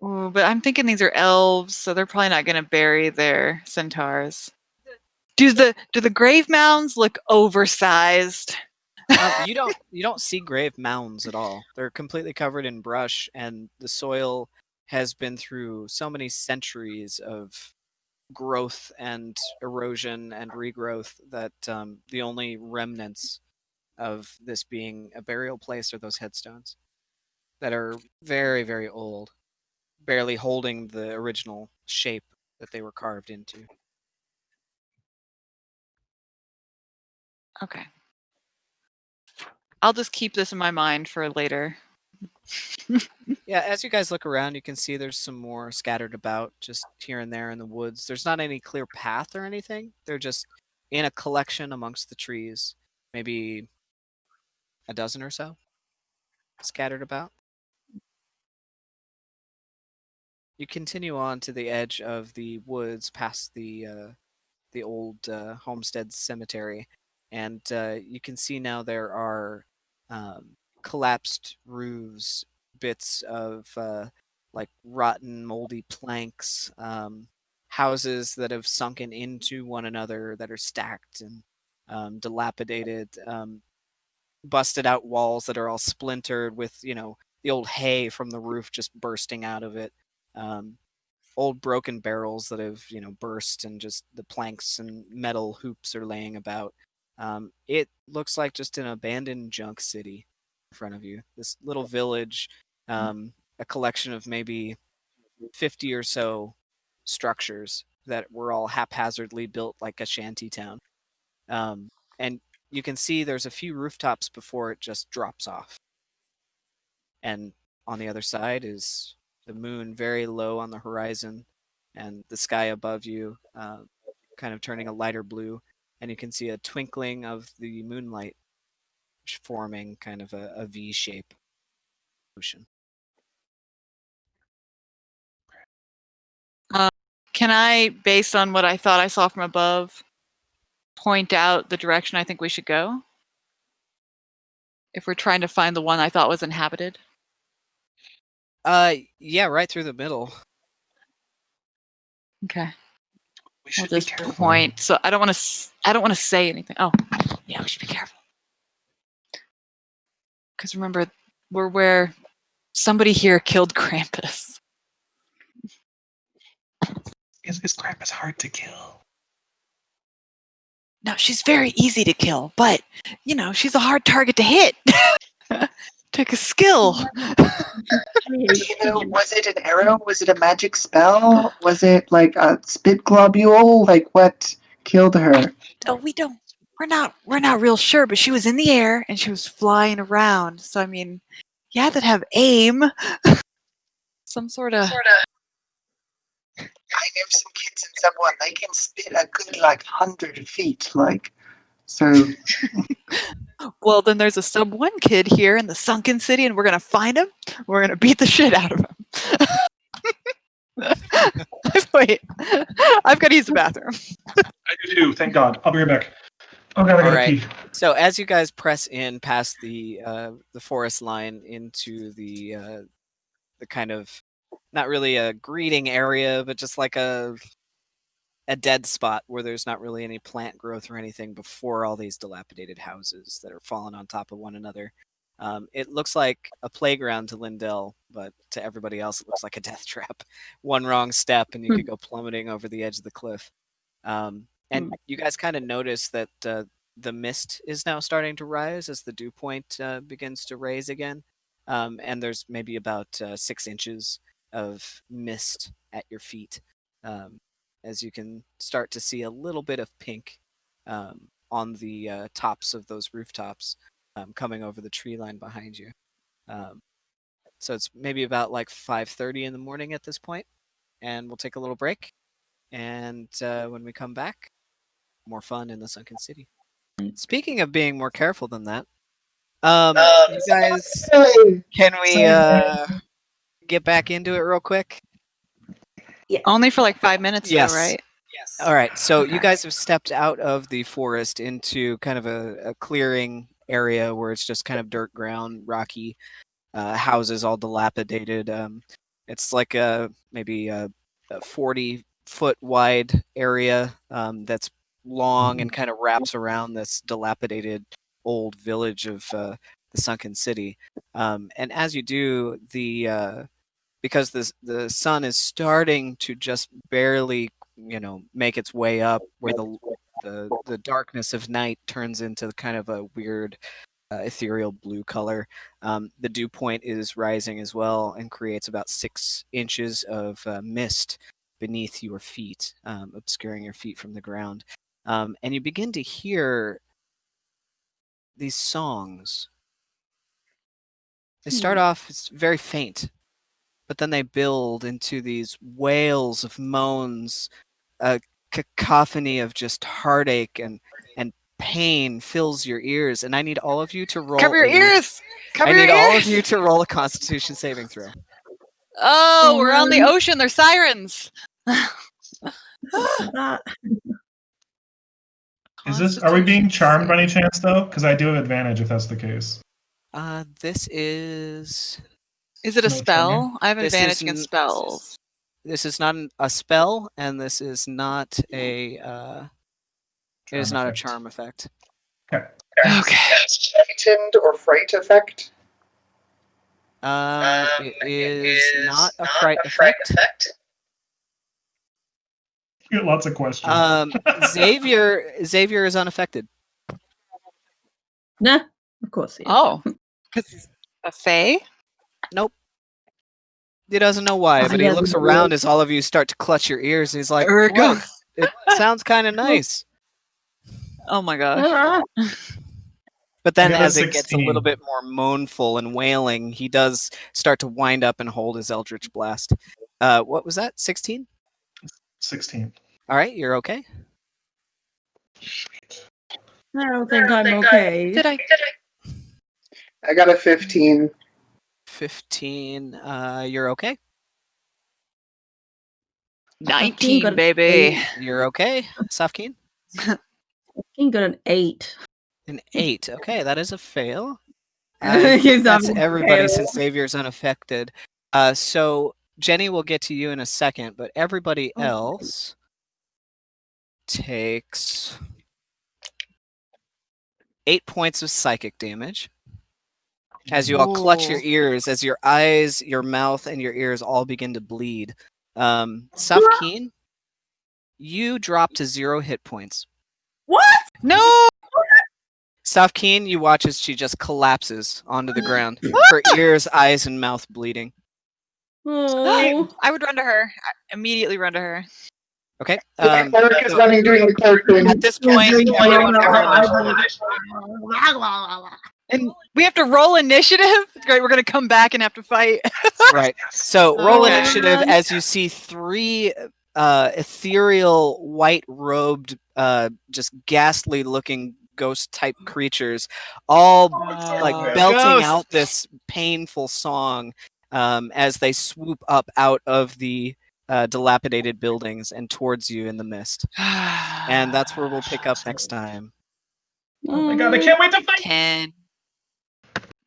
Ooh, but I'm thinking these are elves, so they're probably not gonna bury their centaurs. Do the grave mounds look oversized? You don't see grave mounds at all. They're completely covered in brush, and the soil has been through so many centuries of growth and erosion and regrowth that the only remnants of this being a burial place are those headstones that are very, very old, barely holding the original shape that they were carved into. Okay. I'll just keep this in my mind for later. Yeah, as you guys look around, you can see there's some more scattered about just here and there in the woods. There's not any clear path or anything. They're just in a collection amongst the trees, maybe a dozen or so scattered about. You continue on to the edge of the woods past the old homestead cemetery, and you can see now there are collapsed roofs, bits of like rotten, moldy planks, houses that have sunken into one another that are stacked and dilapidated, busted out walls that are all splintered with the old hay from the roof just bursting out of it. Old broken barrels that have burst, and just the planks and metal hoops are laying about. It looks like just an abandoned junk city in front of you. This little village, a collection of maybe 50 or so structures that were all haphazardly built like a shanty town. And you can see there's a few rooftops before it just drops off. And on the other side is the moon very low on the horizon, and the sky above you kind of turning a lighter blue, and you can see a twinkling of the moonlight forming kind of a V shape ocean. Can I, based on what I thought I saw from above, point out the direction I think we should go? If we're trying to find the one I thought was inhabited? Yeah, right through the middle. Okay. We We'll should be just careful. point. So I don't want to say anything. Oh, yeah, we should be careful. Because remember, we're where somebody here killed Krampus. Is Krampus hard to kill? No, she's very easy to kill, but she's a hard target to hit. Take a skill. Was it an arrow? Was it a magic spell? Was it like a spit globule? Like what killed her? We're not real sure, but she was in the air and she was flying around. So I mean, you have to have aim. Some sort of. I know some kids in sub 1. They can spit a good 100 feet. So. Well, then there's a sub 1 kid here in the Sunken City, and we're gonna find him. We're gonna beat the shit out of him. Wait, I've got to use the bathroom. I do too. Thank God. I'll be right back. Oh God, I gotta pee. So as you guys press in past the forest line into the kind of not really a greeting area, but just like a dead spot where there's not really any plant growth or anything before all these dilapidated houses that are falling on top of one another. It looks like a playground to Lindell, but to everybody else, it looks like a death trap. One wrong step and you could go plummeting over the edge of the cliff. And you guys kind of notice that the mist is now starting to rise as the dew point begins to raise again. And there's maybe about 6 inches of mist at your feet. As you can start to see a little bit of pink on the tops of those rooftops coming over the tree line behind you. So it's maybe about 5:30 in the morning at this point, and we'll take a little break. And when we come back, more fun in the Sunken City. Speaking of being more careful than that, you guys, can we get back into it real quick? Yeah. Only for 5 minutes, yes. Though, right? Yes. All right. So you guys have stepped out of the forest into kind of a clearing area where it's just kind of dirt ground, rocky, houses all dilapidated. It's like maybe a 40-foot wide area that's long and kind of wraps around this dilapidated old village of the Sunken City. And as you do, because the sun is starting to just barely, make its way up, where the darkness of night turns into kind of a weird ethereal blue color. The dew point is rising as well and creates about 6 inches of mist beneath your feet, obscuring your feet from the ground. And you begin to hear these songs. They start off, it's very faint, but then they build into these wails of moans, a cacophony of just heartache and pain fills your ears, and I need all of you to roll. Cover your ears! I need all of you to roll a Constitution saving throw. Oh, we're on the ocean. There's sirens. Are we being charmed by any chance though? Because I do have advantage if that's the case. This is. Is it a spell? I have This advantage against spells. This is not a spell, and this is not a. It is not a charm effect. Okay. Frightened or fright effect? It is not a fright effect. You get lots of questions. Xavier is unaffected. Nah, of course he is. Oh, because he's a fae? Nope. He doesn't know why, but he looks around as all of you start to clutch your ears, and he's like, "What? It sounds kind of nice." Oh my gosh. But then I got a as it gets a little 16. bit more moanful and wailing, he does start to wind up and hold his Eldritch Blast. What was that? 16? 16. All right, you're okay. I don't think I'm okay. Did I? I got a 15. 15. You're okay. 19, got an baby. You're okay. Safkeen? He got an 8. An 8. Okay, that is a fail. He's That's having a everybody fail. since Xavier's unaffected. So Jenny will get to you in a second, but everybody Oh, else takes 8 points of psychic damage. As you all clutch your ears, as your eyes, your mouth, and your ears all begin to bleed. Safkeen, you drop to 0 hit points. What? No! Safkeen, you watch as she just collapses onto the ground. Her ears, eyes, and mouth bleeding. Oh. I would run to her. I immediately run to her. Okay. The cleric is running, doing the cleric thing. At this point, everyone roll initiative. And we have to roll initiative? Great, we're going to come back and have to fight. Right. So roll Okay. initiative as you see 3 ethereal, white-robed, just ghastly-looking ghost-type creatures, all like belting Ghosts. out this painful song as they swoop up out of the dilapidated buildings and towards you in the mist. And that's where we'll pick up next time. Oh my god, I can't wait to fight! 10.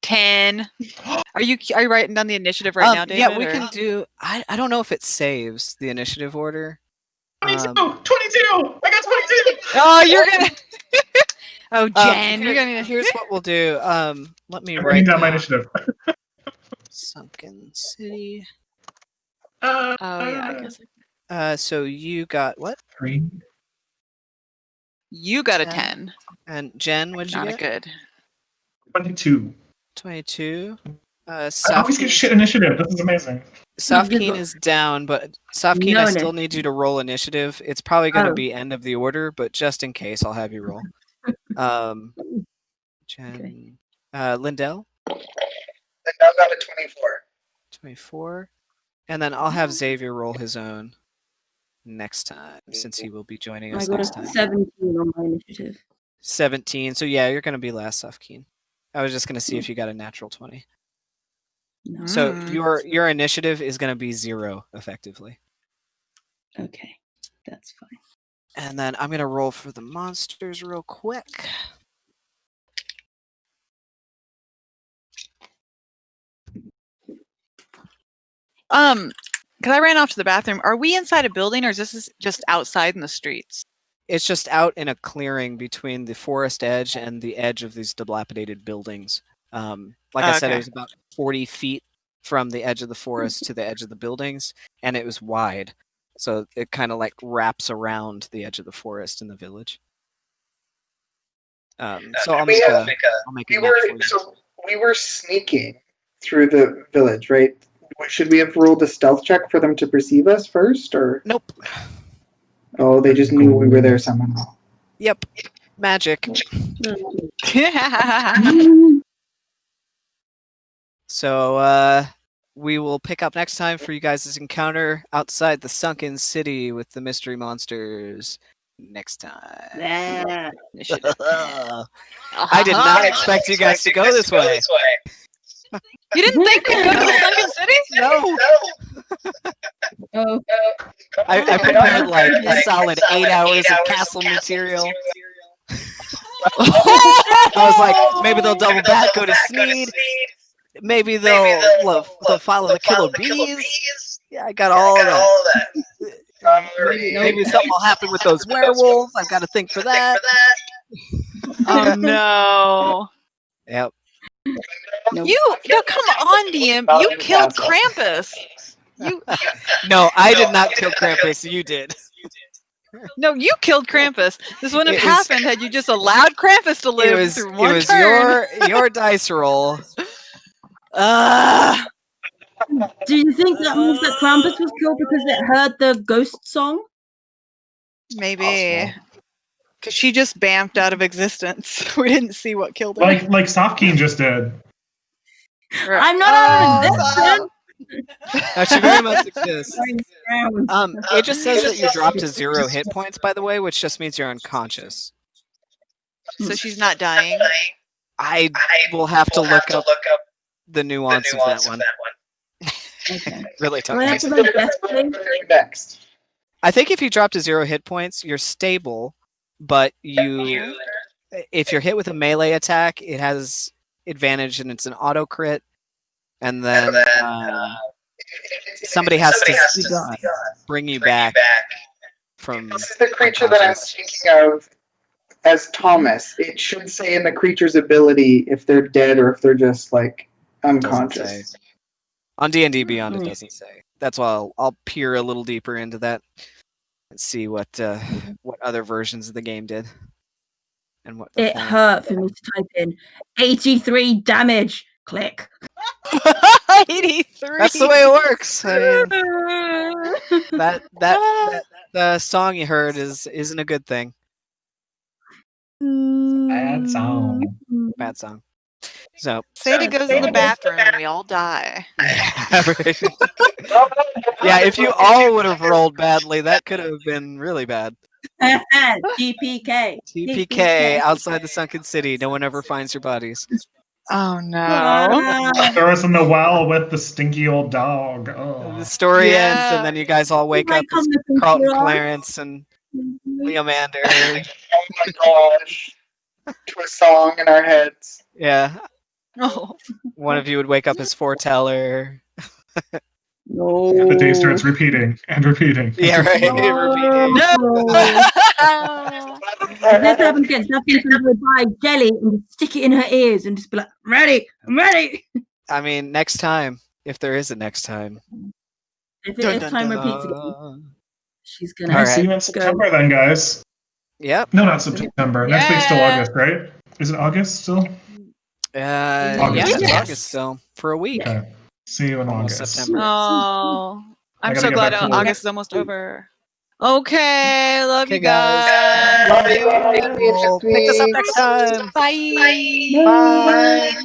10. Are you writing down the initiative right now, David? Yeah, we or- can do. I don't know if it saves the initiative order. 22! 22! I got 22! Oh, you're gonna. Oh, Um, Jen, you're gonna. Here's what we'll do. Let me I'm write writing down my initiative. Sunken City. Oh yeah, I guess. So you got what? 3. You got a 10. 10. And Jen, what'd you Not a get? good. 22. 22. I always get shit Safkeen initiative. This is amazing. is down, but Safkeen, No I still need you to roll initiative. It's probably going to Oh. be end of the order, but just in case, I'll have you roll. Jen, Lindell, And now got a 24. 24, and then I'll have Xavier roll his own next time, since he will be joining I us got a next time. 17 on my initiative. 17. So yeah, you're going to be last, Safkeen. I was just going to see if you got a natural 20. No. So your initiative is going to be 0, effectively. Okay, that's fine. And then I'm going to roll for the monsters real quick. Because I ran off to the bathroom. Are we inside a building, or is this just outside in the streets? It's just out in a clearing between the forest edge and the edge of these dilapidated buildings. Like I said, it Okay. was about 40 feet from the edge of the forest to the edge of the buildings, and it was wide. So it kind of like wraps around the edge of the forest in the village. So I'll make a map for you. So we were sneaking through the village, right? Should we have rolled a stealth check for them to perceive us first, or? Nope. Oh, they just knew we were there somehow. Yep. Magic. So we will pick up next time for you guys' encounter outside the Sunken City with the mystery monsters next time. Yeah. I did not expect you guys to go this way. You didn't think we'd go to the Sunken City? No. Oh, I prepared like a solid 8 hours of castle material. I was like, maybe they'll double back, go to Sneed. Maybe they'll follow the killer bees. Yeah, I got all of that. Maybe something will happen with those werewolves. I've got to think for that. Oh no! Yep. no. No, come on, DM. You killed Krampus. No, I did not kill Krampus. You did. No, you killed Krampus. This wouldn't It have was- happened had you just allowed Krampus to live through one turn. your dice roll. Do you think that means that Krampus was killed because it heard the ghost song? Maybe. Because she just bamfed out of existence. We didn't see what killed her. Like Sofkeen just did. I'm not out of existence. She very much exists. Down. It just says that you dropped to 0 hit points, by the way, which just means you're unconscious. So she's not dying. I will have to look up the nuance of that one. Okay. Really tough. Do I have to like guess things? Next. I think if you drop to 0 hit points, you're stable, but if you're hit with a melee attack, it has advantage and it's an auto crit, and then somebody has to bring you back from. This is the creature that I was thinking of as Thomas. It should say in the creature's ability if they're dead or if they're just like unconscious. On D&D Beyond, it doesn't say. That's why I'll peer a little deeper into that and see what other versions of the game did. And what It hurt for me to type in 83 damage. Click. 83. That's the way it works. I mean, the song you heard isn't a good thing. Bad song. Bad song. So Sada goes in the bathroom and we all die. Yeah, if you all would have rolled badly, that could have been really bad. TPK. TPK outside the Sunken City. No one ever finds your bodies. Oh no. Throw us in the well with the stinky old dog. Oh. The story Yeah. ends, and then you guys all wake up as Carlton Clarence and Leomander. Oh my gosh. To a song in our heads. Yeah. Oh. One of you would wake up as Foreteller. No. The day starts repeating and repeating. Yeah, right. Repeating. Let's have him get nothing to buy jelly and stick it in her ears and just be like, I'm ready. I mean, next time, if there is a next time. If Dun, it dun, time dun. repeats again, she's gonna. All right, Alright. see you in September then, guys. Yep. No, not September. Next week's still Yeah. August, right? Is it August still? Yeah, August. it's Yes. August still. For a week. Okay. See you in Almost August. September. Oh. I I'm gotta so get glad back to work. August is almost over. Okay, love Okay, you guys. Love you. We'll pick this up next time. Bye. Bye.